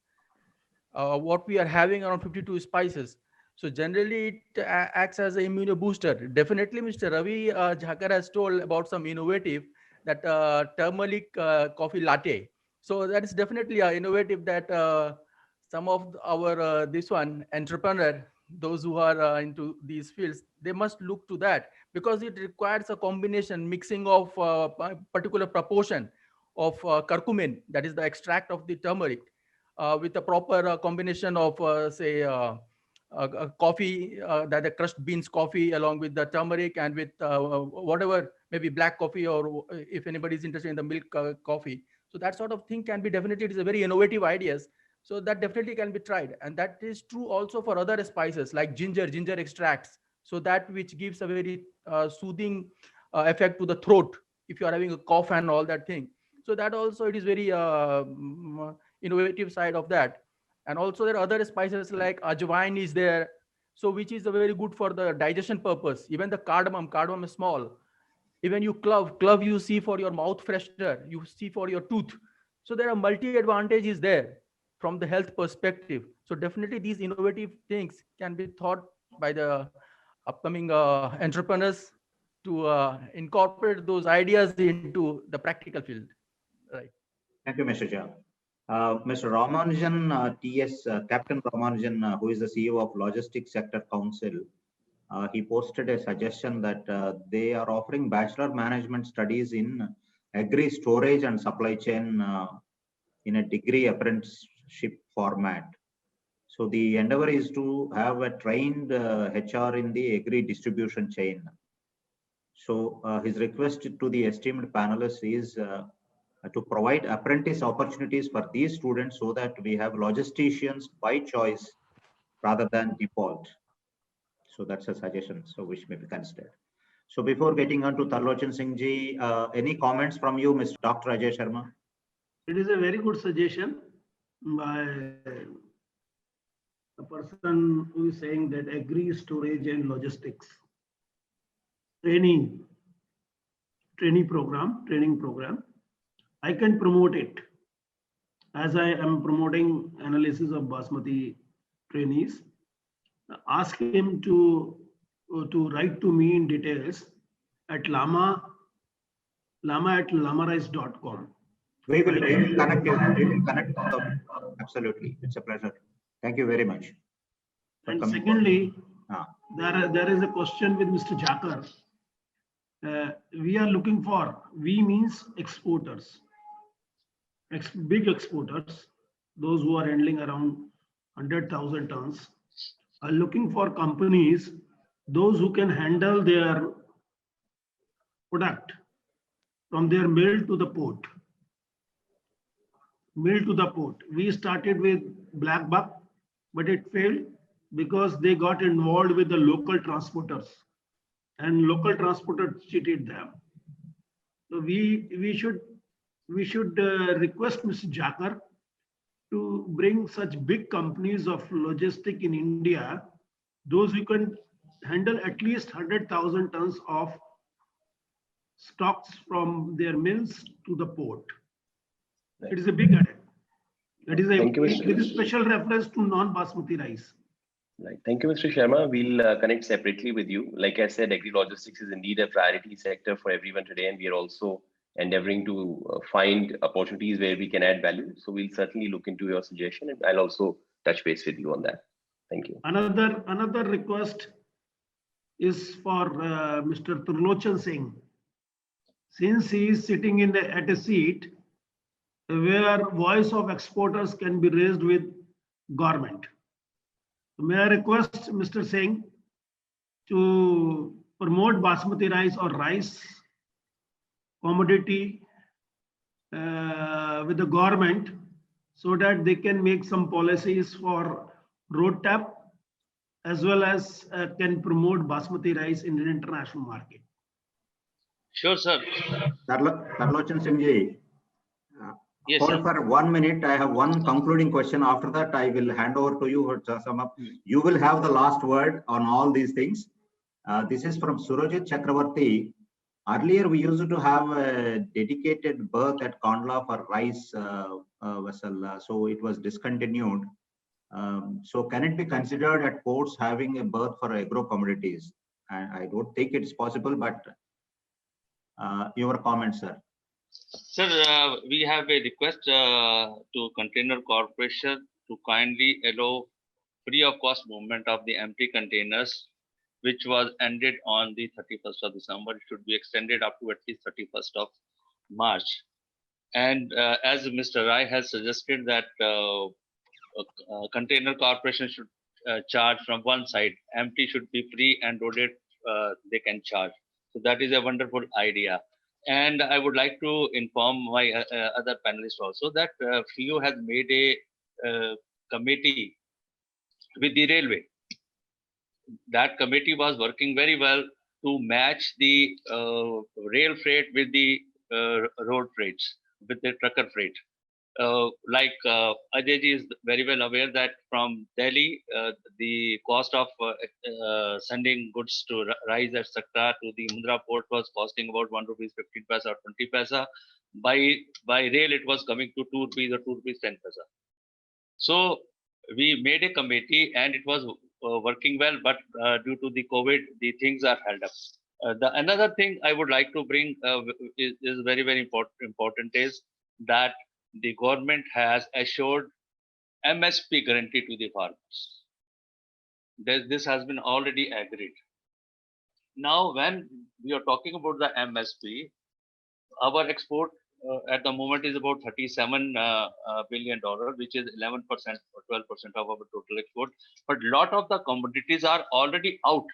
What we are having around 52 spices. So generally it acts as an immuno booster. Definitely Mr. Ravi Jhakar has told about some innovative, that turmeric coffee latte. So that is definitely innovative that some of our this one entrepreneur those who are into these fields, they must look to that, because it requires a combination mixing of particular proportion of curcumin, that is the extract of the turmeric, with a proper combination of say coffee, that the crushed beans coffee along with the turmeric, and with whatever, maybe black coffee, or if anybody is interested in the milk coffee. So that sort of thing can be definitely, it is a very innovative ideas. So that definitely can be tried, and that is true also for other spices like ginger extracts. So that which gives a very soothing effect to the throat if you are having a cough and all that thing. So that also, it is very innovative side of that. And also there are other spices like ajwain is there, so which is a very good for the digestion purpose. Even the cardamom is small. Even you clove you see for your mouth freshener, you see for your tooth. So there are multi advantages there from the health perspective. So definitely these innovative things can be thought by the upcoming entrepreneurs to incorporate those ideas into the practical field, right? Thank you, Mr. Jha. Mr. Ramanujan, Captain Ramanujan, who is the CEO of Logistics Sector Council, he posted a suggestion that they are offering bachelor management studies in agri storage and supply chain in a degree apprenticeship format. So the endeavor is to have a trained HR in the agri distribution chain. So his request to the esteemed panelists is to provide apprentice opportunities for these students so that we have logisticians by choice rather than default. So that's a suggestion, so which may be considered. So before getting on to Tarlochan Singh ji, any comments from you, Mr. Dr. Ajay Sharma? It is a very good suggestion by a person who is saying that agri storage and logistics training program. I can promote it as I am promoting analysis of basmati trainees. Ask him to write to me in details at lama@lamarice.com. We will connect you. We will connect. Absolutely, it's a pleasure. Thank you very much. And secondly, there is a question with Mr. Jakar. We are looking for, we means exporters, big exporters, those who are handling around 100,000 tons, are looking for companies, those who can handle their product from their mill to the port. We started with Black Buck, but it failed because they got involved with the local transporters, and local transporters cheated them. So we should request Mr. Jakar to bring such big companies of logistic in India, those who can handle at least 100,000 tons of stocks from their mills to the port. It is a big added. That is with a special reference to non-basmati rice. Right. Thank you, Mr. Sharma. We'll connect separately with you. Like I said, agri-logistics is indeed a priority sector for everyone today, and we are also endeavoring to find opportunities where we can add value. So we'll certainly look into your suggestion, and I'll also touch base with you on that. Thank you. Another request is for Mr. Tarlochan Singh. Since he is sitting at a seat where voice of exporters can be raised with government, may I request Mr. Singh to promote basmati rice or rice commodity with the government so that they can make some policies for road tap as well as can promote basmati rice in an international market. Sure, sir. Tarlochan Singh ji, Yes, hold sir. for 1 minute. I have one concluding question. After that, I will hand over to you to sum up. You will have the last word on all these things. This is from Surajit Chakravarti. Earlier, we used to have a dedicated berth at Kandla for rice vessel, so it was discontinued. So can it be considered at ports having a berth for agro commodities? I don't think it's possible, but your comment, sir. Sir, we have a request to Container Corporation to kindly allow free of cost movement of the empty containers, which was ended on the 31st of December. It should be extended up to at least 31st of March. And as Mr. Rai has suggested that container corporation should charge from one side, empty should be free and loaded they can charge. So that is a wonderful idea. And I would like to inform my other panelists also that FIO has made a committee with the railway. That committee was working very well to match the rail freight with the road freights, with the trucker freight. Ajay ji is very well aware that from Delhi, the cost of sending goods to rice, etc., to the Mundra port was costing about 1 rupees 15 paisa or 20 paisa. By rail, it was coming to 2 rupees or 2 rupees 10 paisa. So we made a committee and it was working well, but due to the COVID, the things are held up. Another thing I would like to bring is very, very important is that the government has assured MSP guarantee to the farmers. This has been already agreed. Now, when we are talking about the MSP, our export at the moment is about $37 billion, which is 11% or 12% of our total export. But a lot of the commodities are already out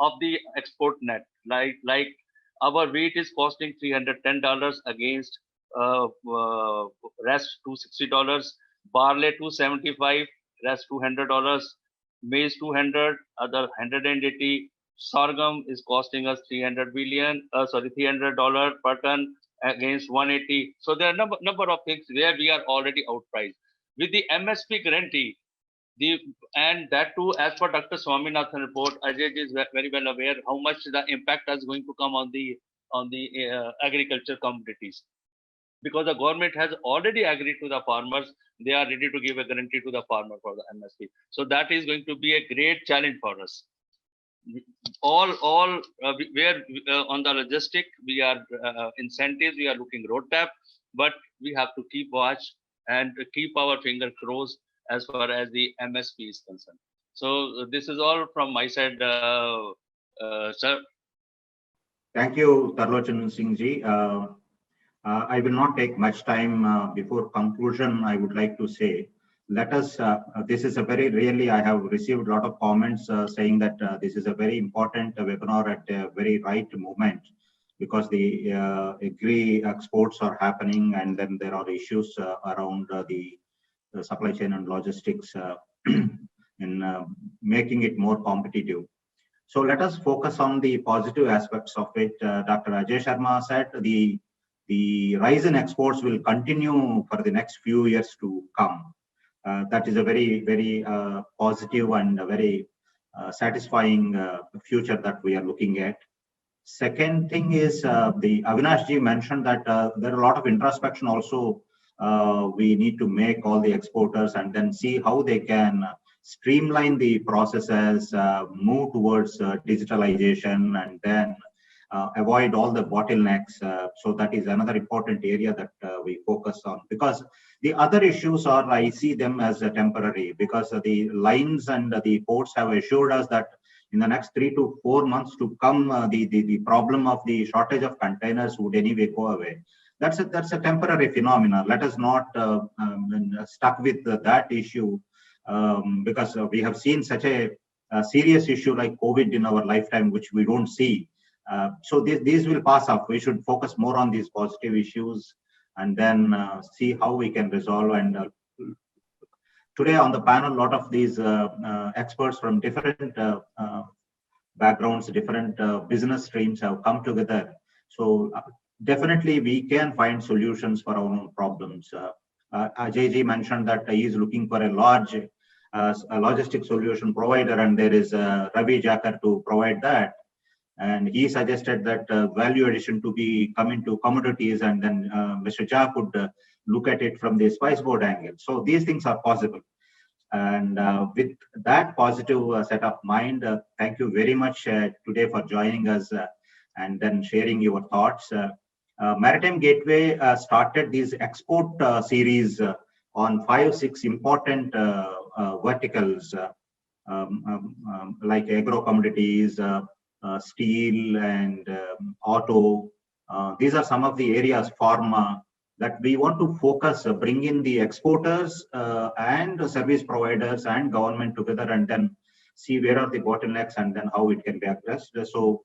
of the export net. Like our wheat is costing $310 against rest $260, barley $275, rest $200, maize 200, other 180. Sorghum is costing us $300 per ton against 180. So there are number of things where we are already outpriced. With the MSP guarantee, and that too, as per Dr. Swaminathan report, Ajay is very well aware how much the impact is going to come on the agriculture commodities. Because the government has already agreed to the farmers, they are ready to give a guarantee to the farmer for the MSP. So that is going to be a great challenge for us. Where on the logistic, we are incentives, we are looking roadmap, but we have to keep watch and keep our finger crossed as far as the MSP is concerned. So this is all from my side, sir. Thank you, Tarlochan Singh ji. I will not take much time. Before conclusion, I would like to say, let us, this is a very, really, I have received a lot of comments saying that this is a very important webinar at a very right moment, because the Agri exports are happening and then there are issues around the supply chain and logistics in making it more competitive. So let us focus on the positive aspects of it. Dr. Ajay Sharma said the rise in exports will continue for the next few years to come. That is a very, very positive and a very satisfying future that we are looking at. Second thing is the Avinash ji mentioned that there are a lot of introspection also. We need to make all the exporters and then see how they can streamline the processes, move towards digitalization, and then avoid all the bottlenecks. So that is another important area that we focus on, because the other issues are, I see them as temporary, because the lines and the ports have assured us that in the next 3 to 4 months to come, the problem of the shortage of containers would anyway go away. That's a temporary phenomenon. Let us not stuck with that issue, because we have seen such a serious issue like COVID in our lifetime, which we don't see. So these will pass off. We should focus more on these positive issues and then see how we can resolve. And today on the panel, a lot of these experts from different backgrounds, different business streams have come together. So definitely we can find solutions for our own problems. Ajay ji mentioned that he is looking for a large logistic solution provider, and there is Ravi Jakar to provide that. And he suggested that value addition to be come into commodities, and then Mr. Jha could look at it from the spice board angle. So these things are possible. And with that positive set of mind, thank you very much today for joining us and then sharing your thoughts. Maritime Gateway started this export series on 5-6 important verticals. like agro commodities, steel and auto. These are some of the areas, pharma, that we want to focus, bring in the exporters and service providers and government together, and then see where are the bottlenecks and then how it can be addressed. So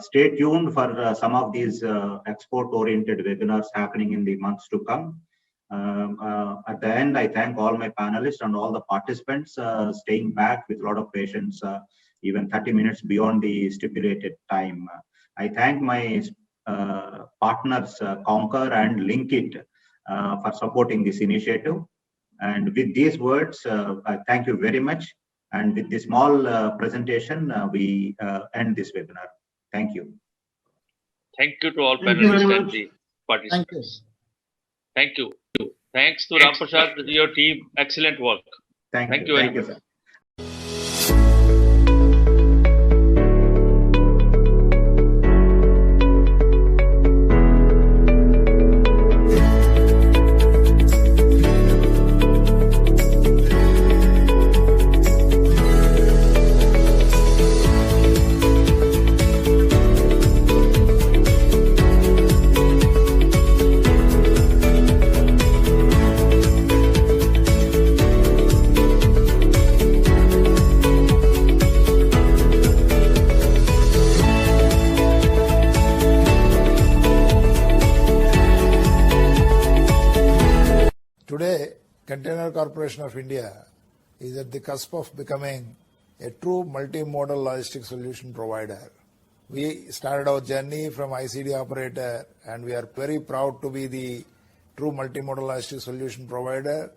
stay tuned for some of these export-oriented webinars happening in the months to come. At the end, I thank all my panelists and all the participants staying back with a lot of patience, even 30 minutes beyond the stipulated time. I thank my partners, Conquer and Linkit, for supporting this initiative. And with these words, I thank you very much. And with this small presentation, we end this webinar. Thank you. Thank you to all Thank you very panelists and much. the Thank you. participants. Thank you. Thanks to Ram Prasad, your team. Excellent work. Thank you very Thank you, much. sir. Today, Container Corporation of India is at the cusp of becoming a true multimodal logistics solution provider. We started our journey from ICD operator, and we are very proud to be the true multimodal logistics solution provider.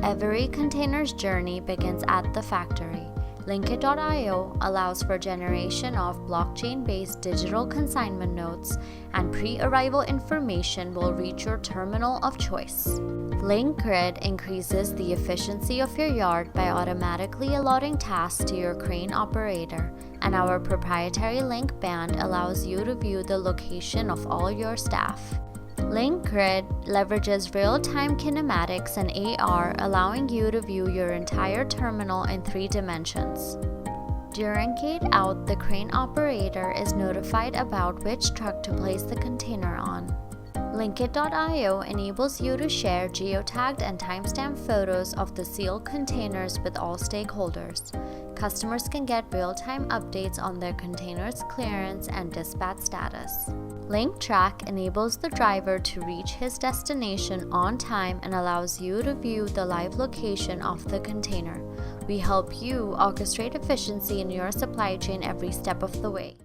Every container's journey begins at the factory. Linkit.io allows for generation of blockchain-based digital consignment notes, and pre-arrival information will reach your terminal of choice. LinkGrid increases the efficiency of your yard by automatically allotting tasks to your crane operator, and our proprietary link band allows you to view the location of all your staff. LinkGrid leverages real-time kinematics and AR, allowing you to view your entire terminal in 3 dimensions. During gate out, the crane operator is notified about which truck to place the container on. Linkit.io enables you to share geotagged and timestamped photos of the sealed containers with all stakeholders. Customers can get real-time updates on their container's clearance and dispatch status. LinkTrack enables the driver to reach his destination on time and allows you to view the live location of the container. We help you orchestrate efficiency in your supply chain every step of the way.